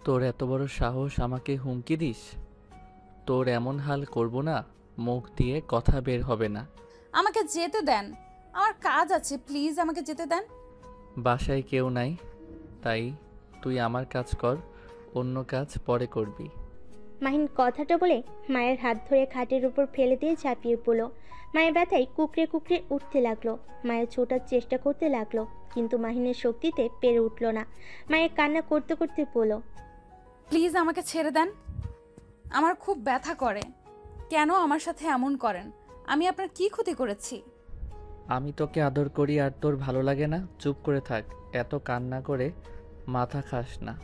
তোর এত বড় সাহস আমাকে হুমকি দিস? তোর এমন হাল করব না, মুখ দিয়ে কথা বের হবে না। আমাকে যেতে দেন, আমার কাজ আছে, প্লিজ আমাকে যেতে দেন। বাসায় কেউ নাই, তাই তুই আমার কাজ কর, অন্য কাজ পরে করবি। মাহিন কথাটা বলে মায়ের হাত ধরে খাটের উপর ফেলে দিয়ে ঝাঁপিয়ে পড়ল। মায়ের ব্যথায় কুকড়ে কুকড়ে উঠতে লাগলো। মায়ের ছোটার চেষ্টা করতে লাগলো, কিন্তু মাহিনের শক্তিতে পেরে উঠল না। মায়ের কান্না করতে করতে বলল, প্লিজ আমাকে ছেড়ে দেন, আমার খুব ব্যথা করে। কেন আমার সাথে এমন করেন? আমি আপনার কি ক্ষতি করেছি? আমি তোকে আদর করি আর তোর ভালো লাগে না? চুপ করে থাক, এত কান্না করে মাথা খাস না,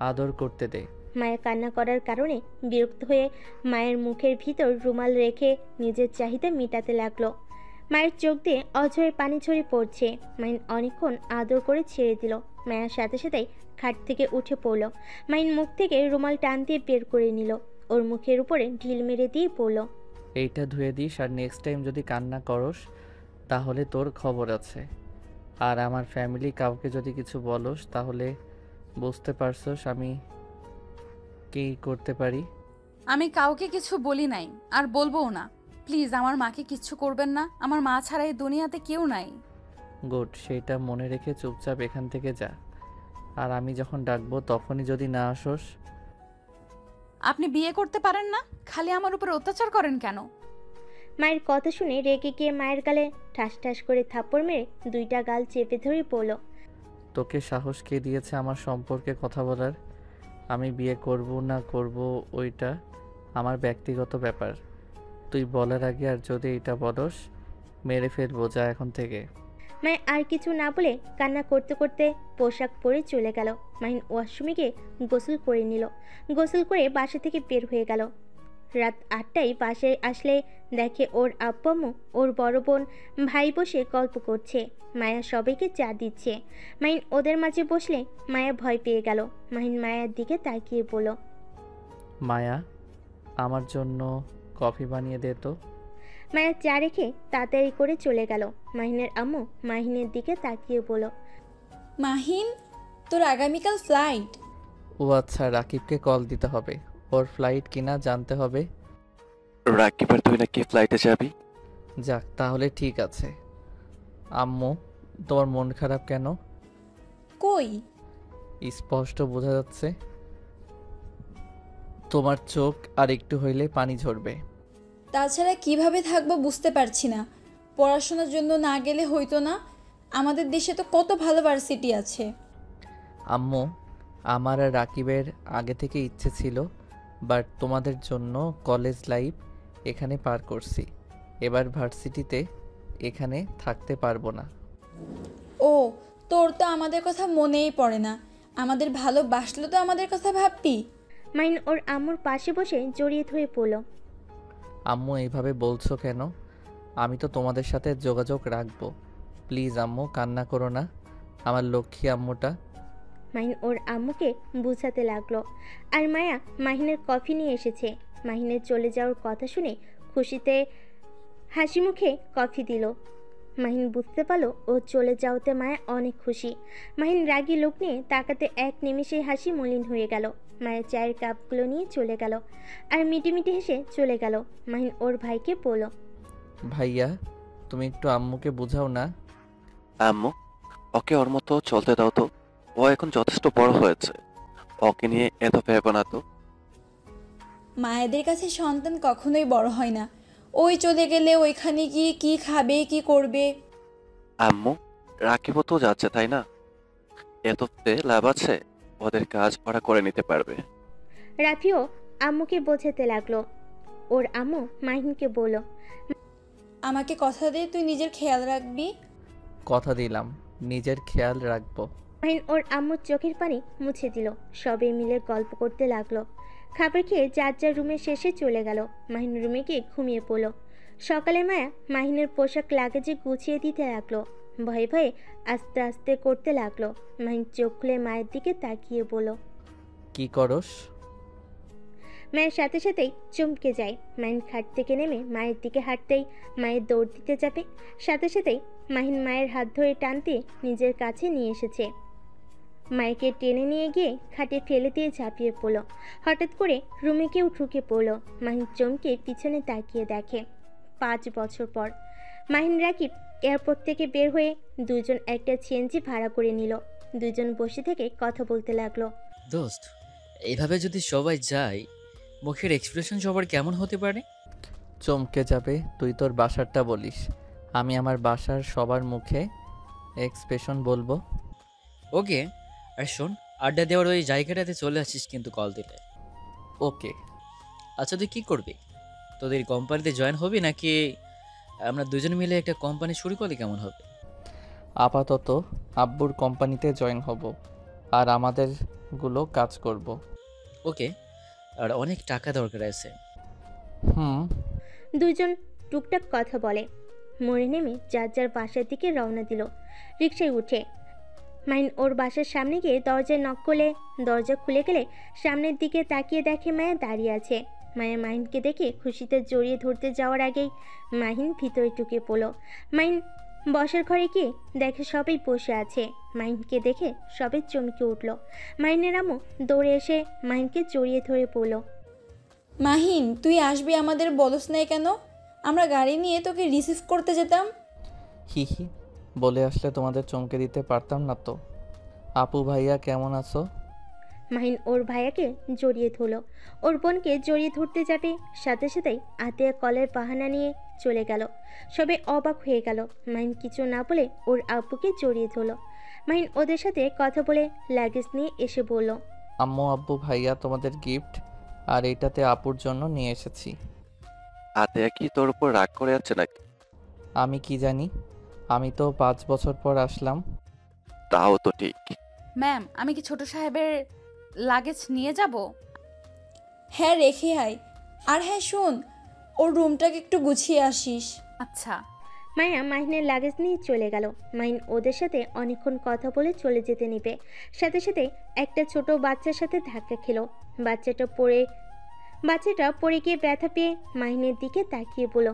আদর করতে দে। মায়ের কান্না করার কারণে বিরক্ত হয়ে মায়ের মুখের ভিতর রুমাল রেখে নিজের চাহিদা মেটাতে লাগলো। মায়ের চোখ দিয়ে অঝরে পানি ঝরে পড়ছে। মাইন অনেকক্ষণ আদর করে ছেড়ে দিল। মায়ের সাথে সাথেই খাট থেকে উঠে পড়ল। মাইন মুখ থেকে রুমাল টান দিয়ে বের করে নিল, ওর মুখের উপরে ঢিল মেরে দিয়ে পড়ল, এইটা ধুয়ে দিস, আর নেক্সট টাইম যদি কান্না করস তাহলে তোর খবর আছে। আর আমার ফ্যামিলি কাউকে যদি কিছু বলস তাহলে বুঝতে পারছস আমি কি করতে পারি। আমি কাউকে কিছু বলি নাই, আর বলবোও না। প্লিজ আমার মাকে কিচ্ছু করবেন না, আমার মা ছাড়া এই দুনিয়াতে কেউ নাই। গুড, সেটা মনে রেখে চুপচাপ এখান থেকে যা। আর আমি যখন ডাকবো তখনই যদি না আসস। আপনি বিয়ে করতে পারেন না, খালি আমার উপর অত্যাচার করেন কেন? মায়ের কথা শুনে রেগে গিয়ে মায়ের গালে ঠাস ঠাস করে থাপ্পড় মেরে দুইটা গাল চেপে ধরে পড়ল, তোকে সাহস কে দিয়েছে আমার সম্পর্কে কথা বলার? আমি বিয়ে করব না করব ওইটা আমার ব্যক্তিগত ব্যাপার। তুই বলার আগে আর যদি এটা বলস মেরে ফেলবো, যা এখন থেকে। মায়ের আর কিছু না বলে কান্না করতে করতে পোশাক পরে চলে গেল। মাহিন ওয়াশরুমে গিয়ে গোসল করে নিল। গোসল করে বাসা থেকে বের হয়ে গেল। রাত 8টায় বাসায় আসলে দেখে ওর আব্বু আম্মু, ওর বড় বোন, ভাই বসে গল্প করছে। মায়া সবাইকে চা দিচ্ছে। মাহিন ওদের মাঝে বসলে মায়া ভয় পেয়ে গেল। মাহিন মায়ার দিকে তাকিয়ে বলল, মায়া, আমার জন্য কফি বানিয়ে দে তো। মায়া চা রেখে তাড়াতাড়ি করে চলে গেল। মাহিনের আম্মু মাহিনের দিকে তাকিয়ে বলল, মাহিন, তোর আগামীকাল ফ্লাইট। ও আচ্ছা, রাকিবকে কল দিতে হবে, ওর ফ্লাইট কিনা জানতে হবে। রাকিব আর তুই নাকি ফ্লাইটে যাবি? যাক, তাহলে ঠিক আছে। আম্মু, তোমার মন খারাপ কেন? কই? স্পষ্ট বোঝা যাচ্ছে। তোমার চোখ আর একটু হইলে পানি ঝরবে। তাছাড়া কিভাবে থাকবো বুঝতে পারছি না। পড়াশোনার জন্য না গেলে হইতো না? আমাদের দেশে তো কত ভালো ভার্সিটি আছে। আম্মু, আমার আর রাকিবের আগে থেকে ইচ্ছে ছিল, বাট তোমাদের জন্য কলেজ লাইফ এখানে পার করছি, এবার ভার্সিটিতে এখানে থাকতে পারবো না। ও, তোর তো আমাদের কথা মনেই পড়ে না। আমাদের ভালোবাসলে তো আমাদের কথা ভাববি। মাহিন ওর আম্মুর পাশে বসে জড়িয়ে ধরে পড়ল, আম্মু এইভাবে বলছো কেন? আমি তো তোমাদের সাথে যোগাযোগ রাখবো। প্লিজ আম্মু, কান্না করো না, আমার লক্ষ্মী আম্মুটা। মাহিন ওর আম্মুকে বুঝাতে লাগলো। আর মায়া মাহিনের কফি নিয়ে এসেছে। মাহিনের চলে যাওয়ার কথা শুনে খুশিতে হাসি মুখে কফি দিল। মাহিন বুঝতে পারলো ও চলে যাওয়াতে মায়া অনেক খুশি। মাহিন রাগী লোক নিয়ে তাকাতে এক নিমেষেই হাসি মলিন হয়ে গেল। মায়ের চায়ের কাপগুলো নিয়ে চলে গেল আর মিটি মিটি হেসে চলে গেল। মাহিন ওর ভাইকে বলল, ভাইয়া, তুমি একটু আম্মুকে বুঝাও না। আম্মু, ওকে ওর মতো চলতে দাও তো। ও এখন যথেষ্ট বড় হয়েছে, ওকে নিয়ে এত ভেবো না তো। মায়েদের কাছে সন্তান কখনোই বড় হয় না। ওই চলে গেলে ওইখানে গিয়ে কি খাবে, কি করবে? আম্মু, রাকিবও তো যাচ্ছে তাই না? এততে লাভ আছে, ওদের কাজ ওরা করে নিতে পারবে। রাফিও আম্মুকে বোঝাতে লাগলো। ওর আম্মু মাহিনকে বলল, আমাকে কথা দে তুই নিজের খেয়াল রাখবি। কথা দিলাম, নিজের খেয়াল রাখবো। মাহিন ওর আম্মুর চোখের পানি মুছে দিল। সবে মিলে গল্প করতে লাগলো। খাবার খেয়ে যার যার রুমের শেষে চলে গেল। মাহিন রুমে গিয়ে ঘুমিয়ে পড়ল। সকালে মায়া মাহিনের পোশাক লাগেজে গুছিয়ে দিতে লাগলো। ভয়ে ভয়ে আস্তে আস্তে করতে লাগলো। মাহিন চোখ খুলে মায়ের দিকে তাকিয়ে বলল, কি করস? মায়ের সাথে সাথেই চমকে যায়। মাহিন খাট থেকে নেমে মায়ের দিকে হাঁটতেই মায়ের দৌড় দিতে যাবে, সাথে সাথেই মাহিন মায়ের হাত ধরে টানতে নিজের কাছে নিয়ে এসেছে। মাইকে টেনে নিয়ে গিয়ে খাটে ফেলে দিয়ে ঝাঁপিয়ে পড়লো। হঠাৎ করে রুমে কেউ ঢুকে পড়লো। মাহিন চমকে পিছনে তাকিয়ে দেখে 5 বছর পর মাহিন রাকিব এয়ারপোর্ট থেকে বের হয়ে দুজন একটা সিএনজি ভাড়া করে নিল। দুজন বসে থেকে কথা বলতে লাগলো। দোস্ত, এইভাবে যদি সবাই যায়, মুখের এক্সপ্রেশন সবার কেমন হতে পারে? চমকে যাবে। তুই তোর বাসারটা বলিস, আমি আমার বাসার সবার মুখে এক্সপ্রেশন বলবো। ওকে, আর শোন, আড্ডা দেওয়ার ওই জায়গাটাতে চলে আসিস কিন্তু কল দিলে। ওকে। আচ্ছা, তুই কী করবি? তোদের কোম্পানিতে জয়েন হবি নাকি আমরা দুজন মিলে একটা কোম্পানি শুরু করলে কেমন হবে? আপাতত আব্বুর কোম্পানিতে জয়েন হব, আর আমাদেরগুলো কাজ করব। ওকে, আর অনেক টাকা দরকার আছে। হুম। দুজন টুকটাক কথা বলে। মোড়ে নেমে যার যার বাসার দিকে রওনা দিল। রিকশায় উঠে মাহিন ওর বাসার সামনে গিয়ে দরজায় নক করলে দরজা খুলে গেলে সামনের দিকে তাকিয়ে দেখে মায়া দাঁড়িয়ে আছে। মায়া মাহিনকে দেখে খুশিতে জড়িয়ে ধরতে যাওয়ার আগেই মাহিন ভিতরে ঢুকে পড়ল। মাহিন বসার ঘরে গিয়ে দেখে সবাই বসে আছে। মাহিনকে দেখে সবাই চমকে উঠল। মাহিনের আম্মু দৌড়ে এসে মাহিনকে জড়িয়ে ধরে পড়ল। মাহিন, তুই আসবি আমাদের বলস নাই কেন? আমরা গাড়ি নিয়ে তোকে রিসিভ করতে যেতাম। হি হি, বলে আসলে তোমাদের চমকে দিতে পারতাম না তো। আপু ভাইয়া কেমন আছো? মাহিন ওর ভাইয়াকে জড়িয়ে ধরল। ওর বোনকে জড়িয়ে ধরতে যাবে, সাথে সাথেই আতিয়া কলের বাহানা নিয়ে চলে গেল। সবে অবাক হয়ে গেল। মাহিন কিছু না বলে ওর আব্বুকে জড়িয়ে ধরল। মাহিন ওদের সাথে কথা বলে লাগেজ নিয়ে এসে বলল, আম্মু আব্বু ভাইয়া তোমাদের গিফট, আর এইটাতে আপুর জন্য নিয়ে এসেছি। আতেয়া কি তোর উপর রাগ করে আছে নাকি? আমি কি জানি, আমি তো 5 বছর পর আসলাম। তাও তো ঠিক। ম্যাম, আমি কি ছোট সাহেবের লাগেজ নিয়ে যাব? হ্যাঁ, রেখে আয়। আর হ্যাঁ শোন, ওর রুমটাকে একটু গুছিয়ে আসিস। আচ্ছা। মায়া মাহিনের লাগেজ নিয়ে চলে গেল। মাহিন ওদের সাথে অনেকক্ষণ কথা বলে চলে যেতে নিবে, সাথে সাথে একটা ছোট বাচ্চার সাথে ধাক্কা খেলো। বাচ্চাটা পড়ে গিয়ে ব্যথা পেয়ে মাহিনের দিকে তাকিয়ে বলল,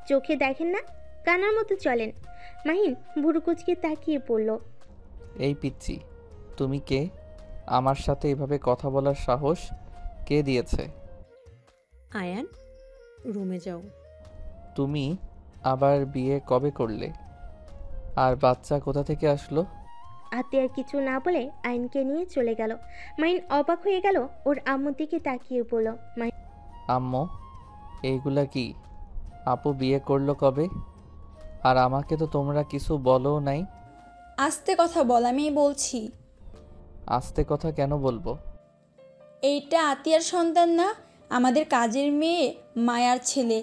চোখে দেখেন না, কানার মতো চলেন। মাহিন ভুরু কুচকে তাকিয়ে পড়ল। এই পিচ্চি, তুমি কে? আমার সাথে এভাবে কথা বলার সাহস কে দিয়েছে? আয়ান, রুমে যাও। তুমি আবার বিয়ে কবে করলে? আর বাচ্চা কোথা থেকে আসলো? আতিয়ার কিছু না বলে আইনকে নিয়ে চলে গেল। মাহিন অবাক হয়ে গেল। ওর আম্মুর দিকে তাকিয়ে বলল, আম্মু, এইগুলা কি? আপু বিয়ে করলো কবে? আর আমাকে তো তোমরা কিছু বলো নাই। আস্তে কথা বল, আমি বলছি। আস্তে কথা কেন বলবো? এইটা আতিয়ার সন্তান না, আমাদের কাজের মেয়ে মায়ার ছেলে।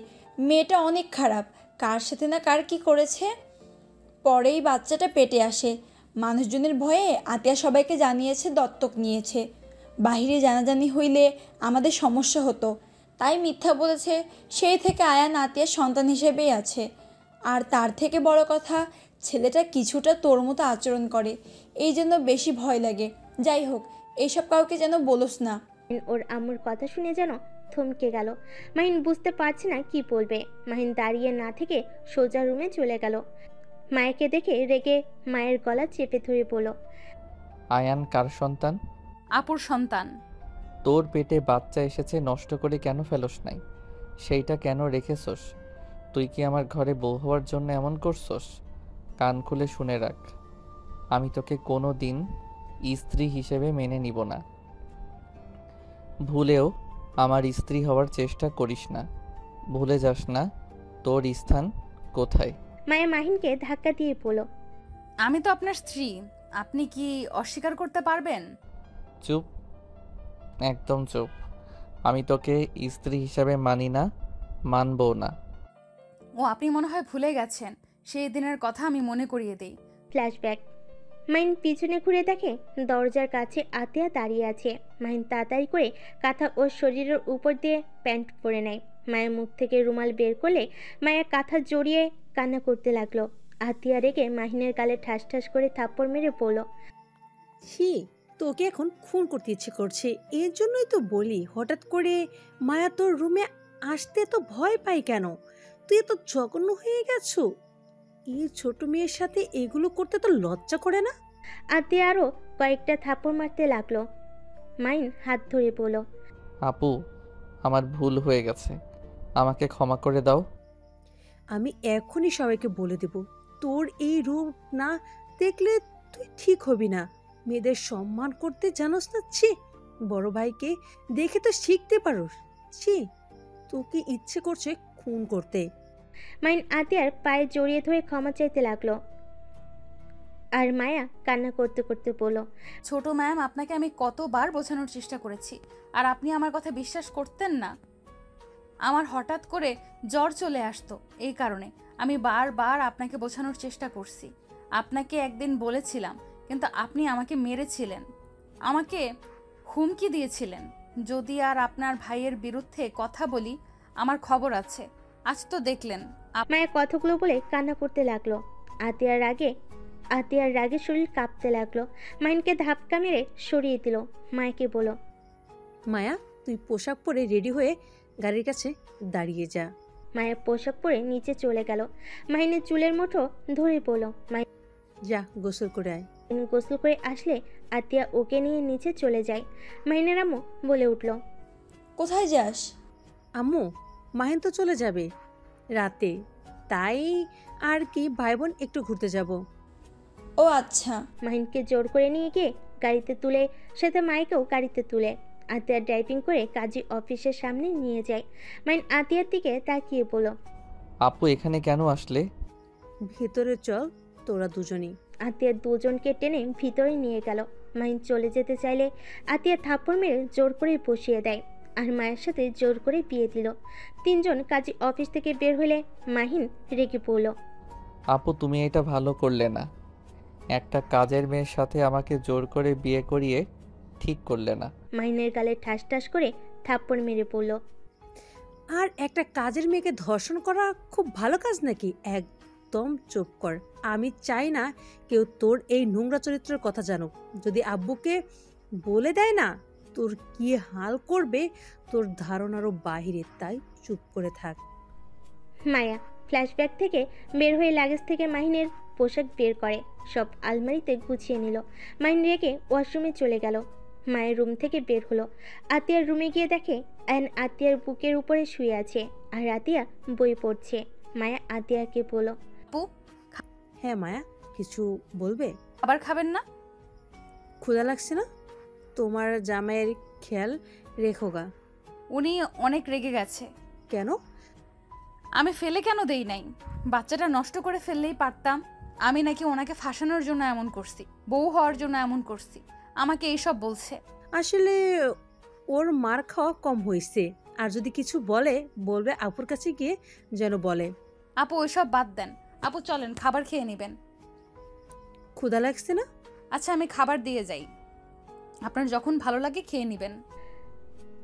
মেয়েটা অনেক খারাপ, কার সাথে না কার কি করেছে। পরেই বাচ্চাটা পেটে আসে। মানুষজনের ভয়ে আতিয়া সবাইকে জানিয়েছে দত্তক নিয়েছে। বাহিরে জানাজানি হইলে আমাদের সমস্যা হতো, তাই মিথ্যা বলেছে। সেই থেকে আয়ান আতিয়ার সন্তান হিসেবেই আছে। আর তার থেকে বড় কথা, ছেলেটা কিছুটা তোর মতো আচরণ করে, এই জন্য বেশি ভয় লাগে। যাই হোক, এইসব কাউকে যেন বলোস না। ওর আম্মুর কথা শুনে যেন থমকে গেল। মাহিন বুঝতে পারছে না কি বলবে। মাহিন দাঁড়িয়ে না থেকে সোজা রুমে চলে গেল। মায়াকে দেখে রেগে মায়ের গলা চেপে ধরে বলল, আয়ান কার সন্তান? আপুর সন্তান। তোর পেটে বাচ্চা এসেছে, নষ্ট করে কেন ফেলোস নাই? সেইটা কেন রেখেছস? তুই কি আমার ঘরে বউ হওয়ার জন্য এমন করছস? কান খুলে শুনে রাখ, আমি তোকে কোনো দিন স্ত্রী হিসেবে মেনে নিব না। ভুলেও আমার স্ত্রী হওয়ার চেষ্টা করিস না। ভুলে যাস না তোর স্থান কোথায়। মায়া মাহিনকে ধাক্কা দিয়ে বলল, আমি তো আপনার স্ত্রী, আপনি কি অস্বীকার করতে পারবেন? চুপ, একদম চুপ। আমি তোকে স্ত্রী হিসাবে মানি না, মানবো না। ও, আপনি মনে হয় ভুলে গেছেন, সেই দিনের কথা আমি মনে করিয়ে দিই। ফ্ল্যাশব্যাক। মাহিন পিছনে ঘুরে দেখে দরজার কাছে আতিয়া দাঁড়িয়ে আছে। মাহিন তাড়াতাড়ি করে কাঁথা ওর শরীরের উপর দিয়ে প্যান্ট পরে নেয়। মায়ের মুখ থেকে রুমাল বের করলে মায়ের কাঁথা জড়িয়ে কান্না করতে লাগলো। আতিয়া রেগে মাহিনের গালে ঠাস ঠাস করে থাপ্পড় মেরে পড়ল। ছি, তোকে এখন খুন করতে ইচ্ছে করছে। এর জন্যই তো বলি, হঠাৎ করে মায়া তোর রুমে আসতে তো ভয় পাই কেন? তুই তো জঘন্য হয়ে গেছো। এই ছোট মেয়ের সাথে এগুলো করতে তো লজ্জা করে না? আতিয়া আরও কয়েকটা থাপ্পড় মারতে লাগলো। মাহিন হাত ধরে বলল, আপু, আমার ভুল হয়ে গেছে, আমাকে ক্ষমা করে দাও। আমি এখনই সবাইকে বলে দেব, তোর এই রূপ না দেখলে তুই ঠিক হবি না। মেয়েদের সম্মান করতে জানোস না? ছি, বড় ভাইকে দেখে তো শিখতে পারোস। ছি, তোকে ইচ্ছে করছে খুন করতে। মাহিন আতিয়ার পায়ে জড়িয়ে ধরে ক্ষমা চাইতে লাগলো। আর মায়া কান্না করতে করতে বলল, ছোট ম্যাম, আপনাকে আমি কতবার বোঝানোর চেষ্টা করেছি, আর আপনি আমার কথা বিশ্বাস করতেন না। আমার হঠাৎ করে জ্বর চলে আসতো, এই কারণে আমি বারবার আপনাকে বোঝানোর চেষ্টা করছি। আপনাকে একদিন বলেছিলাম, কিন্তু আপনি আমাকে মেরেছিলেন, আমাকে হুমকি দিয়েছিলেন, যদি আর আপনার ভাইয়ের বিরুদ্ধে কথা বলি আমার খবর আছে। আজ তো দেখলেন। মায়া কথাগুলো বলে কান্না করতে লাগলো। আতিয়ার রাগে শরীর কাঁপতে লাগলো। মাহিনকে ধাক্কা মেরে সরিয়ে দিল। মায়াকে বলল, মায়া, তুই পোশাক পরে রেডি হয়ে গাড়ির কাছে দাঁড়িয়ে যা। মায়া পোশাক পরে নিচে চলে গেল। মাহিনের চুলের মুঠো ধরে বলল, যা গোসল করে আয়। মাহিন গোসল করে আসলে আতিয়া ওকে নিয়ে নিচে চলে যায়। মাহিনের আম্মু বলে উঠল, কোথায় যাস? আম্মু, মাহিন তো চলে যাবে রাতে, তাই আর কি ভাই বোন একটু ঘুরতে যাব। ও আচ্ছা। মাহিনকে জোর করে নিয়ে গিয়ে গাড়িতে তুলে, সাথে মাইকেও গাড়িতে তুলে আতিয়া ড্রাইভিং করে কাজী অফিসের সামনে নিয়ে যায়। মাহিন আতিয়ার দিকে তাকিয়ে বলল, আপু, এখানে কেন আসলে? ভেতরে চল, তোরা দুজনই। আতিয়ার দুজনকে টেনে ভিতরে নিয়ে গেল। মাহিন চলে যেতে চাইলে আতিয়া থাপ্পড় মেরে জোর করে বসিয়ে দেয়, আর মায়ের সাথে জোর করে বিয়ে দিল। তিনজন কাজী অফিস থেকে বের হলে মাহিন রেগে পড়ল। আপু, তুমি এটা ভালো করলে না। একটা কাজের মেয়ের সাথে আমাকে জোর করে বিয়ে করিয়ে ঠিক করলে না। মাহিনের গালে ঠাস ঠাস করে থাপ্পড় মেরে পড়ল। আর একটা কাজের মেয়েকে ধর্ষণ করা খুব ভালো কাজ নাকি? একদম চুপ কর। আমি চাই না কেউ তোর এই নোংরা চরিত্রের কথা জানুক। যদি আব্বুকে বলে দেয় না, তোর কি হাল করবে তোর ধারণারও বাহিরে, তাই চুপ করে থাক। মায়া ফ্ল্যাশব্যাক থেকে বের হয়ে লাগেজ থেকে মাহিনের পোশাক বের করে, সব আলমারিতে গুছিয়ে নিল। মাহিন রেগে ওয়াশরুমে চলে গেল। মায়ের রুম থেকে বের হলো। আতিয়ার রুমে গিয়ে দেখে অ্যান আতিয়ার বুকের উপরে শুয়ে আছে, আর আতিয়া বই পড়ছে। মায়া আতিয়াকে বলল, আপু, হ্যাঁ মায়া, কিছু বলবে? খাবার খাবেন না? ক্ষুধা লাগছে না? তোমার জামাইয়ের খেয়াল রেখো গা। উনি অনেক রেগে গেছে। কেন? আমি ফেলে কেন দেই নাই? বাচ্চাটা নষ্ট করে ফেললেই পারতাম। আমি নাকি ওনাকে ফাঁসানোর জন্য এমন করছি, বউ হওয়ার জন্য এমন করছি, আমাকে এইসব বলছে। আসলে ওর মার খাওয়া কম হয়েছে, আর যদি কিছু বলবে আপুর কাছে গিয়ে যেন বলে। আপু ওইসব বাদ দেন। আপু চলেন, খাবার খেয়ে নেবেন। ক্ষুধা লাগছে না? আচ্ছা, আমি খাবার দিয়ে যাই, আপনার যখন ভালো লাগে খেয়ে নেবেন।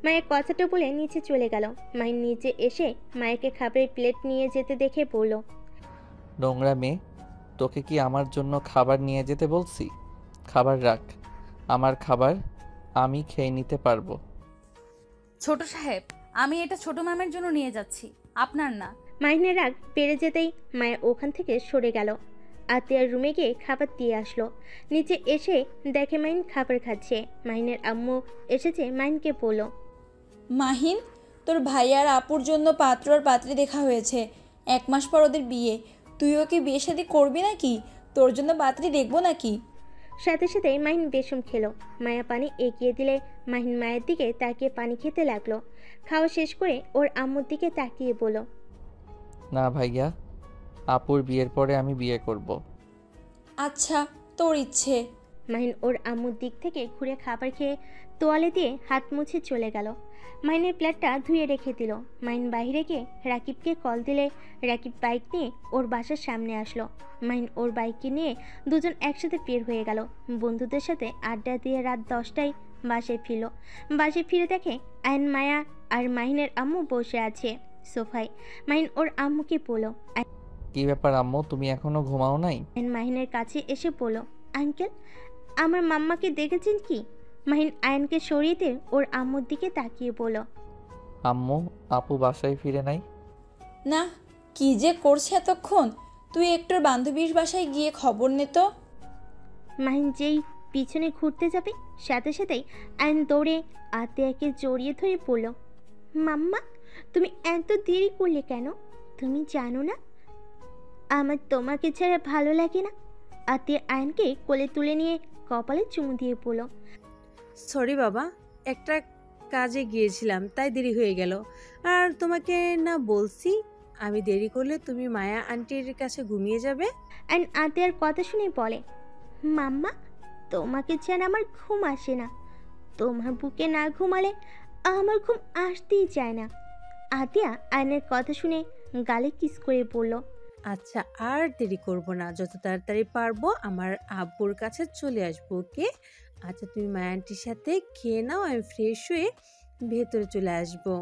মায়ের কথাটা বলে নিচে চলে গেল। মায়ের নিচে এসে মায়েকে খাবারের প্লেট নিয়ে যেতে দেখে বলল, নোংরা মেয়ে, তোকে কি আমার জন্য খাবার নিয়ে যেতে বলছি? খাবার রাখ, আমার খাবার আমি খেয়ে নিতে পারবো। ছোট সাহেব, আমি এটা ছোট ম্যামের জন্য নিয়ে যাচ্ছি, আপনার না। মাহিনের রাগ বেড়ে যেতেই মায়া ওখান থেকে সরে গেল। আতিয়ার রুমে গিয়ে খাবার দিয়ে আসলো। নিচে এসে দেখে মাহিন খাবার খাচ্ছে। মাহিনের আম্মু এসেছে। মাহিনকে বলল, মাহিন, তোর ভাই আর আপুর জন্য পাত্র আর পাত্রী দেখা হয়েছে। 1 মাস পর ওদের বিয়ে। তুই ওকে বিয়ে শাদী করবি নাকি? তোর জন্য পাত্রী দেখবো নাকি? সাথে সাথে মাহিন বেসম খেলো। মায়া পানি এগিয়ে দিলে মাহিন মায়ের দিকে তাকিয়ে পানি খেতে লাগলো। খাওয়া শেষ করে ওর আম্মুর দিকে তাকিয়ে বলল, না ভাইয়া, আপুর বিয়ের পরে আমি বিয়ে করব। আচ্ছা, তোর ইচ্ছে। মাহিন ওর আম্মুর দিক থেকে ঘুরে খাবার খেয়ে তোয়ালে দিয়ে হাত মুছে চলে গেল। মাহিনের প্লেটটা ধুয়ে রেখে দিল। মাহিন বাইরে গিয়ে রাকিবকে কল দিলে রাকিব বাইক নিয়ে ওর বাসার সামনে আসলো। মাহিন ওর বাইককে নিয়ে দুজন একসাথে বের হয়ে গেল। বন্ধুদের সাথে আড্ডা দিয়ে রাত 10টায় বাসায় ফিরল। বাসায় ফিরে দেখে আয়ন, মায়া আর মাহিনের আম্মু বসে আছে সোফায়। মাহিন ওর আম্মুকে বলল, কি ব্যাপার আম্মু, তুমি এখনো ঘুমাও নাই? আয়ন মাহিনের কাছে এসে বলল, আঙ্কেল, আমার মাম্মাকে দেখেছেন কি? মাহিন আয়নকে সরিয়ে দিয়ে ওর আম্মুর দিকে তাকিয়ে বলল, আম্মু, আপু বাসায় ফিরে নাই? না, কি যে করছে এতক্ষণ। তুই একটু বান্ধবীর বাসায় গিয়ে খবর নে তো। মাহিন যেই পিছনে ঘুরতে যাবে, সাথে সাথেই আয়ন দৌড়ে আতিয়াকে জড়িয়ে ধরে বলল, মাম্মা তুমি এত দেরি করলে কেন? তুমি জানো না আমার তোমাকে ছাড়া ভালো লাগে না? আতিয়া আয়নকে কোলে তুলে নিয়ে কপালে চুমু দিয়ে বলল, সরি বাবা, একটা কাজে গিয়েছিলাম তাই দেরি হয়ে গেল। আর তোমাকে না বলছি আমি দেরি করলে তুমি মায়া আন্টির কাছে ঘুমিয়ে যাবে। আয়ন আতিয়ার কথা শুনে বলে, মাম্মা তোমাকে ছাড়া আমার ঘুম আসে না, তোমার বুকে না ঘুমালে আমার ঘুম আসতেই চায় না। আতিয়া আয়নের কথা শুনে গালে কিস করে বলল, আচ্ছা আর দেরি করব না, যত তাড়াতাড়ি পারবো আমার আব্বুর কাছে চলে আসবো। ওকে আচ্ছা তুমি মায়া আন্টির সাথে খেয়ে নাও, আমি ফ্রেশ হয়ে ভেতরে চলে আসবো।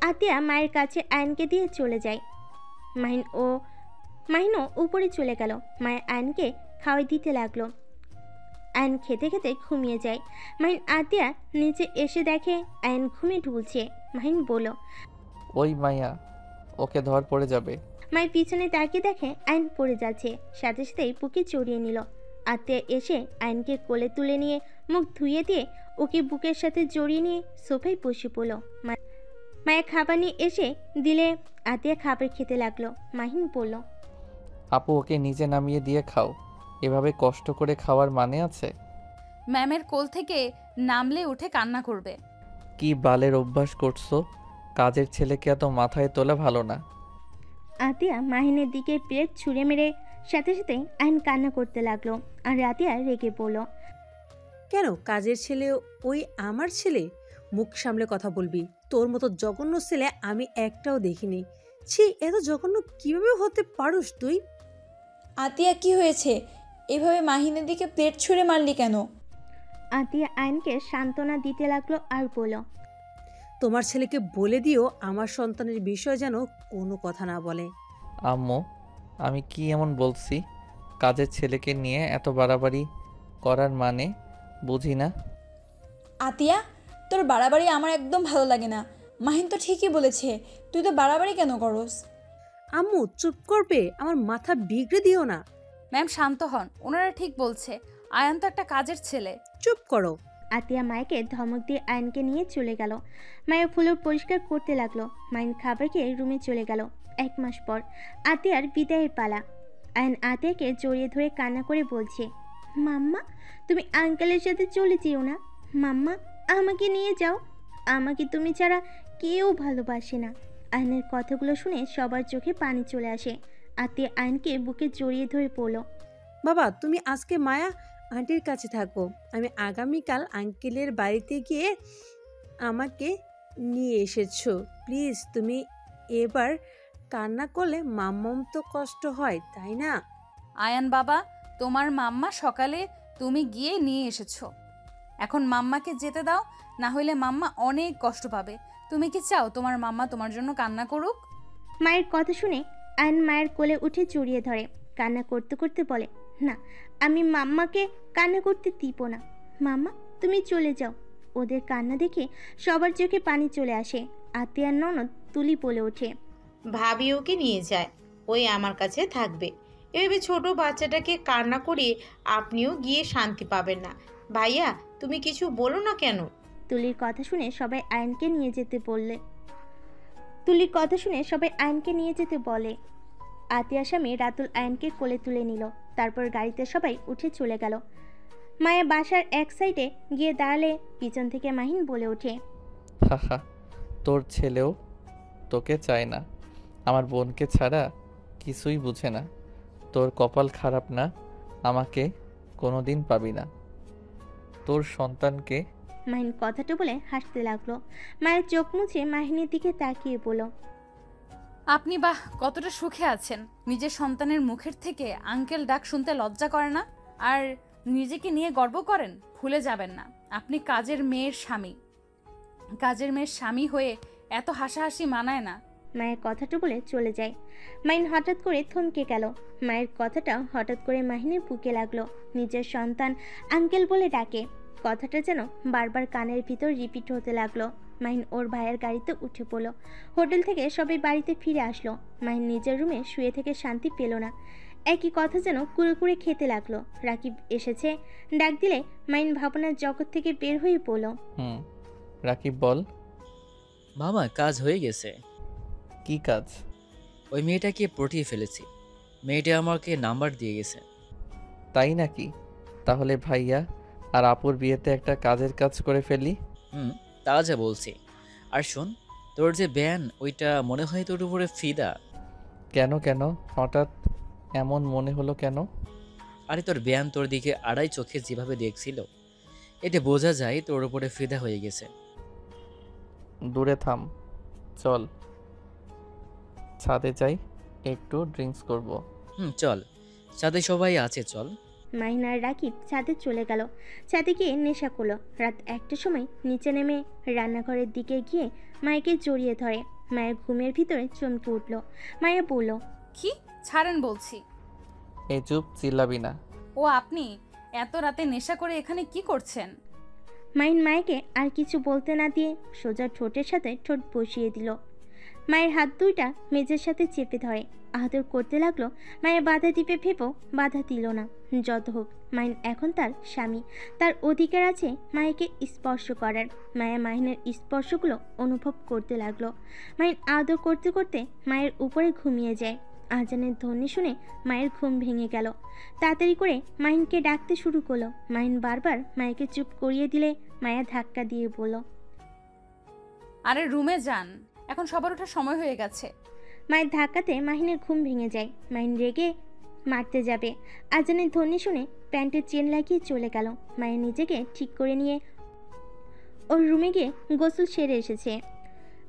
আতিয়া মায়ের কাছে আয়নকে দিয়ে চলে যায়। মাহিনও উপরে চলে গেল। মায়ের আয়নকে খাওয়াই দিতে লাগলো। আয়ন খেতে খেতে ঘুমিয়ে যায়। মাহিন আতিয়া নিচে এসে দেখে আয়ন ঘুমে ঢুলছে। মাহিন বলল, ওই মাইয়া, ওকে ধর পড়ে যাবে। মায়ের পিছনে তাকিয়ে দেখে আয়ন পড়ে যাচ্ছে, সাথে সাথেই বুকে জড়িয়ে নিল। আত্মীয় এসে আয়নকে কোলে তুলে নিয়ে মুখ ধুয়ে দিয়ে ওকে বুকের সাথে জড়িয়ে নিয়ে সোফায় বসে পড়ল। মায়ের খাবার নিয়ে এসে দিলে আতিয়া খাবার খেতে লাগলো। মাহিন বলল, আপু ওকে নিচে নামিয়ে দিয়ে খাও, এভাবে কষ্ট করে খাওয়ার মানে আছে? ম্যামের কোল থেকে নামলে উঠে কান্না করবে। কি বালের অভ্যাস করছো? কাজের ছেলেকে এত মাথায় তোলা ভালো না। আতিয়া মাহিনের দিকে প্লেট ছুঁড়ে মেরে সাথে সাথে আয়ন কান্না করতে লাগলো। আর আতিয়া রেগে পড়ল, কেন কাজের ছেলে ওই আমার ছেলে? মুখ সামলে কথা বলবি, তোর মতো জঘন্য ছেলে আমি একটাও দেখিনি। ছি, এত জঘন্য কিভাবে হতে পারোস তুই? আতিয়া কি হয়েছে? এভাবে মাহিনের দিকে প্লেট ছুঁড়ে মারলি কেন? আতিয়া আয়নকে সান্ত্বনা দিতে লাগলো আর বলল, তোমার ছেলেকে বলে দিও আমার সন্তানের বিষয় যেন কোনো কথা না বলে। আম্মু, আমি কি এমন বলছি? কাজের ছেলেকে নিয়ে এত বাড়াবাড়ি করার মানে বুঝি না। আতিয়া, তোর বাড়াবাড়ি আমার একদম ভালো লাগে না। মাহিন তো ঠিকই বলেছে, তুই তো বাড়াবাড়ি কেন করস? আম্মু চুপ করবে, আমার মাথা বিগড়ে দিও না। ম্যাম শান্ত হন, ওনারা ঠিক বলছে। আয়ান তো একটা কাজের ছেলে। চুপ করো। আতিয়া মায়কে ধমক দিয়ে আয়নকে নিয়ে চলে গেল। মায়া ফুলুর পরিষ্কার করতে লাগলো। মাইন খাবার খেয়ে রুমে চলে গেল। 1 মাস পর আতিয়ার বিদায়ের পালা। আয়ন আতিয়াকে জড়িয়ে ধরে কান্না করে বলছে, মাম্মা তুমি আঙ্কেলের সাথে চলে যেও না। মাম্মা আমাকে নিয়ে যাও, আমাকে তুমি ছাড়া কেউ ভালোবাসে না। আয়নের কথাগুলো শুনে সবার চোখে পানি চলে আসে। আতিয়া আয়নকে বুকে জড়িয়ে ধরে পড়ল, বাবা তুমি আজকে মায়া আন্টির কাছে থাকো, আমি আগামীকাল আঙ্কেলের বাড়িতে গিয়ে আমাকে নিয়ে এসেছো। প্লিজ তুমি এবার কান্না করলে মাম্মাম তো কষ্ট হয় তাই না? আয়ান বাবা, তোমার মাম্মা সকালে তুমি গিয়ে নিয়ে এসেছো, এখন মাম্মাকে যেতে দাও, না হলে মাম্মা অনেক কষ্ট পাবে। তুমি কি চাও তোমার মাম্মা তোমার জন্য কান্না করুক? মায়ের কথা শুনে আয়ন মায়ের কোলে উঠে জড়িয়ে ধরে। কান্না করতে করতে বলে, না আমি মাম্মাকে কান্না করতে দিব না। মাম্মা তুমি চলে যাও। ওদের কান্না দেখে সবার চোখে পানি চলে আসে। আতিয়ার ননদ তুলি বলে ওঠে, ভাবি ওকে নিয়ে যায়, ওই আমার কাছে থাকবে। এভাবে ছোট বাচ্চাটাকে কান্না করিয়ে আপনিও গিয়ে শান্তি পাবেন না। ভাইয়া তুমি কিছু বলো না কেন? তুলির কথা শুনে সবাই আয়নকে নিয়ে যেতে বলে। আতিয়ার স্বামী রাতুল আয়নকে কোলে তুলে নিল। তারপর গাড়িতে সবাই উঠে চলে গেল। মায়া বাসার এক সাইডে গিয়ে দাঁড়ালে পিছন থেকে মাহিন বলে ওঠে, হাহা, তোর ছেলেও তোকে চায় না, আমার বোনকে ছাড়া কিছুই বুঝে না। তোর কপাল খারাপ না, আমাকে কোনোদিন পাবি না। তোর সন্তানকে। মাহিন কথাটা বলে হাসতে লাগলো। মায়ের চোখ মুছে মাহিনের দিকে তাকিয়ে বলল, আপনি বাহ কতটা সুখে আছেন। নিজের সন্তানের মুখের থেকে আঙ্কেল ডাক শুনতে লজ্জা করে না? আর নিজেকে নিয়ে গর্ব করেন? ভুলে যাবেন না আপনি কাজের মেয়ের স্বামী। কাজের মেয়ের স্বামী হয়ে এত হাসাহাসি মানায় না। মায়ের কথাটা বলে চলে যায়। মাহিন হঠাৎ করে থমকে গেল। মায়ের কথাটা হঠাৎ করে মাহিনের বুকে লাগলো। নিজের সন্তান আঙ্কেল বলে ডাকে, কথাটা যেন বারবার কানের ভিতর রিপিট হতে লাগলো। মাহিন ওর ভাইয়ের গাড়িতে উঠে পড়লো। হোটেল থেকে সবাই বাড়িতে ফিরে আসলো। মাহিন নিজের রুমে শুয়ে থেকে শান্তি পেল না। একই কথা যেন কুড়ে কুড়ে খেতে লাগলো। রাকিব এসেছে, ডাক দিলে মাইন ভাবনার জগৎ থেকে বের হয়ে পড়ল। রাকিব বল। মামা কাজ হয়ে গেছে। কি কাজ? ওই মেয়েটাকে পটিয়ে ফেলেছি। মেয়েটা আমাকে নাম্বার দিয়ে গেছে। তাই নাকি? তাহলে ভাইয়া আর আপুর বিয়েতে একটা কাজের কাজ করে ফেলি। তা যা বলছি। আর শোন, তোর যে ব্যান ওইটা মনে হয় তোর উপরে ফিদা। কেন কেন হঠাৎ এমন মনে হলো কেন? আরে তোর ব্যান তোর দিকে আড়াই চোখে যেভাবে দেখছিল, এতে বোঝা যায় তোর উপরে ফিদা হয়ে গেছে। দূরে থাম, চল ছাদে যাই, একটু ড্রিঙ্কস করব। চল, সাথে সবাই আছে, চল। মাহিন আর রাকিব ছাদে চলে গেল। ছাদে গিয়ে নেশা করলো। রাত 1টার সময় নিচে নেমে রান্নাঘরের দিকে গিয়ে মায়াকে জড়িয়ে ধরে। মায়ের ঘুমের ভিতরে চমকে উঠল। মায়া বলল, কি ছাড়েন বলছি। এই চুপ, চিল্লাবি না। ও আপনি এত রাতে নেশা করে এখানে কি করছেন? মাহিন মায়াকে আর কিছু বলতে না দিয়ে সোজা ঠোঁটের সাথে ঠোঁট বসিয়ে দিল। মায়ের হাত দুইটা মেজের সাথে চেপে ধরে আদর করতে লাগলো। মায়া বাধা দিবে ভেবো বাধা দিল না। যত হোক মাহিন এখন তার স্বামী, তার অধিকার আছে মায়াকে স্পর্শ করার। মায়া মাহিনের স্পর্শগুলো অনুভব করতে লাগলো। মাহিন আদর করতে করতে মায়ের উপরে ঘুমিয়ে যায়। আজানের ধ্বনি শুনে মায়ের ঘুম ভেঙে গেল। তাড়াতাড়ি করে মাহিনকে ডাকতে শুরু করলো। মাহিন বারবার মায়াকে চুপ করিয়ে দিলে মায়া ধাক্কা দিয়ে বলল, আরে রুমে যান, এখন সবার ওঠার সময় হয়ে গেছে। মায়ের ধাক্কাতে মাহিনের ঘুম ভেঙে যায়। মাহিন রেগে মারতে যাবে। আজানের ধ্বনি শুনে প্যান্টের চেন লাগিয়ে চলে গেল। মায়ের নিজেকে ঠিক করে নিয়ে ওর রুমে গিয়ে গোসল সেরে এসেছে।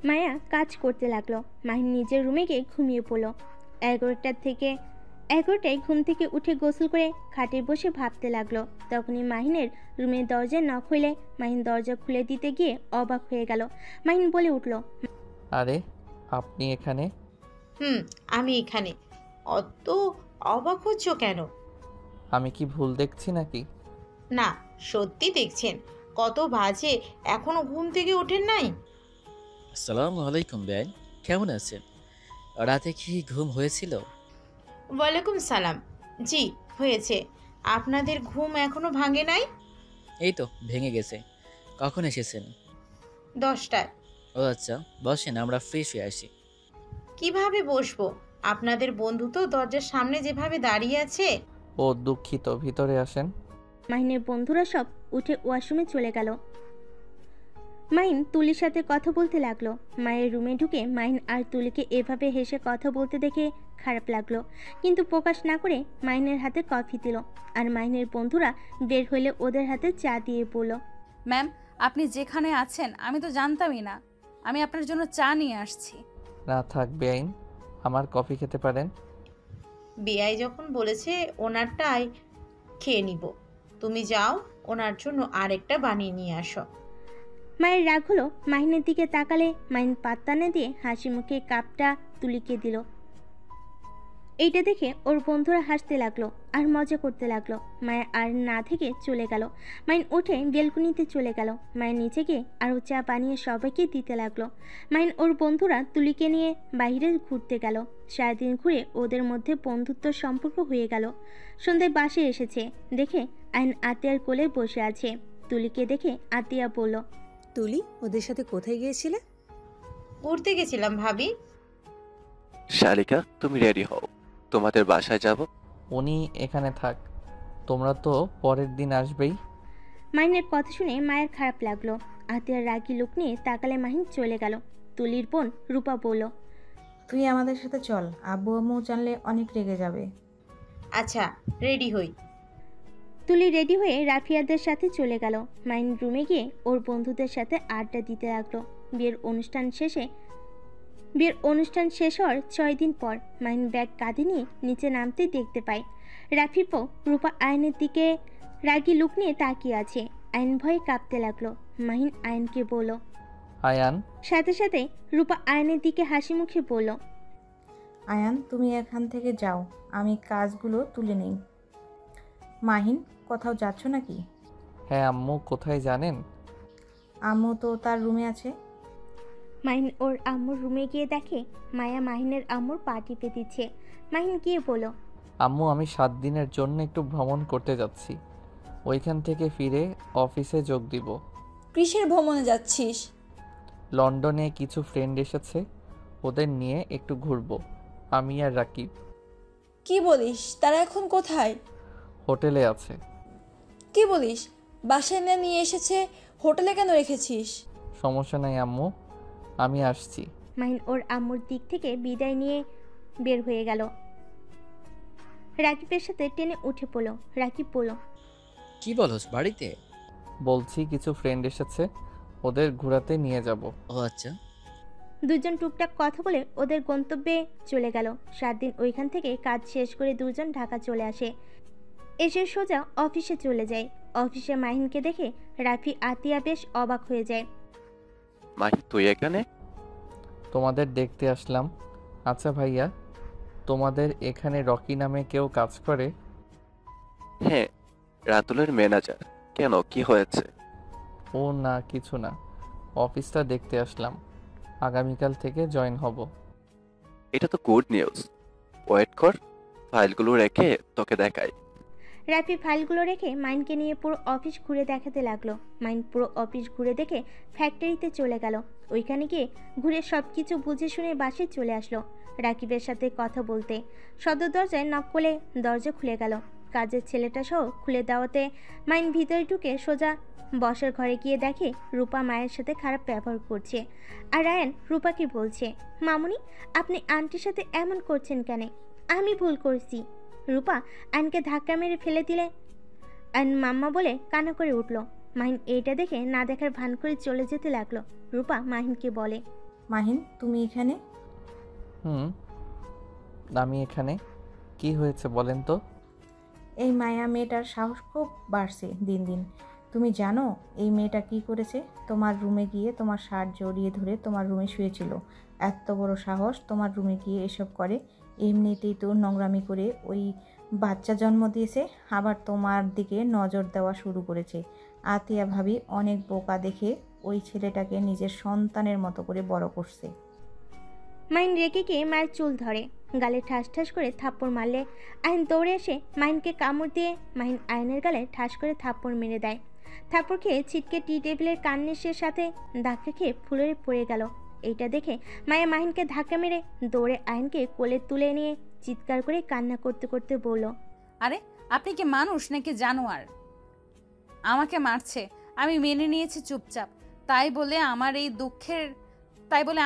মায়া কাজ করতে লাগলো। মাহিন নিজের রুমে গিয়ে ঘুমিয়ে পড়ল। 11টায় ঘুম থেকে উঠে গোসল করে খাটে বসে ভাবতে লাগলো। তখনই মাহিনের রুমের দরজা নক হইলে মাহিন দরজা খুলে দিতে গিয়ে অবাক হয়ে গেল। মাহিন বলে উঠল, আরে আপনি এখানে? আমি এখানে। অত অবাক হচ্ছ কেন? আমি কি ভুল দেখছি নাকি? না, সত্যি দেখছেন। কত বাজে, এখনো ঘুম থেকে ওঠেন নাই? আসসালামু আলাইকুম বেআইন, কেমন আছেন? রাতে কি ঘুম হয়েছিল? ওয়ালাইকুম সালাম। জি হয়েছে। আপনাদের ঘুম এখনো ভাঙে নাই? এই তো ভেঙে গেছে। কখন এসেছেন? 10টায়। ও আচ্ছা, বসেন, আমরা ফ্রেশ হয়ে আসি। কিভাবে বসবো? আপনাদের বন্ধু তো দরজার সামনে যেভাবে দাঁড়িয়ে আছে। ও দুঃখিত, ভিতরে আসেন। মাহিনের বন্ধুরা সব উঠে ওয়াশরুমে চলে গেল। মাহিন তুলির সাথে কথা বলতে লাগলো। মায়ের রুমে ঢুকে মাহিন আর তুলিকে এভাবে হেসে কথা বলতে দেখে খারাপ লাগলো, কিন্তু প্রকাশ না করে মাহিনের হাতে কফি দিল। আর মাহিনের বন্ধুরা বের হইলে ওদের হাতে চা দিয়ে বলল, ম্যাম, আপনি যেখানে আছেন আমি তো জানতামই না। আমি আপনার জন্য চা নিয়ে আসছি। না থাক বেআইন, আমার কফি খেতে পারেন। বিআই যখন বলেছে ওনারটাই খেয়ে নিব। তুমি যাও, ওনার জন্য আরেকটা বানিয়ে নিয়ে আসো। মায়ের রাগ হলো। মাহিনের দিকে তাকালে মাহিন পাত্তা না দিয়ে হাসি মুখে কাপটা তুলিকে দিল। এইটা দেখে ওর বন্ধুরা হাসতে লাগলো আর মজা করতে লাগলো। মায়ের আর না থেকে চলে গেল। মাহিন উঠে বেলকুনিতে চলে গেল। মায়ের নিচে গিয়ে আরও চা বানিয়ে সবাইকে দিতে লাগলো। মাহিন ওর বন্ধুরা তুলিকে নিয়ে বাইরে ঘুরতে গেল। সারাদিন ঘুরে ওদের মধ্যে বন্ধুত্ব সম্পর্ক হয়ে গেল। সন্ধ্যায় বাসে এসেছে দেখে আইন আতিয়ার কোলে বসে আছে। তুলিকে দেখে আতিয়া বলল, তুলি, ওদের সাথে কোথায় গিয়েছিলে? ঘুরতে গেছিলাম ভাবি। শালিকা, তুমি রেডি হও, তোমাদের বাসায় যাব। উনি এখানে থাক, তোমরা তো পরের দিন আসবেই। মাহিনের কথা শুনে মায়ের খারাপ লাগলো। আতিয়ার রাগী লোক নিয়ে তাকালে মাহিন চলে গেল। তুলির বোন রূপা বলল, তুই আমাদের সাথে চল, আব্বু আম্মু জানলে অনেক রেগে যাবে। আচ্ছা, রেডি হই। তুলি রেডি হয়ে রাফিয়াদের সাথে চলে গেল। মাহিন রুমে গিয়ে ওর বন্ধুদের সাথে আড্ডা দিতে লাগলো। বিয়ের অনুষ্ঠান শেষ হওয়ার 6 দিন পর মাহিন ব্যাগ কাঁধে নিয়ে নিচে নামতে দেখতে পায় রাফির বউ রূপা আয়নের দিকে রাগী লুক নিয়ে তাকিয়ে আছে। আয়ন ভয়ে কাঁপতে লাগলো। মাহিন আয়নকে বলল, আয়ান। সাথে সাথে রূপা আয়নের দিকে হাসি মুখে বলল, আয়ান, তুমি এখান থেকে যাও, আমি কাজগুলো তুলে নেই। মাহিন, কোথাও যাচ্ছ নাকি? হ্যাঁ আম্মু, কোথায় জানেন? আম্মু তো তার রুমে আছে। মাহিন ওর আম্মুর রুমে গিয়ে দেখে মায়া মাহিনের আম্মুর পা টিপে দিচ্ছে। মাহিন গিয়ে বলল, আম্মু আমি 7 দিনের জন্য একটু ভ্রমণ করতে যাচ্ছি, ওইখান থেকে ফিরে অফিসে যোগ দিব। কিসের ভ্রমণে যাচ্ছিস? লন্ডনে কিছু ফ্রেন্ড এসেছে, ওদের নিয়ে একটু ঘুরবো, আমি আর রাকিব। কি বলিস? তারা এখন কোথায়? হোটেলে আছে। কি বলিস? বাসায় না নিয়ে এসেছে, হোটেলে কেন রেখেছিস? সমস্যা নাই আম্মু, আমি আসছি। মাহিন ওর আম্মুর দিক থেকে বিদায় নিয়ে বের হয়ে গেল। রাকিবের সাথে টেনে উঠে পড়লো। রাকিব বলল, কি বলস বাড়িতে? বলছি কিছু ফ্রেন্ড এসেছে, ওদের ঘোরাতে নিয়ে যাব। ও আচ্ছা। দুজন টুকটাক কথা বলে ওদের গন্তব্যে চলে গেল। 7 দিন ওইখান থেকে কাজ শেষ করে দুজন ঢাকা চলে আসে। এসে সোজা অফিসে চলে যায়। অফিসে মাহিনকে দেখে রাফি আতিয়া বেশ অবাক হয়ে যায়। মাহি তুই এখানে? তোমাদের দেখতে আসলাম। আচ্ছা ভাইয়া, তোমাদের এখানে রকি নামে কেউ কাজ করে? হ্যাঁ, রাতুলের ম্যানেজার। কেন, কি হয়েছে? ও না, কিছু না, অফিসটা দেখতে আসলাম, আগামীকাল থেকে জয়েন হব। এটা তো গুড নিউজ। ওয়েট কর, ফাইলগুলো রেখে তোকে দেখাই। রাফি ফাইলগুলো রেখে মাইনকে নিয়ে পুরো অফিস ঘুরে দেখাতে লাগলো। মাইন পুরো অফিস ঘুরে দেখে ফ্যাক্টরিতে চলে গেল। ওইখানে গিয়ে ঘুরে সব কিছু বুঝে শুনে বাসে চলে আসলো রাকিবের সাথে কথা বলতে। সদর দরজায় নক করলে দরজা খুলে গেল। কাজের ছেলেটা সহ খুলে দেওয়াতে মাইন ভিতরে ঢুকে সোজা বসার ঘরে গিয়ে দেখে রূপা মায়ের সাথে খারাপ ব্যবহার করছে। আর রায়ান রূপাকে বলছে, মামুনি আপনি আন্টির সাথে এমন করছেন কেন? আমি ভুল করছি। রূপা আয়নকে ধাক্কা মেরে ফেলে দিলে আয়ন মাম্মা বলে কান্না করে উঠল। মাহিন এইটা দেখে না দেখার ভান করে চলে যেতে লাগলো। রূপা মাহিনকে বলে, মাহিন তুমি এখানে? আমি এখানে। কি হয়েছে বলেন তো? এই মায়া মেয়েটার সাহস খুব বাড়ছে দিন দিন। তুমি জানো এই মেয়েটা কি করেছে? তোমার রুমে গিয়ে তোমার শার্ট জড়িয়ে ধরে তোমার রুমে শুয়েছিল। এত বড় সাহস তোমার রুমে গিয়ে এসব করে? এমনিতেই তো নোংরামি করে ওই বাচ্চা জন্ম দিয়েছে, আবার তোমার দিকে নজর দেওয়া শুরু করেছে। আতিয়া ভাবি অনেক বোকা দেখে ওই ছেলেটাকে নিজের সন্তানের মতো করে বড় করছে। মাহিন রেগে গিয়ে মায়ের চুল ধরে, গালে ঠাস ঠাস করে থাপ্পড় মারলে আয়ন দৌড়ে এসে মাহিনকে কামড় দিয়ে মাহিন আয়নের গালে ঠাস করে থাপ্পড় মেরে দেয়। থাপ্পড় খেয়ে ছিটকে টি টেবিলের কান্নেসের সাথে ধাক্কা খেয়ে ফুলরে পড়ে গেল। এইটা দেখে মায়া মাহিনকে ধাক্কা মেরে দৌড়ে আয়নকে কোলে তুলে নিয়ে চিৎকার করে কান্না করতে করতে বলল, আরে আপনি কি মানুষ নাকি জানোয়ার? আমাকে মারছে, আমি মেনে নিয়েছি চুপচাপ। তাই বলে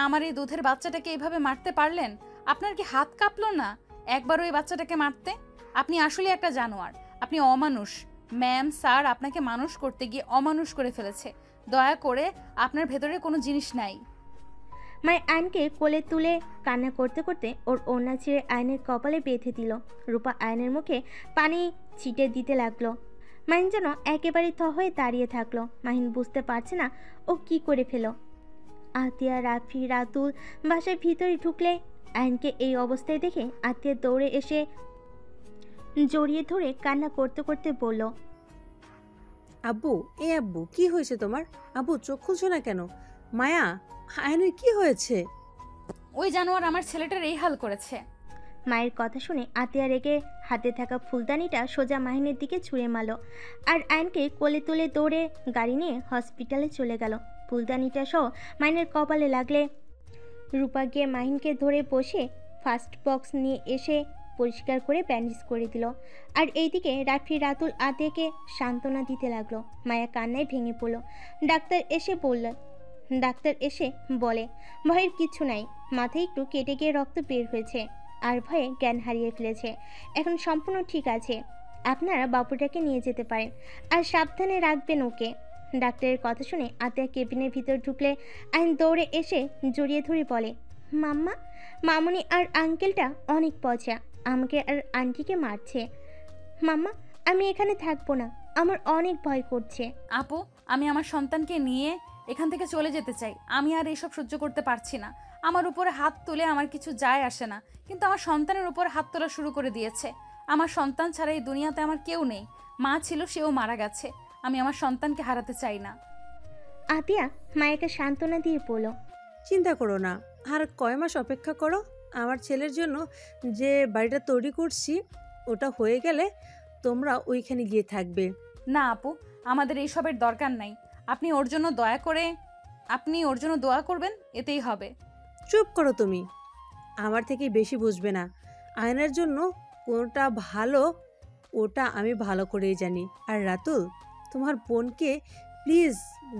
আমার এই দুধের বাচ্চাটাকে এইভাবে মারতে পারলেন? আপনার কি হাত কাঁপলো না একবার ওই বাচ্চাটাকে মারতে? আপনি আসলে একটা জানোয়ার, আপনি অমানুষ। ম্যাম স্যার আপনাকে মানুষ করতে গিয়ে অমানুষ করে ফেলেছে। দয়া করে, আপনার ভেতরে কোনো জিনিস নাই। মায়ের আয়নকে কোলে তুলে কান্না করতে করতে ওর ওড়না ছিঁড়ে আয়নের কপালে বেঁধে দিল। রূপা আয়নের মুখে পানি ছিটে দিতে লাগলো। মাহিন যেন একেবারে থ হয়ে দাঁড়িয়ে থাকলো। মাহিন বুঝতে পারছে না ও কি করে ফেলো। আতিয়া, রাফি, রাতুল বাসার ভিতরে ঢুকলে আয়নকে এই অবস্থায় দেখে আতিয়া দৌড়ে এসে জড়িয়ে ধরে কান্না করতে করতে বলল, আব্বু, এ আব্বু কি হয়েছে তোমার? আব্বু চোখ খুলছো না কেন? মায়া, আয়নের কি হয়েছে? ওই জানোয়ার আমার ছেলেটার এই হাল করেছে। মায়ের কথা শুনে আতিয়া রেগে হাতে থাকা ফুলদানিটা সোজা মাহিনের দিকে ছুঁড়ে মারল আর আয়নকে কোলে তুলে দৌড়ে গাড়ি নিয়ে হসপিটালে চলে গেল। ফুলদানিটা সহ মাহিনের কপালে লাগলে রূপা গিয়ে মাহিনকে ধরে বসে ফার্স্ট বক্স নিয়ে এসে পরিষ্কার করে ব্যান্ডেজ করে দিল। আর এইদিকে রাফি রাতুল আতিয়াকে সান্ত্বনা দিতে লাগলো। মায়া কান্নায় ভেঙে পড়ল। ডাক্তার এসে বলে, ভয়ের কিছু নাই, মাথায় একটু কেটে গিয়ে রক্ত বের হয়েছে আর ভয়ে জ্ঞান হারিয়ে ফেলেছে, এখন সম্পূর্ণ ঠিক আছে। আপনারা বাবুটাকে নিয়ে যেতে পারেন আর সাবধানে রাখবেন ওকে। ডাক্তারের কথা শুনে আতিয়া কেবিনের ভিতর ঢুকলে আইন দৌড়ে এসে জড়িয়ে ধরে বলে, মাম্মা, মামুনি আর আঙ্কেলটা অনেক পচা, আমাকে আর আন্টিকে মারছে। মাম্মা আমি এখানে থাকবো না, আমার অনেক ভয় করছে। আপু, আমি আমার সন্তানকে নিয়ে এখান থেকে চলে যেতে চাই। আমি আর এইসব সহ্য করতে পারছি না। আমার উপরে হাত তুলে আমার কিছু যায় আসে না, কিন্তু আমার সন্তানের উপর হাত তোলা শুরু করে দিয়েছে। আমার সন্তান ছাড়া এই দুনিয়াতে আমার কেউ নেই। মা ছিল, সেও মারা গেছে। আমি আমার সন্তানকে হারাতে চাই না। আতিয়া মায়াকে সান্ত্বনা দিয়ে বলল, চিন্তা করো না, আর কয় মাস অপেক্ষা করো। আমার ছেলের জন্য যে বাড়িটা তৈরি করছি ওটা হয়ে গেলে তোমরা ওইখানে গিয়ে থাকবে। না আপু, আমাদের এইসবের দরকার নাই। আপনি ওর জন্য দোয়া করবেন, এতেই হবে। চুপ করো তুমি, আমার থেকে বেশি বুঝবে না। আয়নার জন্য কোনটা ভালো ওটা আমি ভালো করেই জানি। আর রাতুল, তোমার বোনকে প্লিজ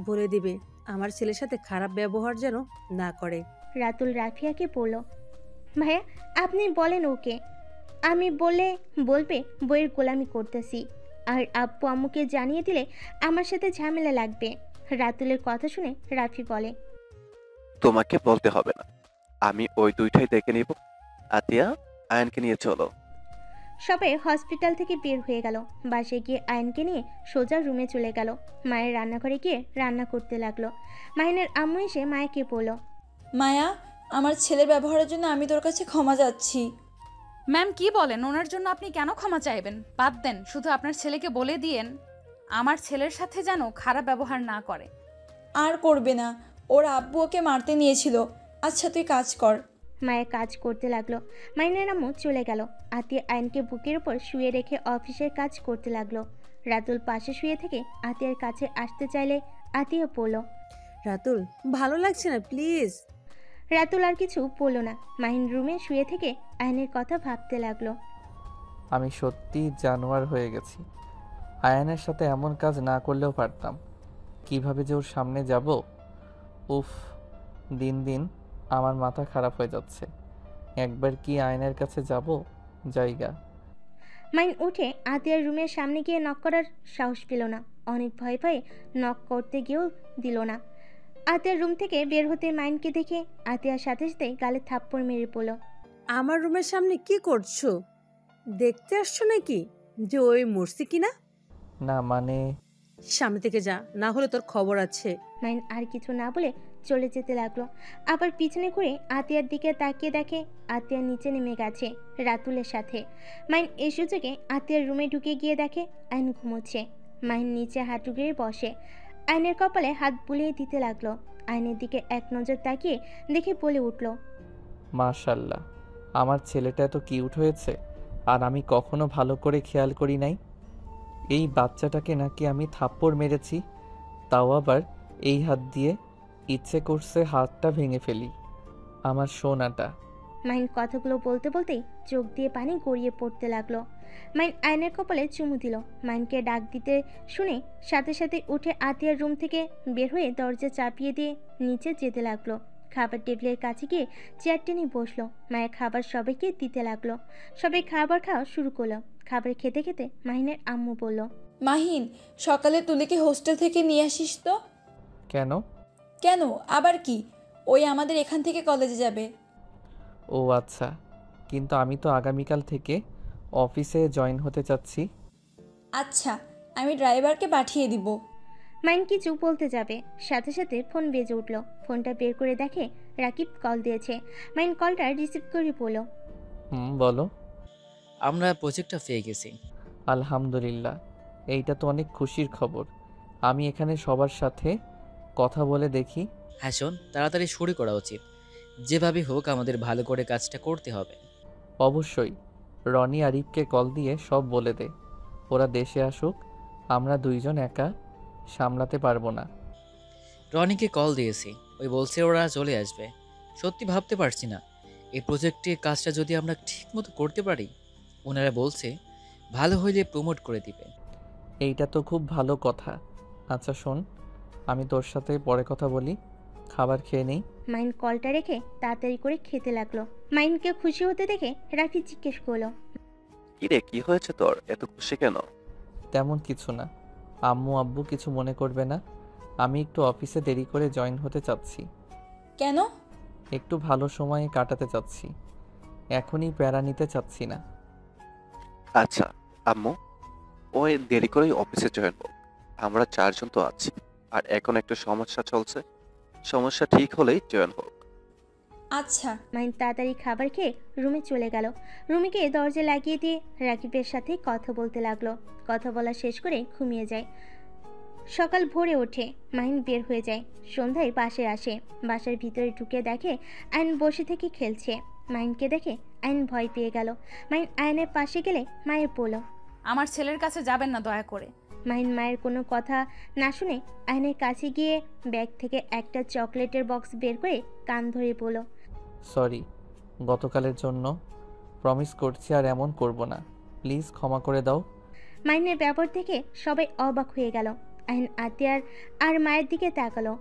বলে দিবে আমার ছেলের সাথে খারাপ ব্যবহার যেন না করে। রাতুল রাফিয়াকে বলল, ভাইয়া আপনি বলেন ওকে, আমি বলবে বইয়ের গোলামি করতেছি, আর আব্বু আম্মুকে জানিয়ে দিলে আমার সাথে ঝামেলা লাগবে। রাতুলের কথা শুনে রাফি বলে, তোমাকে বলতে হবে না, আমি ওই দুইটাই দেখে নিব। আতিয়া, আয়নকে নিয়ে চলো। সবাই হসপিটাল থেকে বের হয়ে গেল। বাসায় গিয়ে আয়নকে নিয়ে সোজা রুমে চলে গেল। মায়ের রান্নাঘরে গিয়ে রান্না করতে লাগলো। মাহিনের আম্মু এসে মায়াকে বলল, মায়া, আমার ছেলের ব্যবহারের জন্য আমি তোর কাছে ক্ষমা চাচ্ছি। ম্যাম কি বলেন? ওনার জন্য আপনি কেন ক্ষমা চাইবেন? বাদ দেন, শুধু আপনার ছেলেকে বলে দিয়েন আমার ছেলের সাথে যেন খারাপ ব্যবহার না করে। আর করবে না, ওর আব্বু ওকে মারতে নিয়েছিল। আচ্ছা তুই কাজ কর। মায়া কাজ করতে লাগলো। মাহিনের আম্মু চলে গেল। আতিয়া আয়নকে বুকের উপর শুয়ে রেখে অফিসের কাজ করতে লাগলো। রাতুল পাশে শুয়ে থেকে আতিয়ার কাছে আসতে চাইলে আতিয়া বলল, রাতুল, ভালো লাগছে না প্লিজ। রাতুল আর কিছু বলল না। মাহিন রুমে শুয়ে থেকে আয়নের কথা ভাবতে লাগলো। আমি সত্যি জানোয়ার হয়ে গেছি। আয়ানের সাথে এমন কাজ না করলেও পারতাম। কিভাবে যে ওর সামনে যাব, উফ, দিন দিন আমার মাথা খারাপ হয়ে যাচ্ছে। একবার কি আয়নের কাছে যাব? জায়গা। মাইন উঠে আতিয়ার রুমের সামনে গিয়ে নক করার সাহস পেল না। অনেক ভয় ভয়ে নক করতে গিয়েও দিল না। আতিয়ার রুম থেকে বের হতে মাইনকে দেখে আতিয়ার সাথে সাথে গালে থাপ্পড় মেরে পড়ল। আমার রুমের সামনে কি করছো? দেখতে আসছো নাকি যে ওই মরছি কিনা? না মানে, সামনে থেকে যা, না হলে তোর খবর আছে। মাইন আর কিছু না বলে চলে যেতে লাগলো। আবার পিছনে ঘুরে আতিয়ার দিকে তাকিয়ে দেখে আতিয়ার নিচে নেমে গেছে রাতুলের সাথে। মাইন এই সুযোগে আতিয়ার রুমে ঢুকে গিয়ে দেখে আইন ঘুমোচ্ছে। মাইন নিচে হাঁটু গেড়ে বসে আইনের কপালে হাত বুলিয়ে দিতে লাগলো। আইনের দিকে এক নজর তাকিয়ে দেখে বলে উঠল, মাশাল্লাহ, আমার ছেলেটা এত কিউট হয়েছে, আর আমি কখনো ভালো করে খেয়াল করি নাই। এই বাচ্চাটাকে নাকি আমি থাপ্পড় মেরেছি, তাও আবার এই হাত দিয়ে। ইচ্ছে করছে হাতটা ভেঙে ফেলি। আমার সোনাটা। মাইন কথাগুলো বলতে বলতেই চোখ দিয়ে পানি গড়িয়ে পড়তে লাগলো। মাইন আয়নের কপালে চুমু দিল। মাইনকে ডাক দিতে শুনে সাথে সাথে উঠে আতিয়ার রুম থেকে বের হয়ে দরজা চাপিয়ে দিয়ে নিচে যেতে লাগলো। খাবার টেবিলের কাছে গিয়ে চেয়ার টেনে বসলো। মায়ের খাবার সবাইকে দিতে লাগলো। সবাই খাবার খাওয়া শুরু করলো। খাবার খেতে খেতে মাহিনের আম্মু বলল, মাহিন, সকালে তুলিকে হোস্টেল থেকে নিয়ে আসিস তো। কেন? কেন আবার কি, ওই আমাদের এখান থেকে কলেজে যাবে। ও আচ্ছা, কিন্তু আমি তো আগামীকাল থেকে অফিসে জয়েন হতে চাচ্ছি। আচ্ছা, আমি ড্রাইভারকে পাঠিয়ে দিব। মাইন কিছু বলতে যাবে, সাথে সাথে ফোন বেজে উঠল। ফোনটা বের করে দেখে রাকিব কল দিয়েছে। মাইন কলটা রিসিভ করে বলল, বলো। আমরা প্রজেক্টটা পেয়ে গেছি। আলহামদুলিল্লাহ, এইটা তো অনেক খুশির খবর। আমি এখানে সবার সাথে কথা বলে দেখি। হ্যাঁ শোন, তাড়াতাড়ি শুরু করা উচিত। যেভাবে হোক আমাদের ভালো করে কাজটা করতে হবে। অবশ্যই। রনি আরিফকে কল দিয়ে সব বলে দে, ওরা দেশে আসুক। আমরা দুইজন একা সামলাতে পারবো না। রনিকে কল দিয়েছি, ওই বলছে ওরা চলে আসবে। সত্যি ভাবতে পারছি না, এই প্রজেক্টে কাজটা যদি আমরা ঠিকমতো করতে পারি। ওনারা বলছে ভালো হইলে প্রমোট করে দিবে। এইটা তো খুব ভালো কথা। আচ্ছা শোন, আমি তোর সাথে পরে কথা বলি, খাবার খেয়ে নেই। মাইন কলটা রেখে তাড়াতাড়ি করে খেতে লাগলো। মাইনকে খুশি হতে দেখে রাফি জিজ্ঞেস করলো, কিরে, কি হয়েছে তোর, এত খুশি কেন? তেমন কিছু না। আম্মু আব্বু কিছু মনে করবে না। আমি একটু অফিসে দেরি করে জয়েন হতে চাচ্ছি। কেন? একটু ভালো সময়ে কাটাতে চাচ্ছি, এখনই প্যারা নিতে চাচ্ছি না। আচ্ছা আম্মু, ওই দেরি করেই অফিসে জয়েন হোক। আমরা চারজন তো আছি, আর এখন একটা সমস্যা চলছে। সমস্যা ঠিক হলেই জয়েন হোক। আচ্ছা। মাইন তাড়াতাড়ি খাবার খেয়ে রুমে চলে গেল। রুমে গিয়ে দরজা লাগিয়ে দিয়ে রাকিবের সাথে কথা বলতে লাগলো। কথা বলা শেষ করে ঘুমিয়ে যায়। সকাল ভোরে ওঠে, মাহিন বের হয়ে যায়। সন্ধ্যায় বাসায় আসে। বাসার ভিতরে ঢুকে দেখে আইন বসে থেকে খেলছে। মাহিনকে দেখে আয়ন ভয় পেয়ে গেল। মাহিন আয়নের পাশে গেলে মায়ের বলল। আমার ছেলের কাছে যাবেন না দয়া করে। মাহিন মায়ের কোনো কথা না শুনে আয়নের কাছে গিয়ে ব্যাগ থেকে একটা চকলেটের বক্স বের করে কান ধরে বলল। সরি, গতকালের জন্য প্রমিস করছি আর এমন করব না, প্লিজ ক্ষমা করে দাও। মাহিনের ব্যবহার দেখে সবাই অবাক হয়ে গেল। আয়ন আতিয়ার আর মায়ের দিকে তাকালো।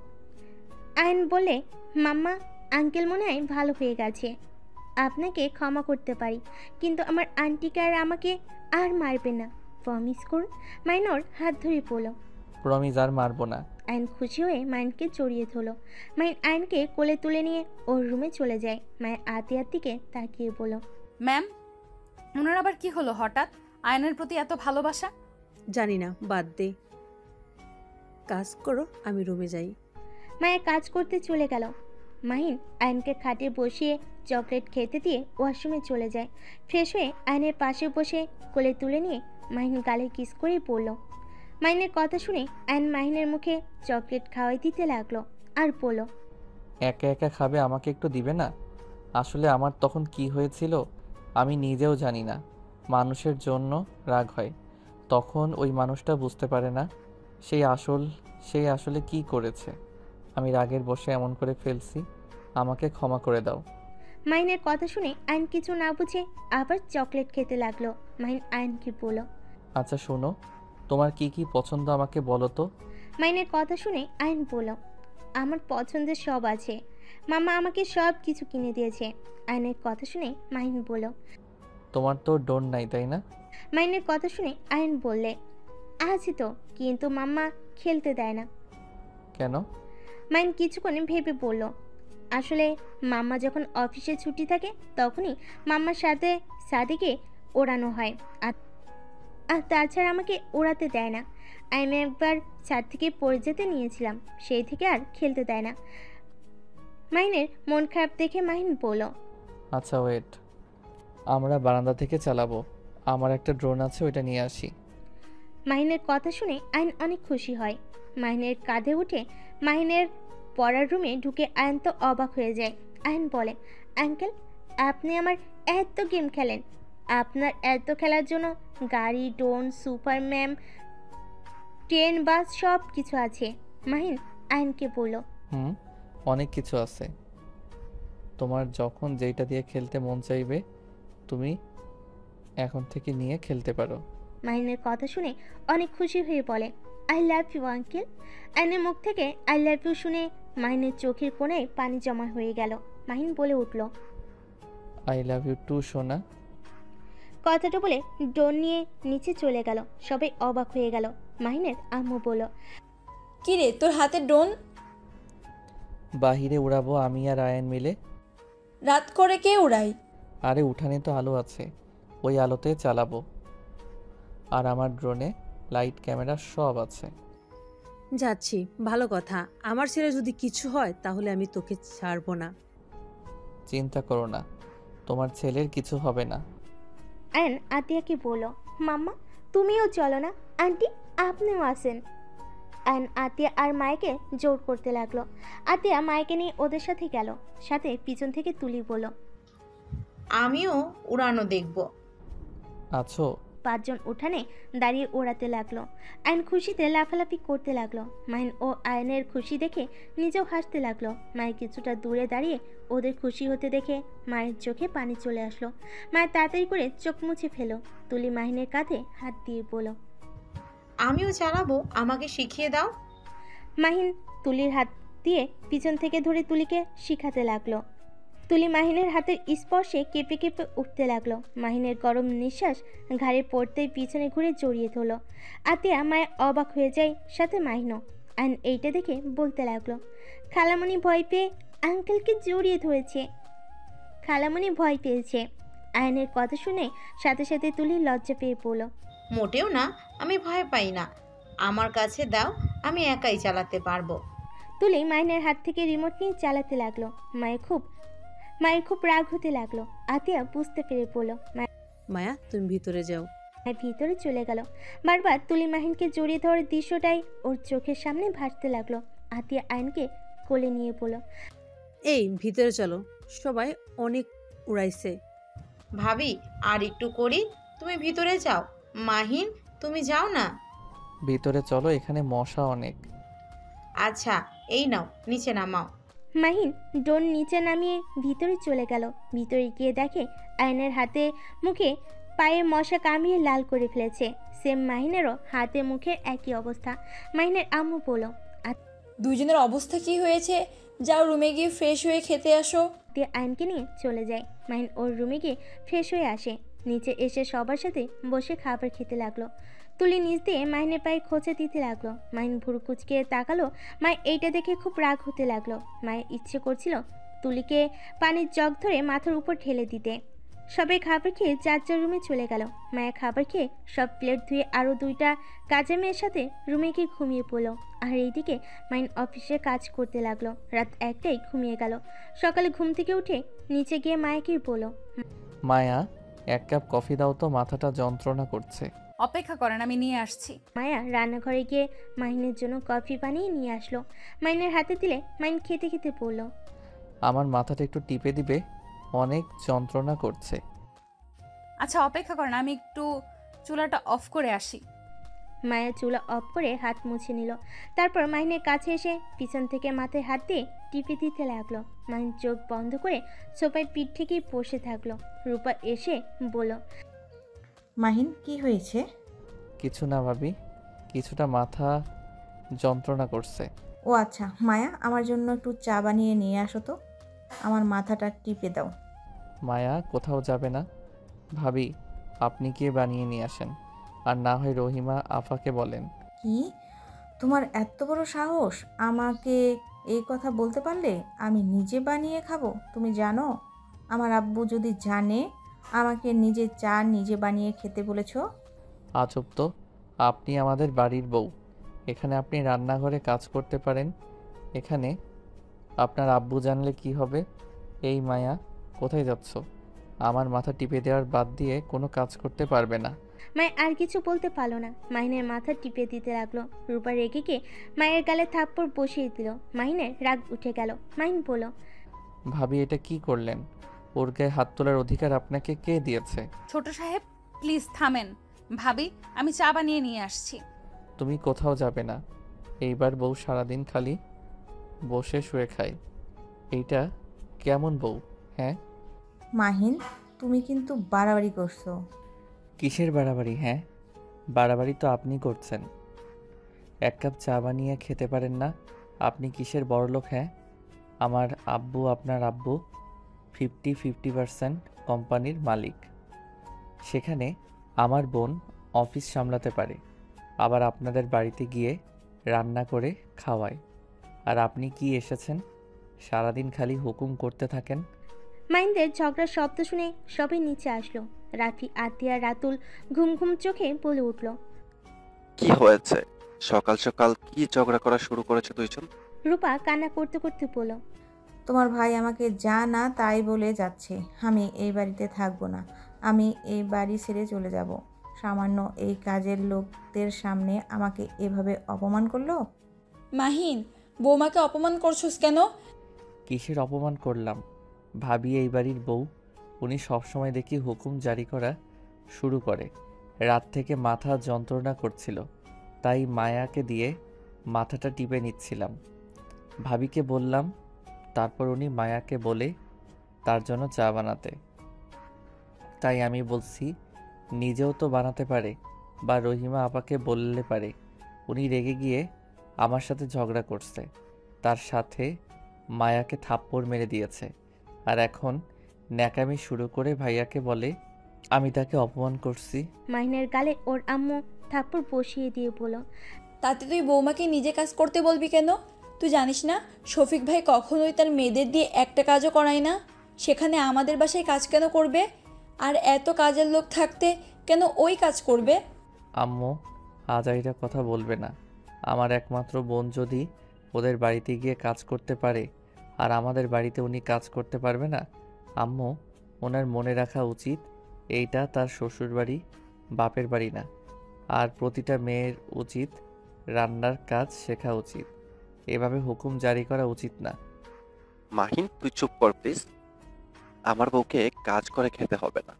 আয়ন বলে, মাম্মা, আঙ্কেল মনে হয় ভালো হয়ে গেছে, আপনাকে ক্ষমা করতে পারি, কিন্তু আমার আন্টিকে আর আমাকে আর মারবে না, প্রমিস করুন। মাইনর হাত ধরে পড়ল। প্রমিস আর মারবো না। আয়ন খুশি হয়ে মাইনকে জড়িয়ে ধরল। মাইন আয়নকে কোলে তুলে নিয়ে ওর রুমে চলে যায়। মায়ের আতিয়ার দিকে তাকিয়ে বলল। ম্যাম, ওনার আবার কি হলো হঠাৎ? আয়নের প্রতি এত ভালোবাসা? জানি না, বাদ দে, কাজ করো, আমি রুমে যাই। মায়ের কাজ করতে চলে গেল। মাহিন আয়নকে খাটে বসিয়ে চকলেট খেতে দিয়ে ওয়াশরুমে চলে যায়। ফ্রেশ হয়ে আয়নের পাশে বসে কোলে তুলে নিয়ে মাহিন গালে কিস করে পড়ল। মাহিনের কথা শুনে আয়ন মাহিনের মুখে চকলেট খাওয়াই দিতে লাগলো আর বলল। একা একা খাবে, আমাকে একটু দিবে না? আসলে আমার তখন কি হয়েছিল আমি নিজেও জানি না। মানুষের জন্য রাগ হয়, তখন ওই মানুষটা বুঝতে পারে না সেই আসলে কি করেছে। আমি রাগের বশে এমন করে ফেলছি, আমাকে ক্ষমা করে দাও। মাহিনের কথা শুনে আয়ন কিছু না বুঝে আবার চকলেট খেতে লাগলো। মাহিন আয়নকে বলল। আচ্ছা শোনো, তোমার কি কি পছন্দ আমাকে বলো তো। মাহিনের কথা শুনে আয়ন বলল। আমার পছন্দের সব আছে, মামা আমাকে সব কিছু কিনে দিয়েছে। আয়নের কথা শুনে মাহিন বলল। তোমার তো ডোন নাই, তাই না? মাহিনের কথা শুনে আয়ন বললে, আছে তো, কিন্তু মাম্মা খেলতে দেয় না। কেন? মাহিন কিছুক্ষণ ভেবে বলল, আসলে মাম্মা যখন অফিসে ছুটি থাকে তখনই মাম্মার সাথে সাদিকে ওড়ানো হয়, আর তাছাড়া আমাকে ওড়াতে দেয় না। আমি একবার ছাদ থেকে পড়ে যেতে নিয়েছিলাম, সেই থেকে আর খেলতে দেয় না। মাহিনের মন খারাপ দেখে মাহিন বলল। আচ্ছা ওয়েট, আমরা বারান্দা থেকে চালাবো, আমার একটা ড্রোন আছে, ওইটা নিয়ে আসি। মাহিনের কথা শুনে আয়ন অনেক খুশি হয়। মাহিনের কাঁধে উঠে মাহিনের পড়ার রুমে ঢুকে আয়ন তো অবাক হয়ে যায়। আয়ন বলে, আঙ্কেল, আপনি আমার এত গেম খেলেন, আপনার এত খেলার জন্য গাড়ি, ড্রোন, সুপারম্যান, ট্রেন, বাস সব কিছু আছে। মাহিন আয়নকে বলল। অনেক কিছু আছে, তোমার যখন যেইটা দিয়ে খেলতে মন চাইবে তুমি এখন থেকে নিয়ে খেলতে পারো। মাহিনের কথা শুনে অনেক খুশি হয়ে বলে, আই লাভ ইউ আঙ্কেল। আয়নের মুখ থেকে আই লাভ ইউ শুনে মাহিনের চোখের কোণে পানি জমা হয়ে গেল। মাহিন বলে উঠল, আই লাভ ইউ টু সোনা। কথাটা বলে ড্রোন নিয়ে নিচে চলে গেল। সবাই অবাক হয়ে গেল। মাহিনের আম্মু বলল, কি রে, তোর হাতে ড্রোন? বাহিরে উড়াবো আমি আর আয়ন মিলে। রাত করে কে উড়াই? আরে উঠানে তো আলো আছে, ওই আলোতে চালাবো, আর আমার ড্রোনে লাইট ক্যামেরা সব আছে। যাচ্ছি, ভালো কথা। আমার ছেলে যদি কিছু হয় তাহলে আমি তোকে ছাড়বো না। চিন্তা করো না, তোমার ছেলের কিছু হবে না। আয়ন আতিয়াকে বলল, মাম্মা তুমিও চলো না, আন্টি আপনিও আসেন। আয়ন আতিয়া আর মায়েকে জোর করতে লাগলো। আতিয়া মায়েকে নিয়ে ওদের সাথে গেল। সাথে পিছন থেকে তুলি বলল, আমিও উড়ানো দেখব। আছো? পাঁচজন উঠানে দাঁড়িয়ে ওড়াতে লাগলো। আয়ন খুশিতে লাফালাফি করতে লাগলো। মাহিন ও আয়নের খুশি দেখে নিজেও হাসতে লাগলো। মায়ের কিছুটা দূরে দাঁড়িয়ে ওদের খুশি হতে দেখে মায়ের চোখে পানি চলে আসলো। মায়ের তাড়াতাড়ি করে চোখ মুছে ফেলো। তুলি মাহিনের কাঁধে হাত দিয়ে বলল, আমিও চালাবো, আমাকে শিখিয়ে দাও। মাহিন তুলির হাত দিয়ে পিছন থেকে ধরে তুলিকে শিখাতে লাগলো। তুলি মাহিনের হাতের স্পর্শে কেঁপে কেঁপে উঠতে লাগলো। মাহিনের গরম নিঃশ্বাস ঘাড়ে পড়তেই পিছনে ঘুরে জড়িয়ে ধরল। আতিয়া মায়ের অবাক হয়ে যায়, সাথে মাহিনও। আয়ন এইটা দেখে বলতে লাগলো, খালামণি ভয় পেয়ে আঙ্কেলকে জড়িয়ে ধরেছে। খালামণি ভয় পেয়েছে। আয়নের কথা শুনে সাথে সাথে তুলি লজ্জা পেয়ে পড়ল। মোটেও না, আমি ভয় পাই না, আমার কাছে দাও, আমি একাই চালাতে পারবো। তুলি মাহিনের হাত থেকে রিমোট নিয়ে চালাতে লাগলো। মায়ের খুব রাগ হতে লাগলো। আতিয়া বুঝতে পেরে বলল, মায়া, তুমি ভিতরে যাও। মায়ের ভিতরে চলে গেল। বারবার তুলি মাহিনকে জড়িয়ে ধরার দৃশ্যটাই ওর চোখের সামনে ভাসতে লাগলো। আতিয়া আয়নকে কোলে নিয়ে বলল, এই ভিতরে চলো, সবাই অনেক উড়াইছে। ভাবি আর একটু করি, তুমি ভিতরে যাও। মাহিন, তুমি যাও না। ভিতরে চলো, এখানে মশা অনেক। আচ্ছা, এই নাও, নিচে নামাও। মাহিন ডোর নিচে নামিয়ে ভিতরে চলে গেল। ভিতরে গিয়ে দেখে আয়নের হাতে মুখে পায়ে মশা কামড়িয়ে লাল করে ফেলেছে। সেম মাহিনেরও হাতে মুখে একই অবস্থা। মাহিনের আম্মু বলল, দুজনের অবস্থা কি হয়েছে? যাও রুমে গিয়ে ফ্রেশ হয়ে খেতে আসো। দিয়ে আয়নকে নিয়ে চলে যায়। মাহিন ওর রুমে গিয়ে ফ্রেশ হয়ে আসে। নিচে এসে সবার সাথে বসে খাবার খেতে লাগলো। তুলি নিচ দিয়ে মাহিনের পায়ে খোঁচা দিতে লাগলো। মাহিন ভুরু কুচকে তাকালো। মায়ের এইটা দেখে খুব রাগ হতে লাগলো। মায়ের ইচ্ছে করছিল তুলিকে পানির জগ ধরে মাথার উপর ঢেলে দিতে। সবাই খাবার খেয়ে যার যার রুমে চলে গেল। মায়া খাবার খেয়ে সব প্লেট ধুয়ে আরও 2টা কাজের মেয়ের সাথে রুমে গিয়ে ঘুমিয়ে পড়লো। আর এইদিকে মাইন অফিসে কাজ করতে লাগলো। রাত 1টায় ঘুমিয়ে গেল। সকালে ঘুম থেকে উঠে নিচে গিয়ে মায়াকে বলল, মায়া, 1 কাপ কফি দাও তো, মাথাটা যন্ত্রণা করছে। অপেক্ষা করেন, আমি নিয়ে আসছি। মায়া রান্নাঘরে গিয়ে মাহিনের জন্য কফি বানিয়ে নিয়ে আসলো। মাইনের হাতে দিলে মাইন খেতে খেতে বলল, আমার মাথাটা একটু টিপে দিবে, অনেক যন্ত্রণা করছে। আচ্ছা অপেক্ষা করেন, আমি একটু চুলাটা অফ করে আসি। মায়া চুলা অফ করে হাত মুছে নিল। তারপর মাহিনের কাছে এসে পিছন থেকে মাথায় হাত দিয়ে টিপে দিতে লাগলো। মাহিন চোখ বন্ধ করে সোফায় পিঠ থেকেই বসে থাকলো। রূপা এসে বলল, মাহিন, কি হয়েছে? কিছু না ভাবি, কিছুটা মাথা যন্ত্রণা করছে। ও আচ্ছা, মায়া, আমার জন্য একটু চা বানিয়ে নিয়ে আসো তো। আমার মাথাটা টিপে দাও। মায়া কোথাও যাবে না ভাবি, আপনি গিয়ে বানিয়ে নিয়ে আসেন, আর না হয় রহিমা আফাকে বলেন। কি, তোমার এত বড় সাহস আমাকে এই কথা বলতে পারলে? আমি নিজে বানিয়ে খাবো? তুমি জানো আমার আব্বু যদি জানে আমাকে নিজে চা নিজে বানিয়ে খেতে বলেছো? আজব তো, আপনি আমাদের বাড়ির বউ, এখানে আপনি রান্নাঘরে কাজ করতে পারেন, এখানে আপনার আব্বু জানলে কি হবে? এই মায়া, কোথায় যাচ্ছ? আমার মাথা টিপে দেওয়ার বাদ দিয়ে কোনো কাজ করতে পারবে না। মায়া আর কিছু বলতে পারলো না। মাহিনের মাথা টিপে দিতে লাগলো। রূপা রেগে গিয়ে মায়ের গালে থাপ্পড় বসিয়ে দিল। মাহিনের রাগ উঠে গেল। মাহিন বলল, ভাবি, এটা কি করলেন? ওর গায়ে হাত তোলার অধিকার আপনাকে কে দিয়েছে? ছোট সাহেব প্লিজ থামেন। ভাবি, আমি চা বানিয়ে নিয়ে আসছি। তুমি কোথাও যাবে না। এইবার বউ সারাদিন খালি বসে শুয়ে খায়। এইটা কেমন বউ? হ্যাঁ, মাহিন, তুমি কিন্তু বাড়াবাড়ি করছো। কিসের বাড়াবাড়ি? হ্যাঁ, বাড়াবাড়ি তো আপনি করছেন। 1 কাপ চা বানিয়ে খেতে পারেন না? আপনি কিসের বড়লোক? হ্যাঁ, আমার আব্বু, আপনার আব্বু 50-50% কোম্পানির মালিক। সেখানে আমার বোন অফিস সামলাতে পারে, আবার আপনাদের বাড়িতে গিয়ে রান্না করে খাওয়ায়। আর আপনি কি এসেছেন, সারাদিন খালি হুকুম করতে থাকেন। মাহিনদের ঝগড়ার শব্দ শুনে সবাই নিচে আসলো। রাফি, আতিয়া, রাতুল ঘুম ঘুম চোখে বলে উঠল, কি হয়েছে? সকাল সকাল কি ঝগড়া করা শুরু করেছে দুইজন? রূপা কান্না করতে করতে বলল, তোমার ভাই আমাকে যা না তাই বলে যাচ্ছে। আমি এই বাড়িতে থাকবো না। আমি এই বাড়ি ছেড়ে চলে যাব। সামান্য এই কাজের লোকদের সামনে আমাকে এভাবে অপমান করলো। মাহিন, বৌমাকে অপমান করছোস কেন? কিসের অপমান করলাম? ভাবি এই বাড়ির বউ, উনি সবসময় দেখি হুকুম জারি করা শুরু করে। রাত থেকে মাথা যন্ত্রণা করছিল, তাই মায়াকে দিয়ে মাথাটা টিপে নিচ্ছিলাম। ভাবিকে বললাম, তারপর উনি মায়াকে বলে তার জন্য চা বানাতে। তাই আমি বলছি, নিজেও তো বানাতে পারে, বা রহিমা আপাকে বললে পারে। উনি রেগে গিয়ে আমার সাথে ঝগড়া করছে, তার সাথে মায়াকে থাপ্পড় মেরে দিয়েছে, আর এখন ন্যাকামি শুরু করে ভাইয়াকে বলে আমি তাকে অপমান করছি। মাহিনের গালে ওর আম্মু থাপ্পড় বসিয়ে দিয়ে বলল, তাতে তুই বৌমাকে নিজে কাজ করতে বলবি কেন? তুই জানিস না শফিক ভাই কখনোই তার মেয়েদের দিয়ে একটা কাজও করায় না? সেখানে আমাদের বাসায় কাজ কেন করবে? আর এত কাজের লোক থাকতে কেন ওই কাজ করবে? আম্মু, আজাইরা কথা বলবে না। আমার একমাত্র বোন যদি ওদের বাড়িতে গিয়ে কাজ করতে পারে, আর আমাদের বাড়িতে উনি কাজ করতে পারবে না? আম্মু, ওনার মনে রাখা উচিত এইটা তার শ্বশুর বাড়ি, বাপের বাড়ি না। আর প্রতিটা মেয়ের উচিত রান্নার কাজ শেখা উচিত, এভাবে হুকুম জারি করা উচিত না। মাহিন, তুই চুপ কর প্লিজ। আমার বউকে কাজ করে খেতে হবে না,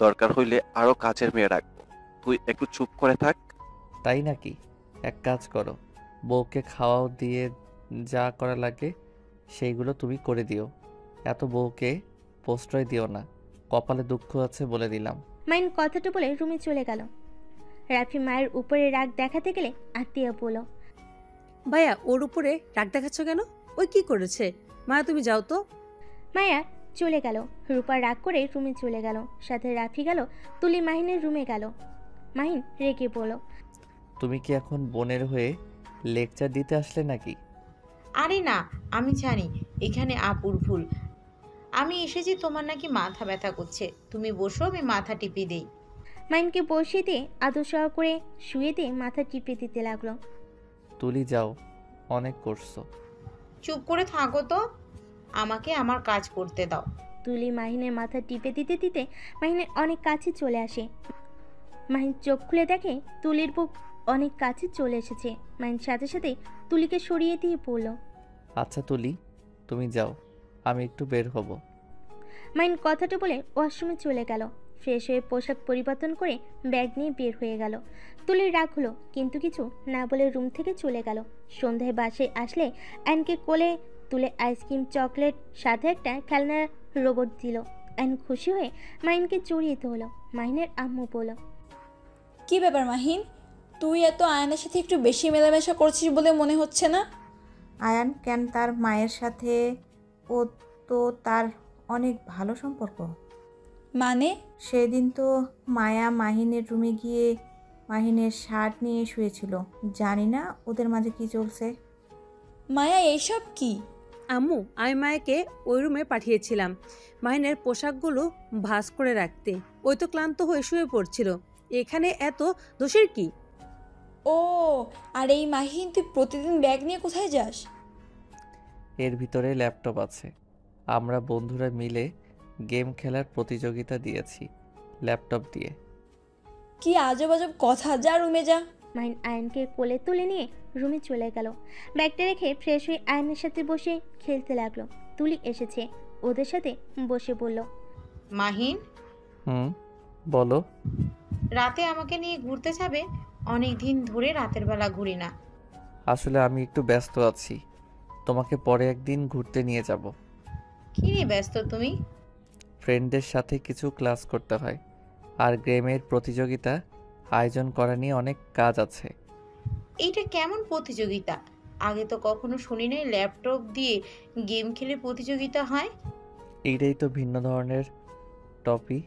দরকার হইলে আরো কাজের মেয়ে রাখবো। তুই একটু চুপ করে থাক। তাই নাকি? এক কাজ করো, বউকে খাওয়াও দিয়ে যা করা লাগে সেইগুলো তুমি করে দিও। এত বউকে প্রশ্রয় দিও না, কপালে দুঃখ আছে বলে দিলাম। মাহিন কথাটা বলে রুমে চলে গেল। রাফি মায়ের উপরে রাগ দেখাতে গেলে আত্মীয় বলল, ভাইয়া ওর উপরে রাগ দেখাচ্ছ কেন? ওই কি করেছে? মায়া তুমি যাও তো। মায়া চলে গেল। রূপা রাগ করে রুমে চলে গেল। সাথে রাফি গেল। তুলি মাহিনের রুমে গেল। মাহিন রেগে বলল, তুমি কি এখন বোনের হয়ে লেকচার দিতে আসলে নাকি? আরে না, আমি জানি এখানে আপুর ভুল। আমি এসেছি, তোমার নাকি মাথা ব্যথা করছে, তুমি বসো, আমি মাথা টিপে দেই। মাহিনকে বসিয়ে দিয়ে আদর সহ করে শুয়ে দিয়ে মাথা টিপে দিতে লাগলো। তুলি যাও, অনেক করছো। চুপ করে থাকো তো, আমাকে আমার কাজ করতে দাও। তুলি মাহিনের মাথা টিপে দিতে দিতে মাহিনের অনেক কাছে চলে আসে। মাহিন চোখ খুলে দেখে তুলির বুক অনেক কাছে চলে এসেছে। মাহিন সাথে সাথে তুলিকে সরিয়ে দিয়ে বলল, আচ্ছা তুলি, তুমি যাও, আমি একটু বের হব। মাহিন কথাটা বলে ওয়াশরুমে চলে গেল। ফ্রেশ হয়ে পোশাক পরিবর্তন করে ব্যাগ নিয়ে বের হয়ে গেল। তুলির রাগ হলো, কিন্তু কিছু না বলে রুম থেকে চলে গেল। সন্ধ্যায় বাসায় আসলে অ্যানকে কোলে তুলে আইসক্রিম, চকলেট সাথে একটা খেলনা রোবট দিল। অ্যান খুশি হয়ে মাহিনকে জড়িয়ে ধরলো। মাহিনের আম্মু বলল, কি ব্যাপার মাহিন, তুই এত আয়নের সাথে একটু বেশি মেলামেশা করছিস বলে মনে হচ্ছে না? আয়ান কেন? তার মায়ের সাথে ও তো তার অনেক ভালো সম্পর্ক। মানে? সেদিন তো মায়া মাহিনের রুমে গিয়ে মাহিনের শার্ট নিয়ে শুয়েছিল। জানি না ওদের মাঝে কি চলছে। মায়া এইসব কি? আম্মু, আমি মায়াকে ওই রুমে পাঠিয়েছিলাম মাহিনের পোশাকগুলো ভাঁজ করে রাখতে। ওই তো ক্লান্ত হয়ে শুয়ে পড়ছিল। এখানে এত দোষের কি? ও, আর এই মাহিন, তুই প্রতিদিন ব্যাগ নিয়ে কোথায় যাস? এর ভিতরে ল্যাপটপ আছে, আমরা বন্ধুরা মিলে গেম খেলার প্রতিযোগিতা দিয়েছি ল্যাপটপ দিয়ে। কি আজব আজব কথা, যা রুমে যা। মাহিন আয়নকে কোলে তুলে নিয়ে রুমে চলে গেল। ব্যাগটা রেখে ফ্রেশ হয়ে আয়নের সাথে বসে খেলতে লাগলো। তুলি এসেছে, ওদের সাথে বসে বলল, মাহিন, বলো। রাতে আমাকে নিয়ে ঘুরতে যাবে? অনেক দিন ধরে রাতের বেলা ঘুরি না। আসলে আমি একটু ব্যস্ত আছি, তোমাকে পরে একদিন ঘুরতে নিয়ে যাব। কি নিয়ে ব্যস্ত তুমি? ফ্রেন্ডদের সাথে কিছু ক্লাস করতে হয়, আর গেমের প্রতিযোগিতা আয়োজন করা নিয়ে অনেক কাজ আছে। এইটা কেমন প্রতিযোগিতা? আগে তো কখনো শুনি নাই ল্যাপটপ দিয়ে গেম খেলে প্রতিযোগিতা হয়। এইটাই তো ভিন্ন ধরনের টপিক,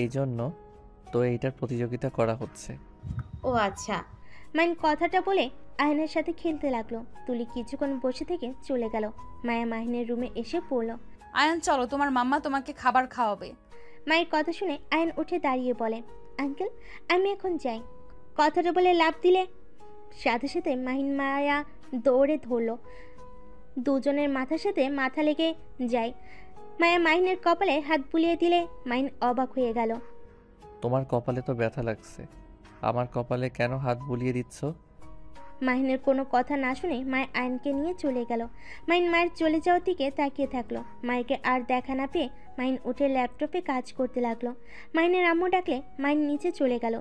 এই জন্য তো এইটার প্রতিযোগিতা করা হচ্ছে। ও আচ্ছা। মাহিন কথাটা বলে আয়নের সাথে খেলতে লাগলো। তুলি কিছুক্ষণ বসে থেকে চলে গেল। মায়া মাহিনের রুমে এসে পড়ল। আয়ান চলো, তোমার মাম্মা তোমাকে খাবার খাওয়াবে। মায়ের কথা শুনে আয়ন উঠে দাঁড়িয়ে বলে, আঙ্কেল আমি এখন যাই। কথাটা বলে লাফ দিলে সাথে সাথে মাহিন মায়া দৌড়ে ধরলো। দুজনের মাথার সাথে মাথা লেগে যায়। মায়া মাহিনের কপালে হাত বুলিয়ে দিলে মাহিন অবাক হয়ে গেল। তোমার কপালে তো ব্যথা লাগছে, আমার কপালে কেন হাত বুলিয়ে দিচ্ছ? মাহিনের কোনো কথা না শুনে মায়ের আয়নকে নিয়ে চলে গেল। মাহিন মায়ের চলে যাওয়ার দিকে তাকিয়ে থাকলো। মায়েরকে আর দেখা না পেয়ে মাহিন উঠে ল্যাপটপে কাজ করতে লাগলো। মাহিনের আম্মু ডাকলে মাহিন নিচে চলে গেল।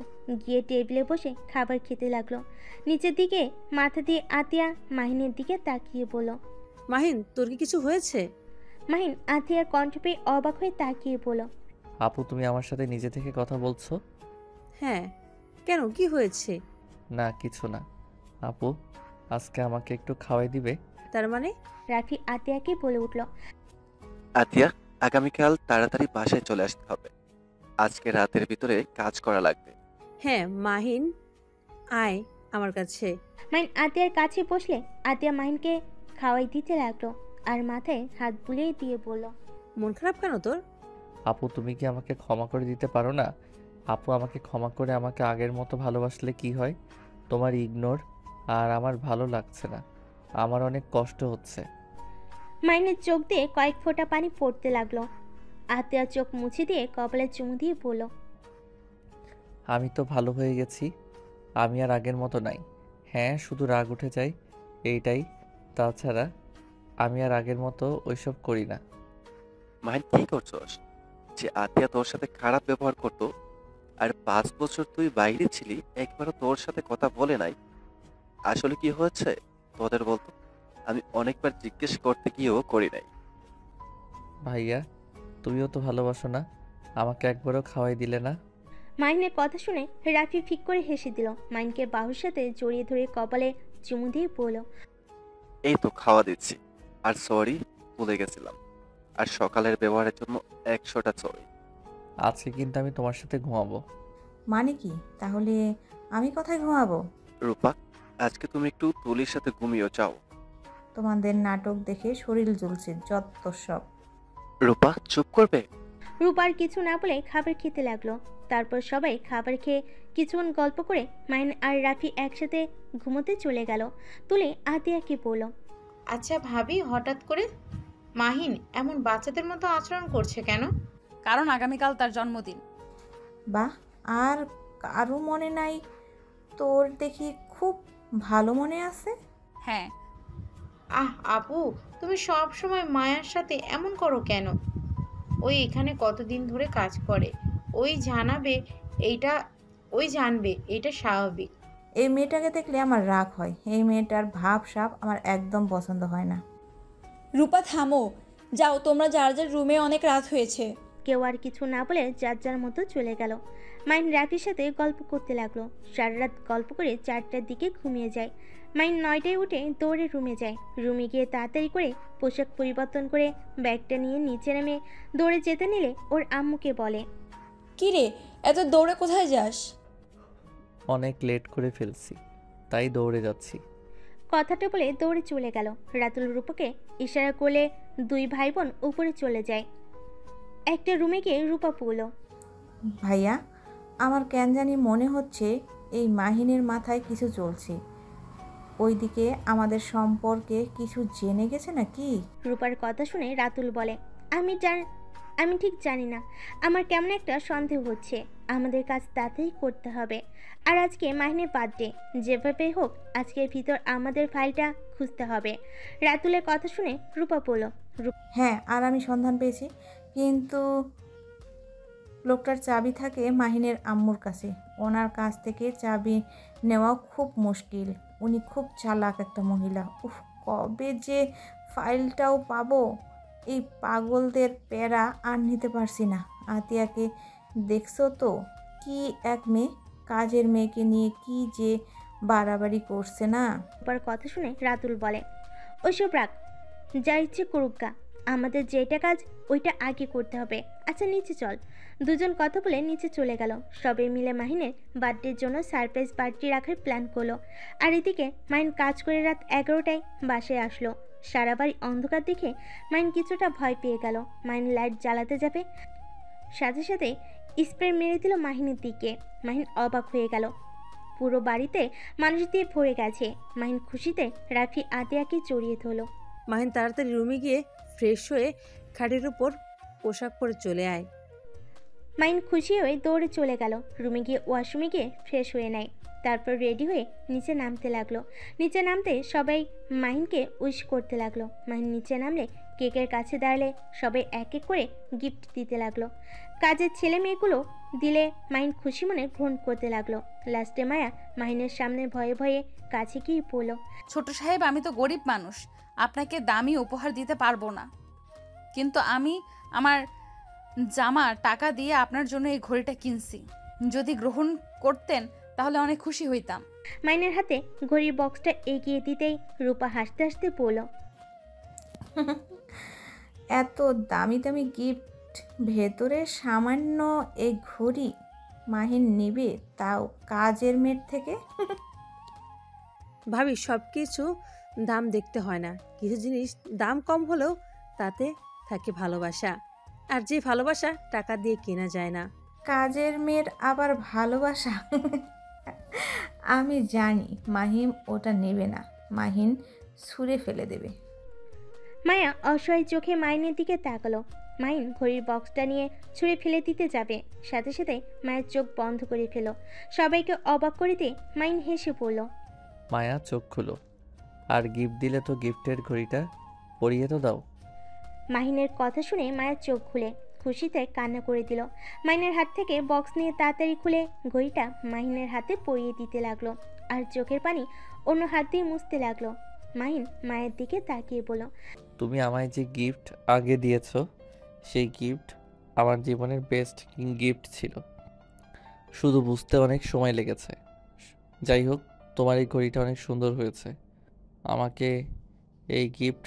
গিয়ে টেবিলে বসে খাবার খেতে লাগলো। নিচের দিকে মাথা দিয়ে আতিয়া মাহিনের দিকে তাকিয়ে বলল, মাহিন, তোর কি কিছু হয়েছে? মাহিন আতিয়ার কণ্ঠ পেয়ে অবাক হয়ে তাকিয়ে বলল, আপু তুমি আমার সাথে নিজে থেকে কথা বলছো? হ্যাঁ, কেন, কি হয়েছে? না কিছু না। আপু আজকে আমাকে একটু খাওয়াই দিবে? তার মানে? রাফি আতিয়াকে বলে উঠল, আতিয়া, আগামীকাল তাড়াতাড়ি বাসায় চলে আসতে হবে, আজকে রাতের ভিতরে কাজ করা লাগবে। হ্যাঁ মাহিন, আয় আমার কাছে। মাহিন আতিয়ার কাছে বসলে আতিয়া মাহিনকে খাওয়াই দিতে লাগলো আর মাথায় হাত বুলিয়ে দিয়ে বলল, মন খারাপ কেন তোর? আপু তুমি কি আমাকে ক্ষমা করে দিতে পারো না? আপু আমাকে ক্ষমা করে আমাকে আগের মতো ভালোবাসলে কি হয়? তোমার ইগনোর আর আমার ভালো লাগছে না, আমার অনেক কষ্ট হচ্ছে। মাহিনের চোখ দিয়ে কয়েক ফোঁটা পানি পড়তে লাগলো। আতিয়া চোখ মুছে দিয়ে কপালে চুমু দিয়ে বলল, আমি তো ভালো হয়ে গেছি, আমি আর আগের মতো নাই। হ্যাঁ শুধু রাগ উঠে যায় এইটাই, তাছাড়া আমি আর আগের মতো ওইসব করি না। মাহিন কি করছস? যে আতিয়া তোর সাথে খারাপ ব্যবহার করতো আর 5 বছর তুই বাইরে ছিলি, একবারও তোর সাথে কথা বলে নাই। আসলে কি হয়েছে তোদের বলতো? আমি অনেকবার জিজ্ঞেস করতে গিয়েও করি নাই। ভাইয়া, তুমিও তো ভালোবাসো না, আমাকে একবারও খাওয়াই দিলে না। মাহিনের কথা শুনে রাফি ফিক করে হেসে দিল। মাহিনকে বাহুর সাথে জড়িয়ে ধরে কপালে চুমু দিয়ে বলল, এই তো খাওয়া দিচ্ছি। আর সরি, ভুলে গেছিলাম। আর সকালের ব্যবহারের জন্য 100টা সরি। আজকে কিন্তু আমি তোমার সাথে ঘুমাবো। মানে কি? তাহলে আমি কোথায় ঘুমাবো? রূপা, আজকে তুমি একটু তুলির সাথে ঘুমিয়ে যাও। তোমাদের নাটক দেখে শরীর জ্বলছে, যত সব। রূপা, চুপ করবে? রূপার কিছু না বলে খাবার খেতে লাগলো। তারপর সবাই খাবার খেয়ে কিছুক্ষণ গল্প করে মাহিন আর রাফি একসাথে ঘুমোতে চলে গেল। তুলে আতিয়াকে বলল, আচ্ছা ভাবি, হঠাৎ করে মাহিন এমন বাচ্চাদের মতো আচরণ করছে কেন? কারণ আগামীকাল তার জন্মদিন। বাহ, আর কারো মনে নাই? তোর দেখি খুব ভালো মনে আছে। হ্যাঁ, আপু, তুমি সব সময় মায়ার সাথে এমন করো কেন? ওই এখানে কতদিন ধরে কাজ করে, ওই জানাবে এইটা, ওই জানবে এটা স্বাভাবিক। এই মেয়েটাকে দেখলে আমার রাগ হয়। এই মেয়েটার ভাব সাব আমার একদম পছন্দ হয় না। রূপা থামো, যাও তোমরা যার যার রুমে, অনেক রাত হয়েছে। কেউ আর কিছু না বলে যার যার মতো চলে গেল। মাইন রাফির সাথে গল্প করতে লাগলো। সারা রাত গল্প করে 4টার দিকে ঘুমিয়ে যায়। মাইন 9টায় উঠে দৌড়ে রুমে যায়। রুমে গিয়ে তাড়াতাড়ি করে পোশাক পরিবর্তন করে ব্যাগটা নিয়ে নিচে নেমে দৌড়ে যেতে নিলে ওর আম্মুকে বলে, কি রে, এত দৌড়ে কোথায় যাস? অনেক লেট করে ফেলছি, তাই দৌড়ে যাচ্ছি। কথাটা বলে দৌড়ে চলে গেল। রাতুল রূপাকে ইশারা করলে দুই ভাই বোন উপরে চলে যায়। একটা রুমে গিয়ে রূপা পড়ল, ভাইয়া, আমার কেন জানি মনে হচ্ছে এই মাহিনের মাথায় কিছু চলছে। ওইদিকে আমাদের সম্পর্কে কিছু জেনে গেছে নাকি? রূপার কথা শুনে রাতুল বলে, আমি ঠিক জানি না, আমার কেমন একটা সন্দেহ হচ্ছে। আমাদের কাজ তাড়াতাড়ি করতে হবে। আর আজকে মাহিনের বার্থডে, যেভাবে হোক আজকের ভিতর আমাদের ফাইলটা খুঁজতে হবে। রাতুলের কথা শুনে রূপা বলল, হ্যাঁ, আর আমি সন্ধান পেয়েছি, কিন্তু লোকটার চাবি থাকে মাহিনের আম্মুর কাছে। ওনার কাছ থেকে চাবি নেওয়াও খুব মুশকিল। উনি খুব চালাক একটা মহিলা। উফ, কবে যে ফাইলটাও পাবো। এই পাগলদের প্যারা আর নিতে পারছি না। আতিয়াকে দেখছো তো, কি এক মেয়ে, কাজের মেয়েকে নিয়ে কি যে বাড়াবাড়ি করছে না। রূপার কথা শুনে রাতুল বলে, ওইসব রাখ, যা ইচ্ছে করুক গা, আমাদের যেটা কাজ ওইটা আগে করতে হবে। আচ্ছা নিচে চল। দুজন কথা বলে নিচে চলে গেল। সবাই মিলে মাহিনের বার্থডের জন্য সারপ্রাইজ পার্টি রাখার প্ল্যান করলো। আর এদিকে মাহিন কাজ করে রাত 11টায় বাসায় আসলো। সারা বাড়ি অন্ধকার দেখে মাহিন কিছুটা ভয় পেয়ে গেল। মাহিন লাইট জ্বালাতে যাবে, সাথে সাথে স্প্রে মেরে দিল মাহিনের দিকে। মাহিন অবাক হয়ে গেল। পুরো বাড়িতে মানুষ দিয়ে ভরে গেছে। মাহিন খুশিতে রাফি আতিয়াকে জড়িয়ে ধরলো। মাহিন তাড়াতাড়ি রুমে গিয়ে ফ্রেশ হয়ে খাটের উপর পোশাক পরে চলে আয়। মাহিন খুশি হয়ে দৌড়ে চলে গেল। রুমে গিয়ে ওয়াশরুমে গিয়ে ফ্রেশ হয়ে নেয়। তারপর রেডি হয়ে নিচে নামতে লাগলো। নিচে নামতে সবাই মাহিনকে উইশ করতে লাগলো। মাহিন নিচে নামলে কেকের কাছে দাঁড়ালে সবাই এক এক করে গিফট দিতে লাগলো। কাজের ছেলে মেয়েগুলো দিলে মাহিন খুশি মনে গ্রহণ করতে লাগলো। লাস্টে মায়া মাহিনের সামনে ভয়ে ভয়ে কাছে গিয়ে বলল, ছোট সাহেব, আমি তো গরিব মানুষ, আপনাকে দামি উপহার দিতে পারবো না, কিন্তু আমি আমার জামার টাকা দিয়ে আপনার জন্য এই ঘড়িটা কিনছি। যদি গ্রহণ করতেন তাহলে অনেক খুশি হইতাম। মাহিনের হাতে ঘড়ির বক্সটা এগিয়ে দিতেই রূপা হাসতে হাসতে বলল, এত দামি দামি গিফট, ভেতরে সামান্য এই ঘড়ি মাহিন নেবে, তাও কাজের মেয়ের থেকে। ভাবি, সব কিছু দাম দেখতে হয় না, কিছু জিনিস দাম কম হলেও তাতে থাকে ভালোবাসা, আর যে ভালোবাসা টাকা দিয়ে কেনা যায় না। কাজের মেয়ের আবার ভালোবাসা? আমি জানি মাহিম ওটা নেবে না, মাহিন ছুঁড়ে ফেলে দেবে। মায়া অসহায় চোখে মাহিনের দিকে তাকালো। মাহিন ঘড়ির বক্সটা নিয়ে ছুঁড়ে ফেলে দিতে যাবে, সাথে সাথে মায়ের চোখ বন্ধ করে ফেল। সবাইকে অবাক করে দিয়ে মাহিন হেসে পড়ল। মায়া চোখ খুলো, আর গিফট দিলে তো গিফটের ঘড়িটা পরিয়ে তো দাও। মাহিনের কথা শুনে মায়ের চোখ খুলে খুশিতে কান্না করে দিল। মাহিনের হাত থেকে বক্স নিয়ে তাড়াতাড়ি খুলে ঘড়িটা মাহিনের হাতে পরিয়ে দিতে লাগলো আর চোখের পানি অন্য হাত দিয়ে মুছতে লাগলো। মাহিন মায়ের দিকে তাকিয়ে বলল, তুমি আমায় যে গিফট আগে দিয়েছো সেই গিফট আমার জীবনের বেস্ট গিফট ছিল। শুধু বুঝতে অনেক সময় লেগেছে। যাই হোক, তোমার এই ঘড়িটা অনেক সুন্দর হয়েছে। আমাকে এই গিফট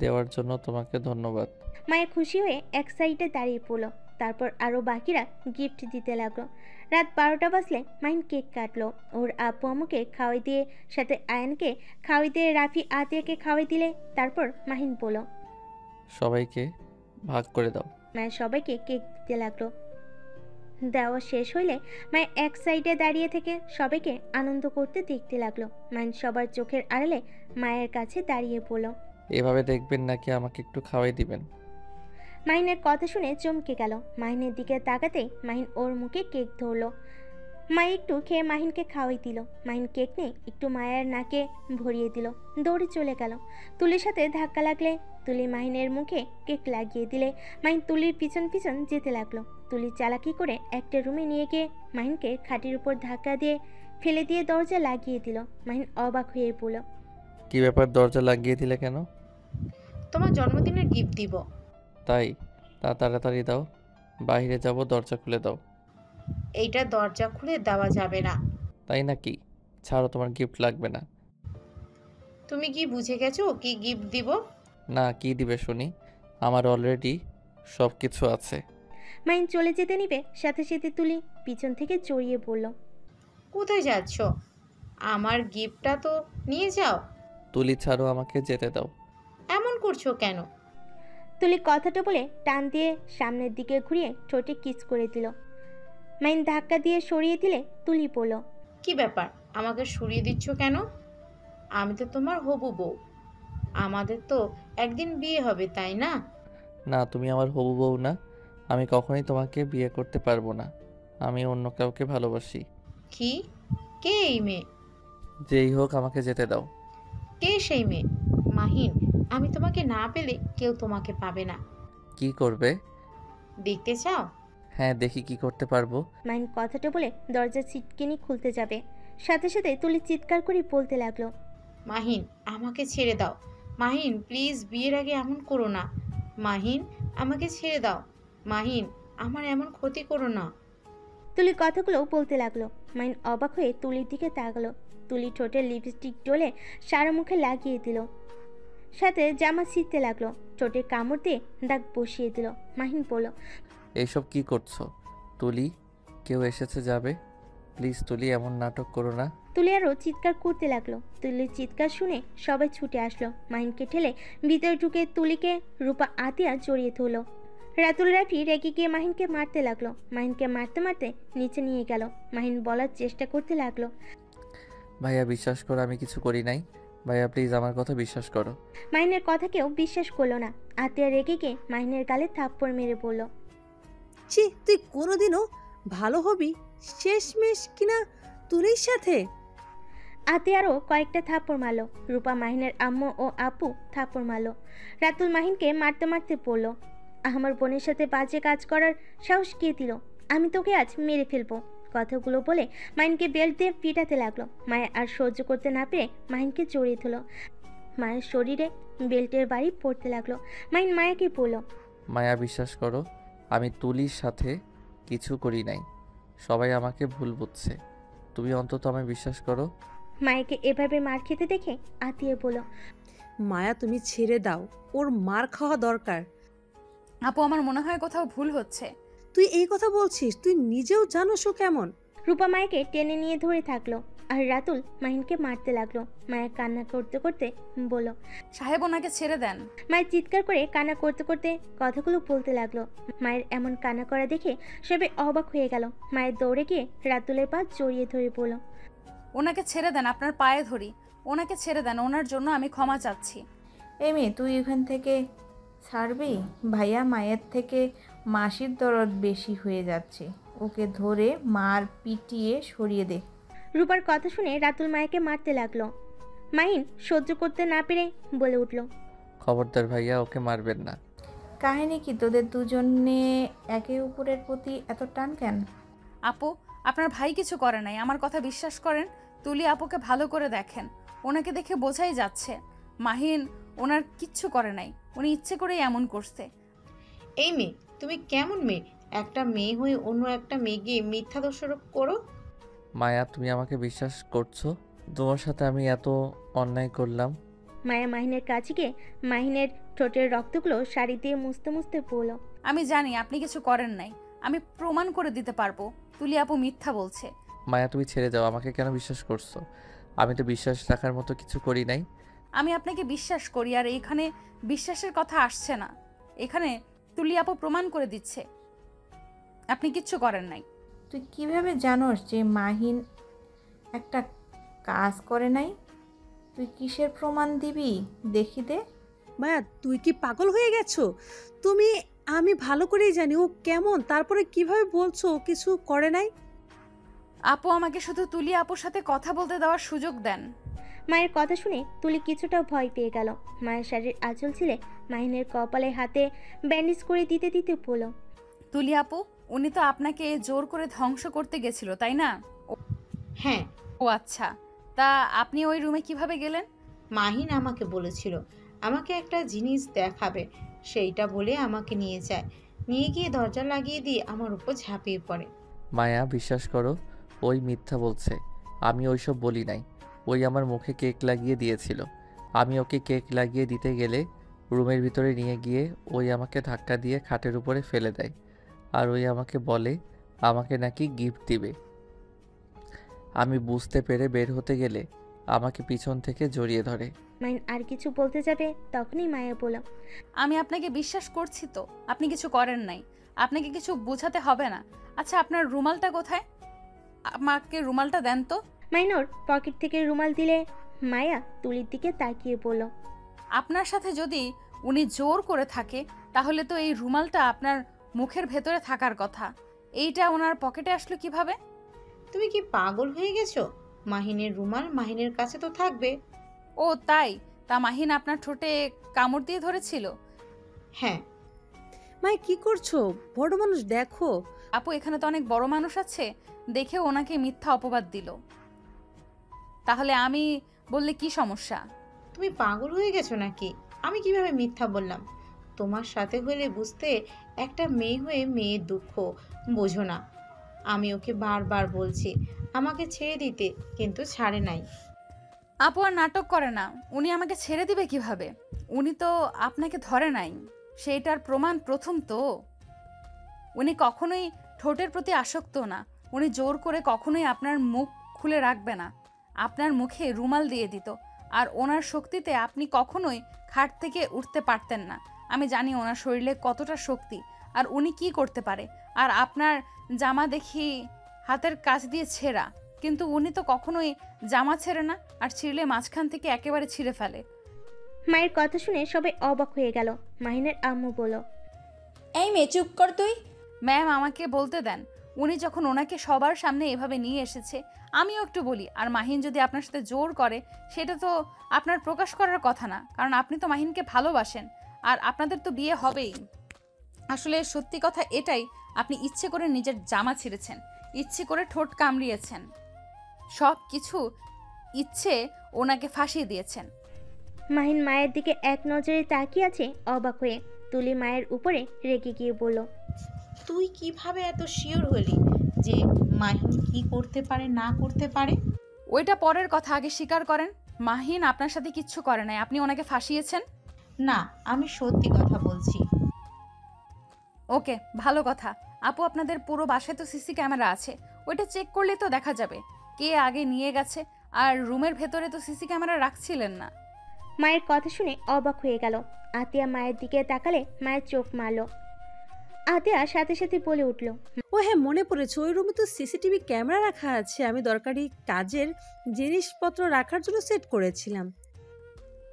দেওয়ার জন্য তোমাকে ধন্যবাদ। মায়ের খুশি হয়ে এক সাইডে দাঁড়িয়ে পড়লো। তারপর আরও বাকিরা গিফট দিতে লাগলো। রাত 12টা বাজলে মাহিন কেক কাটলো। ওর আব্বু আম্মুকে খাওয়াই দিয়ে, সাথে আয়ানকে খাওয়াই দিয়ে রাফি আতিয়াকে খাওয়াই দিলে তারপর মাহিন বলল, সবাইকে ভাগ করে দাও। মায়ের সবাইকে কেক দিতে লাগলো। দেওয়া শেষ হইলে মায়ের এক সাইডে দাঁড়িয়ে থেকে সবাইকে আনন্দ করতে দেখতে লাগলো। মাহিন সবার চোখের আড়ালে মায়ের কাছে দাঁড়িয়ে বলল, এভাবে দেখবেন নাকি আমাকে একটু খাওয়াই দিবেন? মাহিনের কথা শুনে চমকে গেল। মাহিনের দিকে তাকাতেই মাহিন ওর মুখে কেক ধরলো। মা একটু খেয়ে মাহিনকে খাওয়াই দিল। মাহিন কেক নিয়ে একটু মায়ের নাকে ভরিয়ে দিল, দৌড়ে চলে গেল। তুলির সাথে ধাক্কা লাগলে তুলি মাহিনের মুখে কেক লাগিয়ে দিলে মাহিন তুলির পিছন পিছন যেতে লাগলো। তুলি চালাকি করে একটা রুমে নিয়ে গিয়ে মাহিনকে খাটের উপর ধাক্কা দিয়ে ফেলে দিয়ে দরজা লাগিয়ে দিল। মাহিন অবাক হয়ে পড়ল। কি ব্যাপার, দরজা লাগিয়ে দিলে কেন? তোমার জন্মদিনের গিফট দিব। তাই? তা তাড়াতাড়ি দাও, বাইরে যাব, দরজা খুলে দাও। এইটা দরজা খুলে দেওয়া যাবে না। তাই নাকি? ছাড়ো, তোমার গিফট লাগবে না। তুমি কি বুঝে গেছো কি গিফট দিব? না, কি দিবে শুনি? আমার অলরেডি সব কিছু আছে। মাহিন চলে যেতে নিবে, সাথে সাথে তুলি পিছন থেকে জড়িয়ে পড়ল। কোথায় যাচ্ছ? আমার গিফটটা তো নিয়ে যাও। তুলি ছাড়ো, আমাকে যেতে দাও। এমন করছো কেন? তুলি কথাটা বলে টান দিয়ে সামনের দিকে ঘুরিয়ে ঠোঁটে কিস করে দিল। মাহিন ধাক্কা দিয়ে সরিয়ে দিলে তুলি বলল, কি ব্যাপার, আমাকে সরিয়ে দিচ্ছ কেন? আমি তো তোমার হবু বউ। আমাদের তো একদিন বিয়ে হবে, তাই না? না, তুমি আমার হবু বউ না। আমি কখনোই তোমাকে বিয়ে করতে পারবো না। আমি অন্য কাউকে ভালোবাসি। কি? কে এই মেয়ে? যেই হোক, আমাকে যেতে দাও। কে সেই মেয়ে? মাহিন, আমি তোমাকে না পেলে কেউ তোমাকে পাবে না। কি করবে? দেখতে চাও? হ্যাঁ, দেখি কি করতে পারবো। মাহিন কথাটা বলে দরজা ছিটকিনি খুলতে যাবে, সাথে সাথে তুলি চিৎকার করে বলতে লাগলো, মাহিন, আমাকে ছেড়ে দাও। মাহিন প্লিজ, বিয়ের আগে এমন করো না। মাহিন, আমাকে ছেড়ে দাও। মাহিন, আমার এমন ক্ষতি করো না। তুলি কথাগুলো বলতে লাগলো। মাহিন অবাক হয়ে তুলির দিকে তাকালো। তুলি ঠোঁটে লিপস্টিক ডলে সারা মুখে লাগিয়ে দিল, সাথে জামা ছিঁড়তে লাগলো। ঠোঁটে কামড় দিয়ে দাগ বসিয়ে দিল। মাহিন বলল, এইসব কি করছো তুলি? কেউ এসেছে যাবে। প্লিজ তুলি, এমন নাটক করো না। তুলি আরও চিৎকার করতে লাগলো। তুলির চিৎকার শুনে সবাই ছুটে আসলো। মাহিনকে ঠেলে ভিতরে ঢুকে তুলিকে রূপা আতিয়া জড়িয়ে ধরলো। রাতুল রাফি রেগে গিয়ে মাহিনকে মারতে লাগলো। মাহিনকে মারতে মারতে নিচে নিয়ে গেল। মাহিন বলার চেষ্টা করতে লাগলো, ভাইয়া বিশ্বাস করো, আমি কিছু করি নাই। ভাইয়া প্লিজ আমার কথা বিশ্বাস করো। মাহিনের কথা কেউ বিশ্বাস করলো না। আতিয়া রেগে গিয়ে মাহিনের গালে থাপ্পড় মেরে পড়ল। ছি, তুই কোনোদিনও ভালো হবি শেষমেশ কিনা তুলির সাথে? আতিয়ারও কয়েকটা থাপ্পড় মারলো। রূপা মাহিনের আম্মু ও আপু থাপ্পড় মারলো। রাতুল মাহিনকে মারতে মারতে পড়লো, আমার বোনের সাথে বাজে কাজ করার সাহস কে দিল? আমি তোকে আজ মেরে ফেলবো। কথাগুলো বলে মাহিনকে বেল্ট দিয়ে পিটাতে লাগলো। মায়া আর সহ্য করতে না পেরে মাহিনকে জড়িয়ে ধরলো। মায়ের শরীরে বেল্টের বাড়ি পড়তে লাগলো। মাহিন মায়াকে বলল, মায়া বিশ্বাস করো, আমি তুলির সাথে কিছু করি নাই। সবাই আমাকে ভুল বুঝছে। তুমি অন্তত আমায় বিশ্বাস করো। মায়াকে এভাবে মার খেতে দেখে আতিয়া বলল, মায়া, তুমি ছেড়ে দাও, ওর মার খাওয়া দরকার। আপু, আমার মনে হয় কোথাও ভুল হচ্ছে। তুই এই কথা বলছিস? তুই নিজেও জানোস ও কেমন। রূপা মায়াকে টেনে নিয়ে ধরে থাকলো আর রাতুল মাহিনকে মারতে লাগলো। মায়ের কান্না করতে করতে বলল, সাহেব, ওনাকে ছেড়ে দেন। মায়ের চিৎকার করে কান্না করতে করতে কথাগুলো বলতে লাগলো। মায়ের এমন কান্না করা দেখে সবাই অবাক হয়ে গেল। মায়ের দৌড়ে গিয়ে রাতুলের পা জড়িয়ে ধরে বলল, ওনাকে ছেড়ে দেন, আপনার পায়ে ধরি। ওনাকে ছেড়ে দেন, ওনার জন্য আমি ক্ষমা চাচ্ছি। এই মেয়ে, তুই এখান থেকে ছাড়বি? ভাইয়া মায়ের থেকে মাসির দরদ বেশি হয়ে যাচ্ছে। ওকে ধরে মার পিটিয়ে সরিয়ে দে। রূপার কথা শুনে রাতুল মায়াকে মারতে লাগলো। মাহিন সহ্য করতে না পেরে বলে উঠল, খবরদার ভাইয়া, ওকে মারবেন না। কাহিনী কি তোদের দুজনে একে অপরের প্রতি এত টান কেন? আপু, আপনার ভাই কিছু করে নাই, আমার কথা বিশ্বাস করেন। তুলি আপুকে ভালো করে দেখেন, ওনাকে দেখে বোঝাই যাচ্ছে মাহিন ওনার কিচ্ছু করে নাই, উনি ইচ্ছে করেই এমন করছে। এই মেয়ে, তুমি কেমন মেয়ে? একটা মেয়ে হয়ে অন্য একটা মেয়েকে মিথ্যা দোষারোপ করো। মায়া, তুমি আমাকে বিশ্বাস করছো? তোমার সাথে আমি এত অন্যায় করলাম? মায়া মাহিনের কাছে গিয়ে মাহিনের ঠোঁটের রক্তগুলো শাড়ি দিয়ে মুছতে মুছতে বলল, আমি জানি আপনি কিছু করেন নাই, আমি প্রমাণ করে দিতে পারবো তুলি আপু মিথ্যা বলছে। মায়া, তুমি ছেড়ে যাও, আমাকে কেন বিশ্বাস করছো? আমি তো বিশ্বাস রাখার মতো কিছু করি নাই। আমি আপনাকে বিশ্বাস করি, আর এখানে বিশ্বাসের কথা আসছে না, এখানে তুলি আপু প্রমাণ করে দিচ্ছে আপনি কিচ্ছু করেন নাই। তুই কিভাবে জানোস যে মাহিন একটা কাজ করে নাই? তুই কিসের প্রমাণ দিবি? দেখি দে। মায়া, তুই কি পাগল হয়ে গেছো? আমি ভালো করেই জানি ও কেমন, তারপরে কিভাবে বলছো ও কিছু করে নাই? আপু, আমাকে শুধু তুলি আপুর সাথে কথা বলতে দেওয়ার সুযোগ দেন। মায়ের কথা শুনে তুলি কিছুটা ভয় পেয়ে গেল। মায়ের শাড়ির আঁচল ছিলে মাহিনের কপালে হাতে ব্যান্ডেজ করে দিতে দিতে বলল, তুলি আপু, উনি তো আপনাকে জোর করে ধ্বংস করতে গেছিল, তাই না? হ্যাঁ। ও আচ্ছা, তা আপনি ওই রুমে কিভাবে গেলেন? মাহিন আমাকে বলেছিল আমাকে একটা জিনিস দেখাবে, সেইটা বলে আমাকে নিয়ে যায়, নিয়ে গিয়ে দরজা লাগিয়ে দিয়ে আমার উপর ঝাঁপিয়ে পড়ে। মায়া, বিশ্বাস করো, ওই মিথ্যা বলছে। আমি ওইসব বলি নাই। ওই আমার মুখে কেক লাগিয়ে দিয়েছিল। আমি ওকে কেক লাগিয়ে দিতে গেলে রুমের ভিতরে নিয়ে গিয়ে ওই আমাকে ধাক্কা দিয়ে খাটের উপরে ফেলে দেয়। আর ওই আমাকে বলে আমাকে নাকি গিফট দিবে। আমি বুঝতে পেরে বের হতে গেলে আমাকে পিছন থেকে জড়িয়ে ধরে। মাহিন আর কিছু বলতে যাবে তখনই মায়া বলল, আমি আপনাকে বিশ্বাস করছি তো, আপনি কিছু করেন নাই, আপনাকে কিছু বোঝাতে হবে না। আচ্ছা, আপনার রুমালটা কোথায়? আমাকে রুমালটা দেন তো। মাহিন ওর পকেট থেকে রুমাল দিলে মায়া তুলির দিকে তাকিয়ে বলল, আপনার সাথে যদি উনি জোর করে থাকে তাহলে তো এই রুমালটা আপনার মুখের ভেতরে থাকার কথা, এইটা ওনার পকেটে আসলো কিভাবে? তুমি কি পাগল হয়ে গেছো? মাহিনের রুমাল মাহিনের কাছে তো থাকবে। ও তাই? তা মাহিন আপনার ঠোঁটে কামড় দিয়ে ধরেছিল? হ্যাঁ। মায়া, কি করছো? বড় মানুষ, দেখো। আপু, এখানে তো অনেক বড় মানুষ আছে, দেখে ওনাকে মিথ্যা অপবাদ দিল, তাহলে আমি বললে কি সমস্যা? তুমি পাগল হয়ে গেছো নাকি? আমি কিভাবে মিথ্যা বললাম? তোমার সাথে হলে বুঝতে, একটা মেয়ে হয়ে মেয়ের দুঃখ বোঝো না। আমি ওকে বারবার বলছি আমাকে ছেড়ে দিতে, কিন্তু ছাড়ে নাই। আপু আর নাটক করে না, উনি আমাকে ছেড়ে দিবে কিভাবে? উনি তো আপনাকে ধরে নাই, সেইটার প্রমাণ প্রথম তো। উনি কখনোই ঠোঁটের প্রতি আসক্ত না, উনি জোর করে কখনোই আপনার মুখ খুলে রাখবে না, আপনার মুখে রুমাল দিয়ে দিত। আর ওনার শক্তিতে আপনি কখনোই খাট থেকে উঠতে পারতেন না। আমি জানি ওনার শরীরে কতটা শক্তি, আর উনি কি করতে পারে। আর আপনার জামা দেখি হাতের কাছ দিয়ে ছেঁড়া, কিন্তু উনি তো কখনোই জামা ছেড়ে না, আর ছিঁড়লে মাঝখান থেকে একেবারে ছিঁড়ে ফেলে। মায়ের কথা শুনে সবাই অবাক হয়ে গেল। মাহিনের আম্মু বলল, এই মেয়ে, চুপ কর তুই। ম্যাম, আমাকে বলতে দেন। উনি যখন ওনাকে সবার সামনে এভাবে নিয়ে এসেছে, আমিও একটু বলি। আর মাহিন যদি আপনার সাথে জোর করে, সেটা তো আপনার প্রকাশ করার কথা না, কারণ আপনি তো মাহিনকে ভালোবাসেন, আর আপনাদের তো বিয়ে হবেই। আসলে সত্যি কথা এটাই, আপনি ইচ্ছে করে নিজের জামা ছিঁড়েছেন, ইচ্ছে করে ঠোঁট কামড়িয়েছেন, সব কিছু ইচ্ছে ওনাকে ফাঁসিয়ে দিয়েছেন। মাহিন মায়ের দিকে এক নজরে তাকিয়ে আছে অবাক হয়ে। তুলি মায়ের উপরে রেগে গিয়ে বলল, তুই কিভাবে এত শিওর হলি যে মাহিন কি করতে পারে না করতে পারে? ওইটা পরের কথা, আগে স্বীকার করেন মাহিন আপনার সাথে কিচ্ছু করে নাই, আপনি ওনাকে ফাঁসিয়েছেন। না, আমি সত্যি কথা বলছি। ওকে, ভালো কথা। আপু, আপনাদের পুরো বাসায় তো সিসি ক্যামেরা আছে, ওইটা চেক করলে তো দেখা যাবে কে আগে নিয়ে গেছে। আর রুমের ভেতরে তো সিসি ক্যামেরা রাখছিলেন না। মায়ের কথা শুনে অবাক হয়ে গেল। আতিয়া মায়ের দিকে তাকালে মায়ের চোখ মারল। আতিয়া সাথে সাথে বলে উঠল, ও হ্যাঁ, মনে পড়েছে, ওই রুমে তো সিসিটিভি ক্যামেরা রাখা আছে। আমি দরকারি কাজের জিনিসপত্র রাখার জন্য সেট করেছিলাম।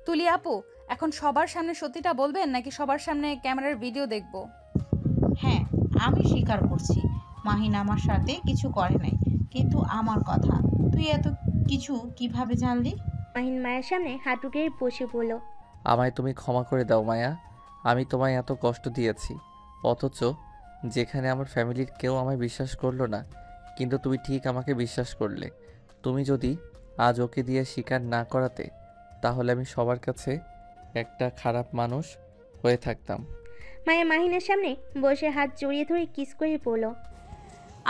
তুলি আপু, এখন সবার সামনে সত্যিটা বলবেন নাকি সবার সামনে ক্যামেরার ভিডিও দেখব? হ্যাঁ, আমি স্বীকার করছি মাহিন আমার সাথে কিছু করে নাই, কিন্তু আমার কথা তুই এত কিছু কিভাবে জানলি? মাহিন মায়ের সামনে হাঁটু গেড়ে বসে বলল, আমায় তুমি ক্ষমা করে দাও মায়া। আমি তোমায় এত কষ্ট দিয়েছি, অথচ যেখানে আমার ফ্যামিলির কেউ আমায় বিশ্বাস করলো না, কিন্তু তুমি ঠিক আমাকে বিশ্বাস করলে। তুমি যদি আজ ওকে দিয়ে স্বীকার না করাতে, তাহলে আমি সবার কাছে একটা খারাপ মানুষ হয়ে থাকতাম। মায়া মাহিনের সামনে বসে হাত জড়িয়ে ধরে কিস করে বলল,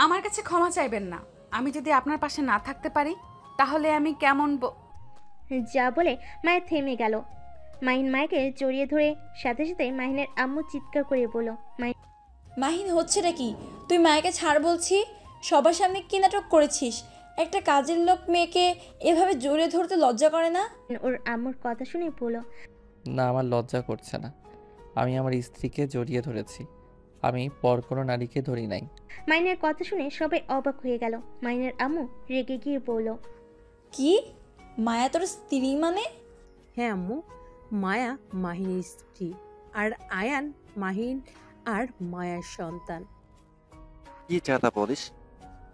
আমার কাছে ক্ষমা চাইবেন না। আমি যদি আপনার পাশে না থাকতে পারি তাহলে আমি কেমন যা বলে মায়া থেমে গেল। মাহিন মায়াকে জড়িয়ে ধরে সাথে সাথে মাহিনের আম্মু চিৎকার করে বলল, মাহিন হচ্ছেটা কি? তুই মায়াকে ছাড় বলছি। সবার সামনে কি নাটক করেছিস? একটা কাজের লোক মেয়েকে এভাবে জড়িয়ে ধরতে লজ্জা করে না? ওর আম্মুর কথা শুনে বলল, না, আমার লজ্জা করছে না। আমি আমার স্ত্রীকে জড়িয়ে ধরেছি, আমি পর কোনো নারীকে ধরি নাই। মাইনের কথা শুনে সবাই অবাক হয়ে গেল। মাইনের আম্মু রেগে গিয়ে বলল, কি? মায়া তোর স্ত্রী মানে? হ্যাঁ আম্মু, মায়া মাহিনের স্ত্রী, আর আয়ান মাহিন আর মায়ার সন্তান। কি চাতা বলিস?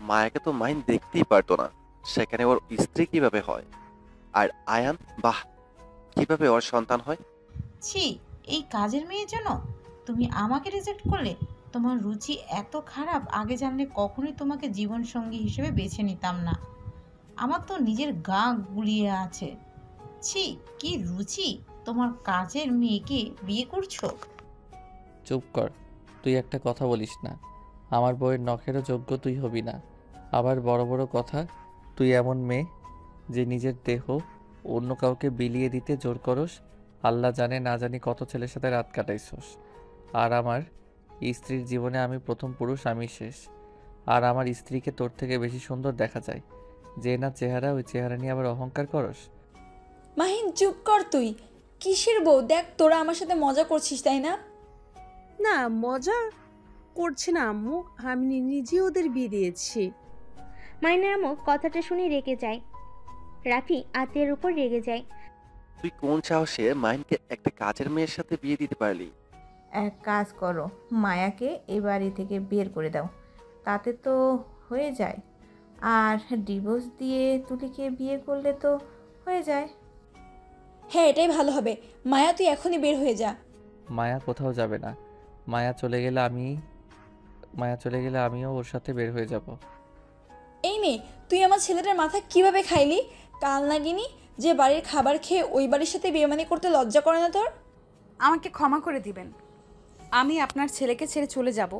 মায়াকে তো মাহিন দেখতেই পারতো না, সেখানে ওর স্ত্রী কিভাবে হয়? আর আয়ান, বাহ, কিভাবে ওর সন্তান হয়? ছি, এই কাজের মেয়ের জন্য তুমি আমাকে রিজেক্ট করলে? তোমার রুচি এত খারাপ, আগে জানলে কখনোই তোমাকে জীবন সঙ্গী হিসেবে বেছে নিতাম না। আমার তো নিজের গা গুলিয়ে আছে। ছি, কি রুচি! তোমার কাজের মেয়েকে বিয়ে করছো? চুপ কর, তুই একটা কথা বলিস না। আমার বউয়ের নখেরও যোগ্য তুই হবি না। আবার বড় বড় কথা। তুই এমন মেয়ে যে নিজের দেহ অন্য কাউকে বিলিয়ে দিতে জোর করস। আল্লাহ জানে না জানি কত ছেলের সাথে রাত কাটাইছস। আর আমার স্ত্রীর জীবনে আমি প্রথম পুরুষ, আমি শেষ। আর আমার স্ত্রীকে তোর থেকে বেশি সুন্দর দেখা যায়। যে না চেহারা, ওই চেহারা নিয়ে আবার অহংকার করস। মাহিন চুপ কর তুই। কিসের বউ? দেখ, তোরা আমার সাথে মজা করছিস তাই না? না, মজা করছে না আম্মু, আমি নিজে ওদের বিয়ে দিয়েছি। মাইনের আম্মু কথাটা শুনে রেগে যায়। রাফি আতিয়ার উপর রেগে যায়। তুই কোন সাহসে মাহিনকে একটা কাজের মেয়ের সাথে বিয়ে দিতে পারলি? এক কাজ করো, মায়াকে এ বাড়ি থেকে বের করে দাও, তাতে তো হয়ে যায়। আর ডিভোর্স দিয়ে তুলিকে বিয়ে করলে তো হয়ে যায়। হ্যাঁ, এটাই ভালো হবে। মায়া, তুই এখনই বের হয়ে যা। মায়া কোথাও যাবে না। মায়া চলে গেলে আমিও ওর সাথে বের হয়ে যাব। এই মেয়ে, তুই আমার ছেলেটার মাথা কিভাবে খাইলি? কাল নাগিনি যে বাড়ির খাবার খেয়ে ওই বাড়ির সাথে বেমানি করতে লজ্জা করে না তোর? আমাকে ক্ষমা করে দিবেন। আমি আপনার ছেলেকে ছেড়ে চলে যাব,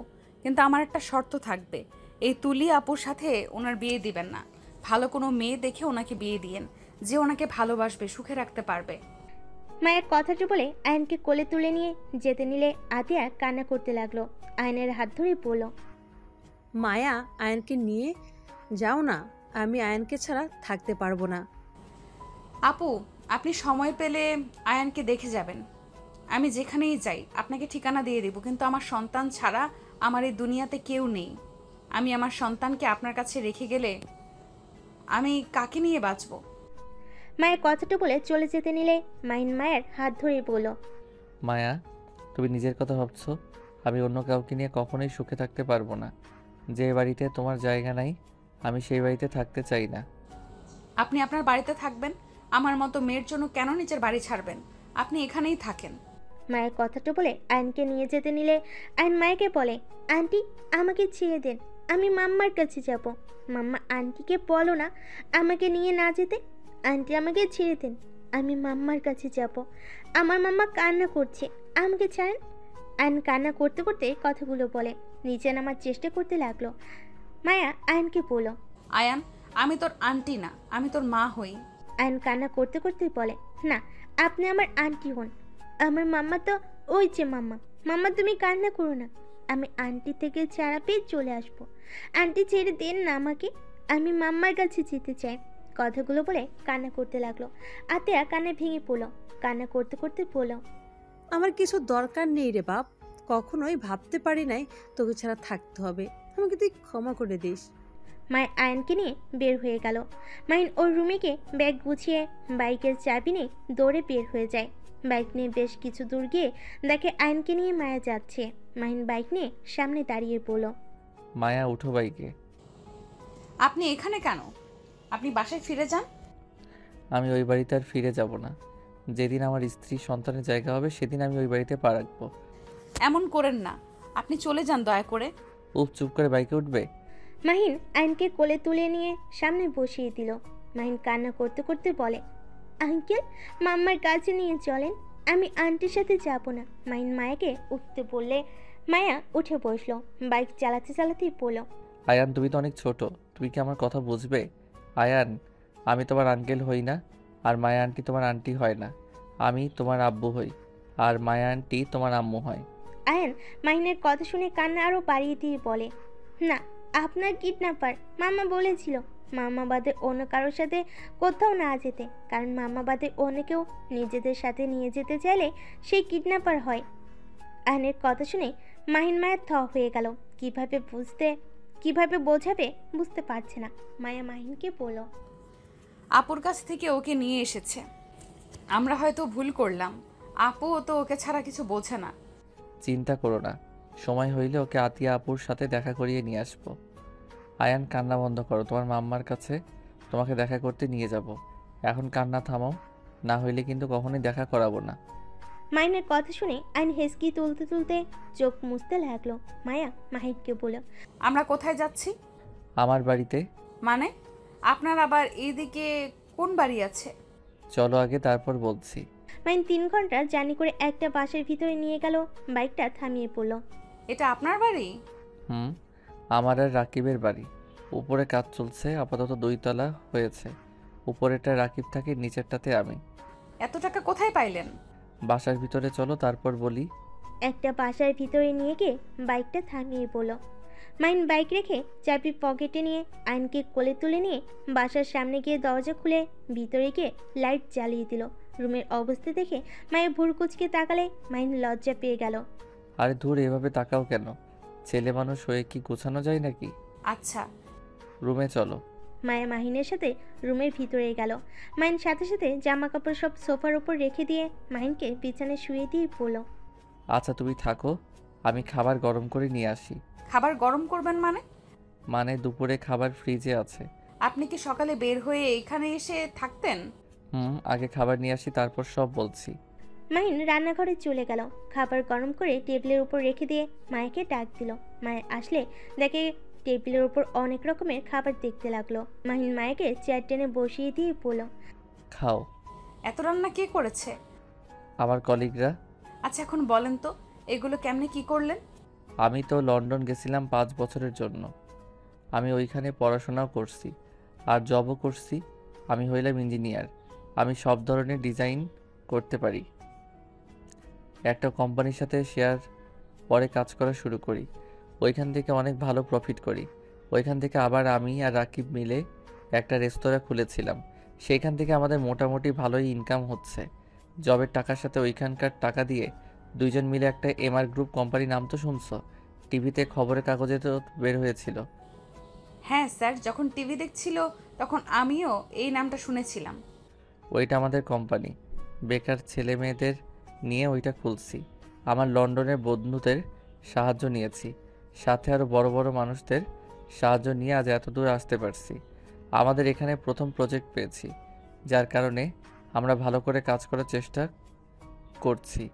কিন্তু আমার একটা শর্ত থাকবে। এই তুলি আপুর সাথে ওনার বিয়ে দিবেন না। ভালো কোনো মেয়ে দেখে ওনাকে বিয়ে দিয়েন, যে ওনাকে ভালোবাসবে, সুখে রাখতে পারবে। মায়ের কথাটা বলে আয়নকে কোলে তুলে নিয়ে যেতে নিলে আতিয়া কান্না করতে লাগলো। আয়নের হাত ধরে বলল, মায়া, আয়নকে নিয়ে যাও না, আমি আয়নকে ছাড়া থাকতে পারবো না। আপু, আপনি সময় পেলে আয়ানকে দেখে যাবেন। আমি যেখানেই যাই আপনাকে ঠিকানা দিয়ে দেব, কিন্তু আমার সন্তান ছাড়া আমার এই দুনিয়াতে কেউ নেই। আমি আমার সন্তানকে আপনার কাছে রেখে গেলে আমি কাকে নিয়ে বাঁচব? মায়ের কথাটা বলে চলে যেতে নিলে মাহিন মায়ের হাত ধরে বলল, মায়া, তুমি নিজের কথা ভাবছো? আমি অন্য কাউকে নিয়ে কখনোই সুখে থাকতে পারবো না। যে বাড়িতে তোমার জায়গা নাই, আমি সেই বাড়িতে থাকতে চাই না। আপনি আপনার বাড়িতে থাকবেন, আমার মতো মেয়ের জন্য কেন নিজের বাড়ি ছাড়বেন? আপনি এখানেই থাকেন। মায়ের কথাটা বলে আয়নকে নিয়ে যেতে নিলে আয়ন মায়াকে বলে, আন্টি আমাকে ছেড়ে দেন, আমি মাম্মার কাছে যাব। মাম্মা আন্টিকে বলো না আমাকে নিয়ে না যেতে। আন্টি আমাকে ছেড়ে দেন, আমি মাম্মার কাছে যাব। আমার মাম্মা কান্না করছে, আমাকে ছাড়েন। আয়ন কান্না করতে করতে কথাগুলো বলে নিচে নামার চেষ্টা করতে লাগলো। মায়া আয়নকে বলল, আয়ান, আমি তোর আন্টি না, আমি তোর মা হই। আয়ন কান্না করতে করতে বলে, না আপনি আমার আন্টি হন। আমার মাম্মা তো ওই যে মাম্মা। মাম্মা তুমি কান্না করো না, আমি আন্টি থেকে ছাড়া পেয়ে চলে আসবো। আন্টি ছেড়ে দেন না আমাকে, আমি মাম্মার কাছে যেতে চাই। কথাগুলো বলে কান্না করতে লাগলো। আতিয়া কান্না ভেঙে পড়লো। কান্না করতে করতে বলল, আমার কিছু দরকার নেই রে বাপ, কখনোই ভাবতে পারি নাই তোকে ছাড়া থাকতে হবে, আমাকে তুই ক্ষমা করে দিস। মায়ের আয়নকে নিয়ে বের হয়ে গেল। মাহিন ওর রুমে গিয়ে ব্যাগ গুছিয়ে বাইকের চাবি নিয়ে দৌড়ে বের হয়ে যায়। বাইক নিয়ে বেশ কিছু দূর গিয়ে দেখে আয়নকে নিয়ে মায়া যাচ্ছে। মাহিন বাইক নিয়ে সামনে দাঁড়িয়ে বলল, মায়া, উঠো বাইকে। আপনি এখানে কেন? আপনি বাসায় ফিরে যান। আমি ওই বাড়িতে আর ফিরে যাব না। যেদিন আমার স্ত্রী সন্তানের জায়গা হবে সেদিন আমি ওই বাড়িতে পা রাখবো। এমন করেন না, আপনি চলে যান দয়া করে। উফ, চুপ করে বাইকে উঠবে? মাহিন আইনকে কোলে তুলে নিয়ে সামনে বসিয়ে দিল। মাহিন কান্না করতে করতে বলে, আঙ্কেল মাম্মার কাছে নিয়ে চলেন, আমি আন্টির সাথে যাব না। মাহিন মায়াকে উঠতে বললে মায়া উঠে বসলো। বাইক চালাতে চালাতেই বলল, আয়ান, তুমি তো অনেক ছোট, তুমি কি আমার কথা বুঝবে? আয়ান, আমি তোমার আঙ্কেল হই না, আর মায়া আন্টি তোমার আন্টি হয় না। আমি তোমার আব্বু হই, আর মায়া আন্টি তোমার আম্মু হয়। আয়ান মাহিনের কথা শুনে কান্না আরও বাড়িয়ে দিয়ে বলে, না, আপনার কিডন্যাপার। মাম্মা বলেছিল মাম্মা বাদে অন্য কারোর সাথে কোথাও না যেতে, কারণ মাম্মা বাদে অন্যকেও নিজেদের সাথে নিয়ে যেতে চাইলে সেই কিডন্যাপার হয়। আয়নের কথা শুনে মাহিন মায়ের থ হয়ে গেল। কিভাবে বোঝাবে বুঝতে পারছে না। মায়া মাহিনকে বলল, আপুর কাছ থেকে ওকে নিয়ে এসেছে, আমরা হয়তো ভুল করলাম। আপুও তো ওকে ছাড়া কিছু বোঝে না। চিন্তা করো না, সময় হইলে ওকে আতিয়া আপুর সাথে দেখা করিয়ে নিয়ে আসবো। আয়ান, কান্না বন্ধ করো, তোমার মাম্মার কাছে তোমাকে দেখা করতে নিয়ে যাব। এখন কান্না থামাও, না হইলে কিন্তু কখনোই দেখা করাবো না। মাহিনের কথা শুনে আইন হেসকি তুলতে তুলতে চোখ মুছতে লাগলো। মায়া মাহিনকে বলল, আমরা কোথায় যাচ্ছি? আমার বাড়িতে। মানে আপনার আবার এইদিকে কোন বাড়ি আছে? চলো আগে, তারপর বলছি। মাহিন 3 ঘন্টা জার্নি করে একটা বাসের ভিতরে নিয়ে গেল। বাইকটা থামিয়ে পড়ল। এটা আপনার বাড়ি? আমার আর রাকিবের বাড়ি। উপরে কাজ চলছে, আপাতত 2 তলা হয়েছে। উপরেরটা রাকিব থাকে, নিচেরটাতে আমি। এত টাকা কোথায় পাইলেন? বাসার ভিতরে চলো, তারপর বলি। একটা বাসার ভিতরে নিয়ে গিয়ে বাইকটা থামিয়ে পড়ল। মাইন বাইক রেখে চাবি পকেটে নিয়ে আইনকে কোলে তুলে নিয়ে বাসার সামনে গিয়ে দরজা খুলে ভিতরে গিয়ে লাইট জ্বালিয়ে দিল। রুমের অবস্থা দেখে মায়ের ভুর কুচকে তাকালে মাইন লজ্জা পেয়ে গেল। আরে ধুর, এভাবে তাকাও কেন? ছেলে মানুষ হয়ে কি গোছানো যায় নাকি? আচ্ছা, রুমে চলো। মায়া মাহিনের সাথে রুমের ভিতরে গেল। মাহিন সাথে সাথে জামা কাপড় সব সোফার ওপর রেখে দিয়ে মাহিনকে বিছানায় শুয়ে দিয়ে বলল, আচ্ছা তুমি থাকো, আমি খাবার গরম করে নিয়ে আসি। খাবার গরম করবেন মানে? মানে দুপুরে খাবার ফ্রিজে আছে। আপনি কি সকালে বের হয়ে এখানে এসে থাকতেন? আগে খাবার নিয়ে আসি, তারপর সব বলছি। মাহিন রান্নাঘরে চলে গেল। খাবার গরম করে টেবিলের উপর রেখে দিয়ে মায়াকে ডাক দিল। মায়া আসলে দেখে টেবিলের উপর অনেক রকমের খাবার দেখতে লাগলো। মাহিন মায়াকে চেয়ার টেনে বসিয়ে দিয়ে বলল, খাও। এত রান্না কে করেছে? আমার কলিগরা। আচ্ছা এখন বলেন তো এগুলো কেমনে কি করলেন? আমি তো লন্ডন গেছিলাম 5 বছরের জন্য। আমি ওইখানে পড়াশোনাও করছি আর জবও করছি। আমি হইলাম ইঞ্জিনিয়ার। আমি সব ধরনের ডিজাইন করতে পারি। একটা কোম্পানির সাথে শেয়ার পরে কাজ করা শুরু করি। ওইখান থেকে অনেক ভালো প্রফিট করি। ওইখান থেকে আবার আমি আর রাকিব মিলে একটা রেস্তোরাঁ খুলেছিলাম। সেইখান থেকে আমাদের মোটামুটি ভালোই ইনকাম হচ্ছে। জবের টাকার সাথে ওইখানকার টাকা দিয়ে 2 জন মিলে একটা এমআর গ্রুপ কোম্পানি, নাম তো শুনছো? টিভিতে, খবরের কাগজে তো বের হয়েছিল। হ্যাঁ স্যার, যখন টিভি দেখছিল তখন আমিও এই নামটা শুনেছিলাম। ওইটা আমাদের কোম্পানি। বেকার ছেলে মেয়েদের নিয়ে ওইটা খুলছি। আমার লন্ডনের বন্ধুদের সাহায্য নিয়েছি, সাথে আরও বড় বড় মানুষদের সাহায্য নিয়ে আজ এত দূর আসতে পারছি। আমাদের এখানে প্রথম প্রজেক্ট পেয়েছি, যার কারণে আমরা ভালো করে কাজ করার চেষ্টা করছি।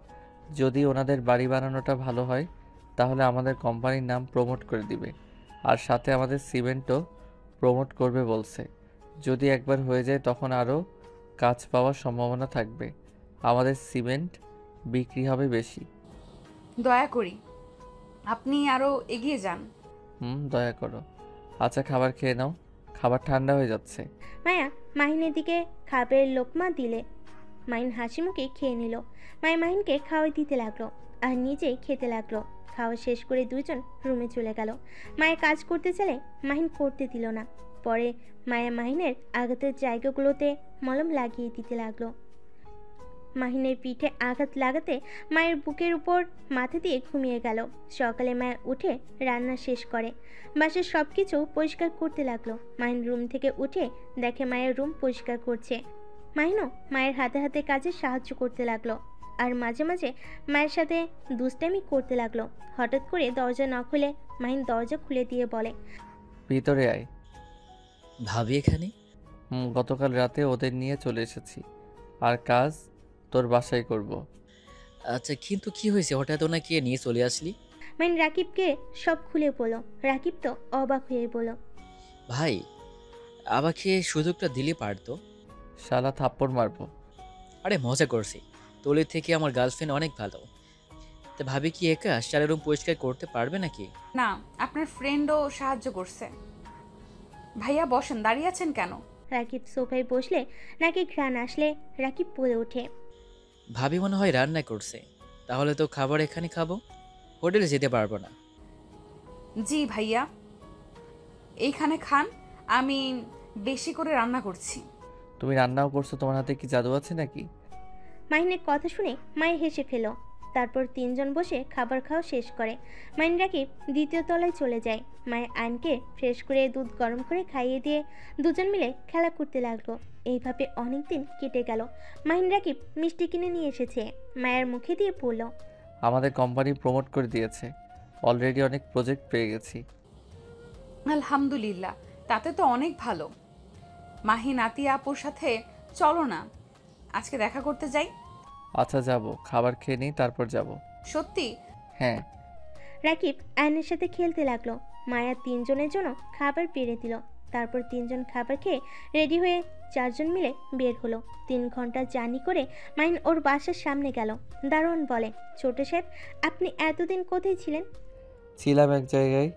যদি ওনাদের বাড়ি বানানোটা ভালো হয় তাহলে আমাদের কোম্পানির নাম প্রমোট করে দিবে, আর সাথে আমাদের সিমেন্টও প্রমোট করবে বলছে। যদি একবার হয়ে যায় তখন আরও কাজ পাওয়ার সম্ভাবনা থাকবে। আমাদের সিমেন্ট বিক্রি হবে বেশি। দয়া করি আপনি আরও এগিয়ে যান। দয়া করো। আচ্ছা খাবার খেয়ে নাও, খাবার ঠান্ডা হয়ে যাচ্ছে। মায়া মাহিনের দিকে খাবারের লোকমা দিলে। মাহিন হাসি মুখে খেয়ে নিল। মায়া মাহিনকে খাওয়াই দিতে লাগলো আর নিজেই খেতে লাগলো। খাওয়া শেষ করে 2 জন রুমে চলে গেল। মায়া কাজ করতে চাইলে মাহিন করতে দিল না। পরে মায়া মাহিনের আঘাতের জায়গাগুলোতে মলম লাগিয়ে দিতে লাগলো। মাহিনের পিঠে আঘাত লাগাতে মায়ের বুকের উপর মাথা দিয়ে ঘুমিয়ে গেল। সকালে মায়া উঠে রান্না শেষ করে বাসার সব কিছু পরিষ্কার করতে লাগলো। মাহিন রুম থেকে উঠে দেখে মায়ের রুম পরিষ্কার করছে। মাহিনও মায়ের হাতে হাতে কাজে সাহায্য করতে লাগলো আর মাঝে মাঝে মায়ের সাথে দুষ্টামি করতে লাগলো। হঠাৎ করে দরজা না খুলে মাহিন দরজা খুলে দিয়ে বলে, ভিতরে আয়। ভাবি এখানে? গতকাল রাতে ওদের নিয়ে চলে এসেছি। আর কাজ তোর বাসায় করব। আচ্ছা, কিন্তু কি হয়েছে হঠাৎ ওনাকে নিয়ে চলে আসলি? মাইন রাকিবকে সব খুলে বলো। রাকিব তো অবাক হয়ে বলো, ভাই, আমাকে সুযোগটা দিলে পারতো। শালা থাপ্পড় মারবো। আরে মজা করছি, তোলের থেকে আমার গার্লফ্রেন্ড অনেক ভালো। তা ভাবি কি একা 4 রুম পরিষ্কার করতে পারবে নাকি? না, আপনার ফ্রেন্ডও সাহায্য করছে। ভাইয়া বসেন, দাঁড়িয়ে আছেন কেন? রাকিব সোফায় বসলে নাকি ঘ্রাণ আসলে রাকিব বলে ওঠে, ভাবি মনে হয় রান্না করছে, তাহলে তো খাবার এখানে খাবো, হোটেলে যেতে পারবো না। জি ভাইয়া, এইখানে খান, আমি বেশি করে রান্না করছি। তুমি রান্নাও করছো, তোমার হাতে কি জাদু আছে নাকি? মাহিনের কথা শুনে মায়ে হেসে ফেল। তারপর তিনজন বসে খাবার খাওয়া শেষ করে। মাইন রাকিব দ্বিতীয় তলায় চলে যায়। মায়ের আয়নকে ফ্রেশ করে দুধ গরম করে খাইয়ে দিয়ে দুজন মিলে খেলা করতে লাগলো। এইভাবে অনেক দিন কেটে গেল। মাহিন রাকিব মিষ্টি কিনে নিয়ে এসেছে, মায়ের মুখে দিয়ে পড়ল, আমাদের কোম্পানি প্রমোট করে দিয়েছে, অলরেডি অনেক প্রজেক্ট পেয়ে গেছি। আলহামদুলিল্লাহ, তাতে তো অনেক ভালো। মাহিন আতিয়া আপুর সাথে চলো না, আজকে দেখা করতে যাই। আচ্ছা যাব, খাবার খেয়ে নিই তারপর যাব। সত্যি? হ্যাঁ। রাকিব আয়নের সাথে খেলতে লাগলো। মায়া তিনজনের জন্য খাবার বেড়ে দিল। তারপর তিনজন খাবার খেয়ে রেডি হয়ে চারজন মিলে বের হলো। 3 ঘন্টা জার্নি করে মাইন ওর বাসার সামনে গেল। দারোয়ান বলে, ছোট সাহেব, আপনি এতদিন কোথায় ছিলেন? ছিলাম এক জায়গায়।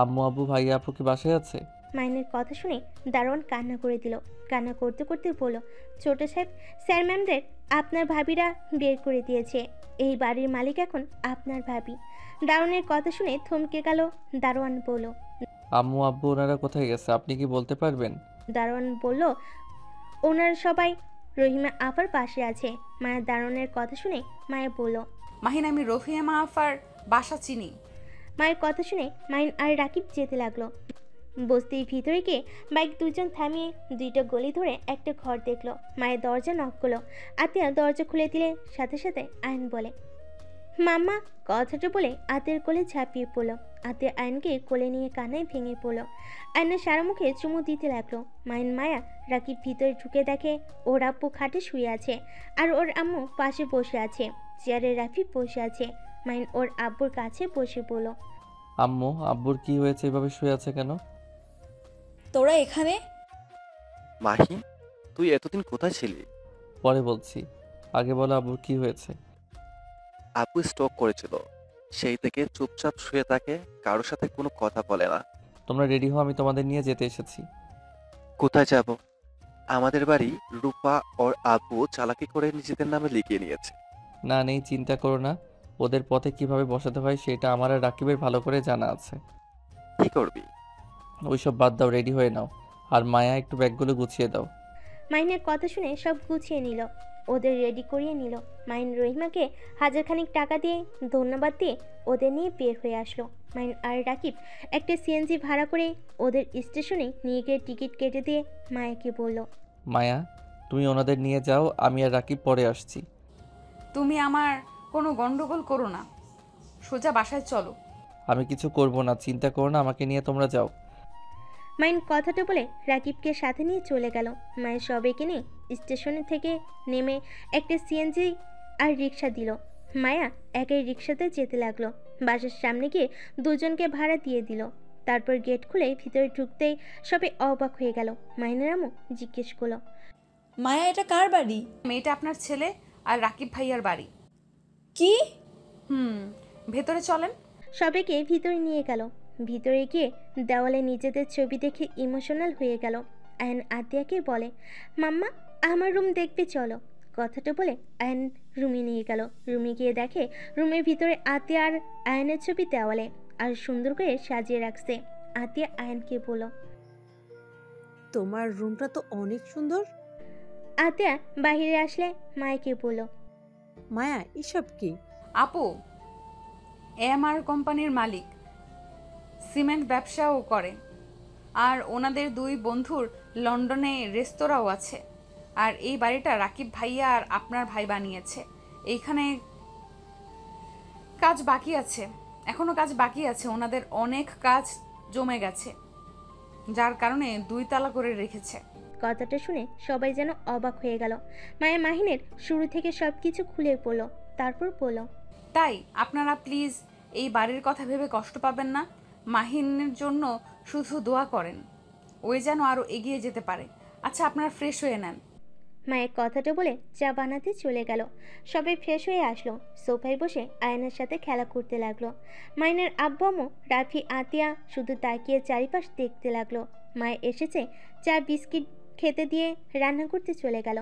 আম্মু আব্বু ভাইয়া আপু কি বাসায় আছে? মাইনের কথা শুনে দারোয়ান কান্না করে দিল। কান্না করতে করতে বলল, ছোট সাহেব, স্যার ম্যামদের আপনার ভাবিরা বের করে দিয়েছে। এই বাড়ির মালিক এখন আপনার ভাবি। দারোয়ানের কথা শুনে থমকে গেল। দারোয়ান বলল, আম্মু আব্বু ওনারা কোথায় গেছে আপনি কি বলতে পারবেন? দারোয়ান বলল, ওনারা সবাই রহিমা আপার পাশে আছে। মায়া দারোয়ানের কথা শুনে মায়া বলল, মাহিন, আমি রফিয়া আফার বাসা চিনি। মায়ের কথা শুনে মাইন আর রাকিব যেতে লাগলো। বস্তির ভিতরে গিয়ে বাইক দুজন থামিয়ে 2টা গলি ধরে একটা ঘর দেখলো। মায়ের দরজা নক করলো। আতিয়া দরজা খুলে দিলে সাথে সাথে আয়ন বলে, মাম্মা, কথাটা বলে আতের কোলে ঝাঁপিয়ে পড়লো। আতে আয়নকে কোলে নিয়ে কান্নায় ভেঙে পড়লো। আয়নের সারা মুখে চুমু দিতে লাগলো। মাইন মায়া রাকিব ভিতরে ঢুকে দেখে ওর আব্বু খাটে শুয়ে আছে আর ওর আম্মু পাশে বসে আছে। চেয়ারে রাফি বসে আছে। মাইন ওর আব্বুর কাছে বসে বলল, আম্মু আব্বুর কি হয়েছে, এভাবে শুয়ে আছে কেন? তোরা এখানে? মাহি, তুই এতদিন কোথায় ছিলি? পরে বলছি, আগে বলো আব্বুর কি হয়েছে। আপু স্ট্রোক করেছিল, সেই থেকে চুপচাপ শুয়ে থাকে, কারোর সাথে কোনো কথা বলে না। তোমরা রেডি হও, আমি তোমাদের নিয়ে যেতে এসেছি। কোথায় যাব? আমাদের বাড়ি রূপা ওর আব্বু চালাকি করে নিজেদের নামে লিখিয়ে নিয়েছে। না নেই, চিন্তা করো না, ওদের পথে কিভাবে বসাতে হয় সেটা আমার আর রাকিবের ভালো করে জানা আছে। কি করবি? ওইসব বাদ দাও, রেডি হয়ে নাও। আর মায়া একটু ব্যাগগুলো গুছিয়ে দাও। মাইনের কথা শুনে সব গুছিয়ে নিল, ওদের রেডি করিয়ে নিল। মাইন রহিমাকে হাজারখানিক টাকা দিয়ে ধন্যবাদ দিয়ে ওদের নিয়ে বের হয়ে আসলো। মাইন আর রাকিব একটা সিএনজি ভাড়া করে ওদের স্টেশনে নিয়ে গিয়ে টিকিট কেটে দিয়ে মায়াকে বলল, মায়া, তুমি ওনাদের নিয়ে যাও, আমি আর রাকিব পরে আসছি। তুমি আমার কোনো গন্ডগোল করো না, সোজা বাসায় চলো। আমি কিছু করব না, চিন্তা করো না, আমাকে নিয়ে তোমরা যাও। মাইন কথাটা বলে রাকিবকে সাথে নিয়ে চলে গেল। মায়ের সবাইকে নিয়ে স্টেশনে থেকে নেমে একটা সিএনজি আর রিক্সা দিল। মায়া একাই রিক্সাতে যেতে লাগলো। বাসার সামনে গিয়ে দুজনকে ভাড়া দিয়ে দিল। তারপর গেট খুলে ভিতরে ঢুকতেই সবাই অবাক হয়ে গেল। মাইনের আম্মু জিজ্ঞেস করলো, মায়া, এটা কার বাড়ি? মেয়েটা আপনার ছেলে আর রাকিব ভাইয়ার বাড়ি। কি? ভেতরে চলেন। সবাইকে ভিতরে নিয়ে গেল। ভিতরে গিয়ে দেওয়ালে নিজেদের ছবি দেখে ইমোশনাল হয়ে গেল। আয়ন আতিয়াকে বলে, মাম্মা, আমার রুম দেখবে চলো। কথাটা বলে আয়ন রুমে নিয়ে গেল। রুমে গিয়ে দেখে রুমের ভিতরে আতিয়া আর আয়নের ছবি দেওয়ালে আর সুন্দর করে সাজিয়ে রাখছে। আতিয়া আয়নকে বলল, তোমার রুমটা তো অনেক সুন্দর। আতিয়া বাইরে আসলে মায়কে বলল, মায়া, এসব কি? আপু এমআর কোম্পানির মালিক, সিমেন্ট ব্যবসাও করে, আর ওনাদের 2 বন্ধুর লন্ডনে রেস্তোরাঁও আছে। আর এই বাড়িটা রাকিব ভাইয়া আর আপনার ভাই বানিয়েছে। এইখানে কাজ বাকি আছে, এখনো কাজ বাকি আছে, ওনাদের অনেক কাজ জমে গেছে, যার কারণে 2 তালা করে রেখেছে। কথাটা শুনে সবাই যেন অবাক হয়ে গেল। মায়া মাহিনের শুরু থেকে সব কিছু খুলে পড়ল, তারপর বলল, তাই আপনারা প্লিজ এই বাড়ির কথা ভেবে কষ্ট পাবেন না। মাহিনের জন্য শুধু দোয়া করেন, ওই যেন আরও এগিয়ে যেতে পারে। আচ্ছা, আপনারা ফ্রেশ হয়ে নেন। মায়ের কথাটা বলে চা বানাতে চলে গেল। সবাই ফ্রেশ হয়ে আসলো, সোফায় বসে আয়নার সাথে খেলা করতে লাগলো। মাইনের আব্বু আম্মু, রাফি, আতিয়া শুধু তাকিয়ে চারিপাশ দেখতে লাগলো। মায় এসেছে, চা বিস্কিট খেতে দিয়ে রান্না করতে চলে গেল।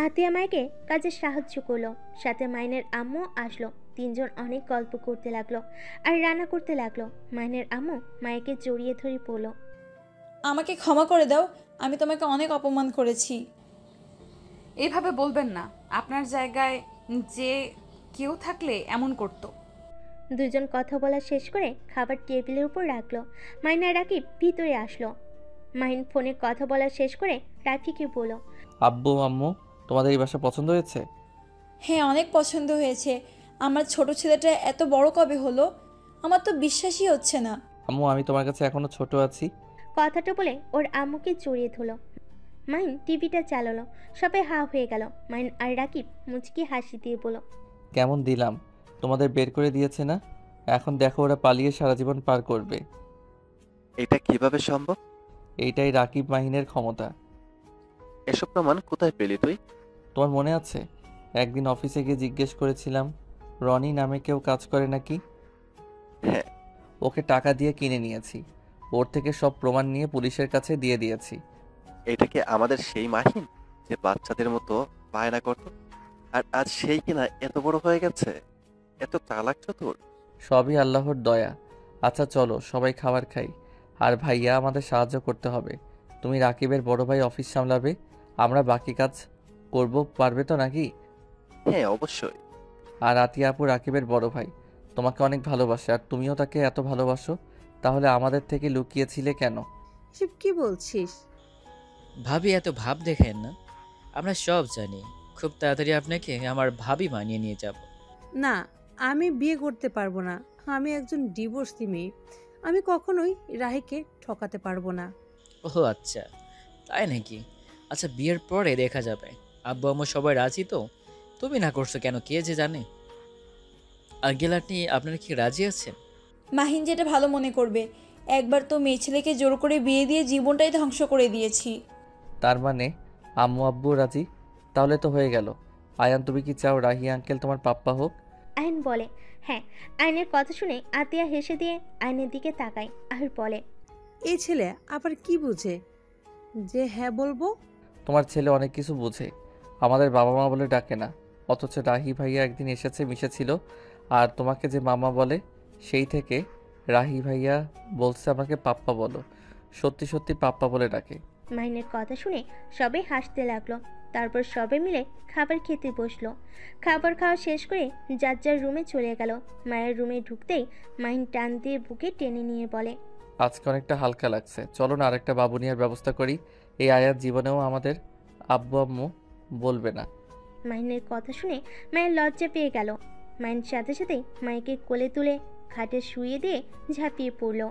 আতিয়া মায়কে কাজে সাহায্য করলো, সাথে মাইনের আম্মু আসলো। তিনজন অনেক গল্প করতে লাগলো আর রান্না করতে লাগলো। মাইনের আম্মু মায়কে জড়িয়ে ধরে পড়লো, আমাকে ক্ষমা করে দাও, আমি তোমাকে অনেক অপমান করেছি। এইভাবে বলবেন না, আপনার জায়গায় যে কেউ থাকলে এমন করতো। দুজন কথা বলা শেষ করে খাবার টেবিলের উপর রাখলো। মাইন আর রাকিব ভিতরে আসলো। মাইন ফোনে কথা বলা শেষ করে রাফিকে বলল, আব্বু আম্মু, তোমাদের এই বাসা পছন্দ হয়েছে? হ্যাঁ, অনেক পছন্দ হয়েছে। আমার ছোট ছেলেটা এত বড় কবে হলো? আমার তো বিশ্বাসই হচ্ছে না। আম্মু, আমি তোমার কাছে এখনো ছোট আছি। কথাটা বলে ওর আম্মুকে জড়িয়ে ধরলো। মাইন টিভিটা চালালো, সবাই হা হয়ে গেল। মাইন আর রাকিব মুচকি হাসি দিয়ে বলল, কেমন দিলাম? তোমাদের বের করে দিয়েছে না? এখন দেখো ওরা পালিয়ে সারা জীবন পার করবে। এটা কিভাবে সম্ভব? এইটাই রাকিব মাহিনের ক্ষমতা। এসব প্রমাণ কোথায় পেলি তুই? তোমার মনে আছে একদিন অফিসে গিয়ে জিজ্ঞেস করেছিলাম রনি নামে কেউ কাজ করে নাকি? হ্যাঁ। ওকে টাকা দিয়ে কিনে নিয়েছি, ওর থেকে সব প্রমাণ নিয়ে পুলিশের কাছে দিয়ে দিয়েছি। এটা কি আমাদের সেই মাহিন যে বাচ্চাদের মতো বায়না করতো? আর আজ সেই কিনা এত বড় হয়ে গেছে, এত চালাক চতুর। সবই আল্লাহর দয়া। আচ্ছা চলো সবাই খাবার খাই। আর ভাইয়া, আমাদের সাহায্য করতে হবে। তুমি রাকিবের বড় ভাই, অফিস সামলাবে, আমরা বাকি কাজ করব, পারবে তো নাকি? হ্যাঁ, অবশ্যই। আর আতিয়া আপু রাকিবের বড় ভাই, তোমাকে অনেক ভালোবাসে, আর তুমিও তাকে এত ভালোবাসো, তাহলে আমাদের থেকে লুকিয়েছিলে কেন? এসব কি বলছিস? ভাবি, এত ভাব দেখেন না, আমরা সব জানি। খুব তাড়াতাড়ি আপনাকে আমার ভাবি মানিয়ে নিয়ে যাব। না, আমি বিয়ে করতে পারবো না। আমি একজন ডিভোর্সি মেয়ে। আমি কখনোই রাহিকে ঠকাতে পারবো না। ও আচ্ছা, তাই নাকি? আচ্ছা, বিয়ের পরে দেখা যাবে। আব্বু আম্মু সবাই রাজি তো? তুমি না করছো কেন কে যে জানে। আঙ্কেল আন্টি, আপনারা কি রাজি আছেন? মাহিন যেটা ভালো মনে করবে। একবার তো মেয়ে ছেলেকে জোর করে বিয়ে দিয়ে জীবনটাই ধ্বংস করে দিয়েছি। তার মানে আম্মু আব্বু রাজি? তাহলে তো হয়ে গেল। আয়ান, তুমি কি চাও রাহি আঙ্কেল তোমার পাপ্পা হোক? আইন বলে, হ্যাঁ। আইনের কথা শুনে আতিয়া হেসে দিয়ে আইনের দিকে তাকায় আর বলে, এই ছেলে আবার কি বুঝে যে হ্যাঁ বলবো? তোমার ছেলে অনেক কিছু বোঝে, আমাদের বাবা মা বলে ডাকে না, অথচ রাহি ভাইয়া একদিন এসেছে, মিশেছিল, আর তোমাকে যে মামা বলে, সেই থেকে রাহি ভাইয়া বলছে আমাকে পাপ্পা বলো। সত্যি সত্যি পাপ্পা বলে ডাকে। মাইনের কথা শুনে সবাই হাসতে লাগলো। তারপর সবাই মিলে খাবার খেতে বসলো। খাবার খাওয়া শেষ করে যার যার রুমে চলে গেল। মায়ের রুমে ঢুকতেই মাহিন টান দিয়ে বুকে টেনে নিয়ে বলে, আজকে অনেকটা হালকা লাগছে, চলো না আরেকটা বাবুনিয়ার ব্যবস্থা করি। এই আয়াত জীবনেও আমাদের আব্বু আম্মু বলবে না। মাহিনের কথা শুনে মায়ের লজ্জা পেয়ে গেল। মায়ের সাথে সাথে মাইকে কোলে তুলে খাটে শুয়ে দিয়ে ঝাঁপিয়ে পড়লো।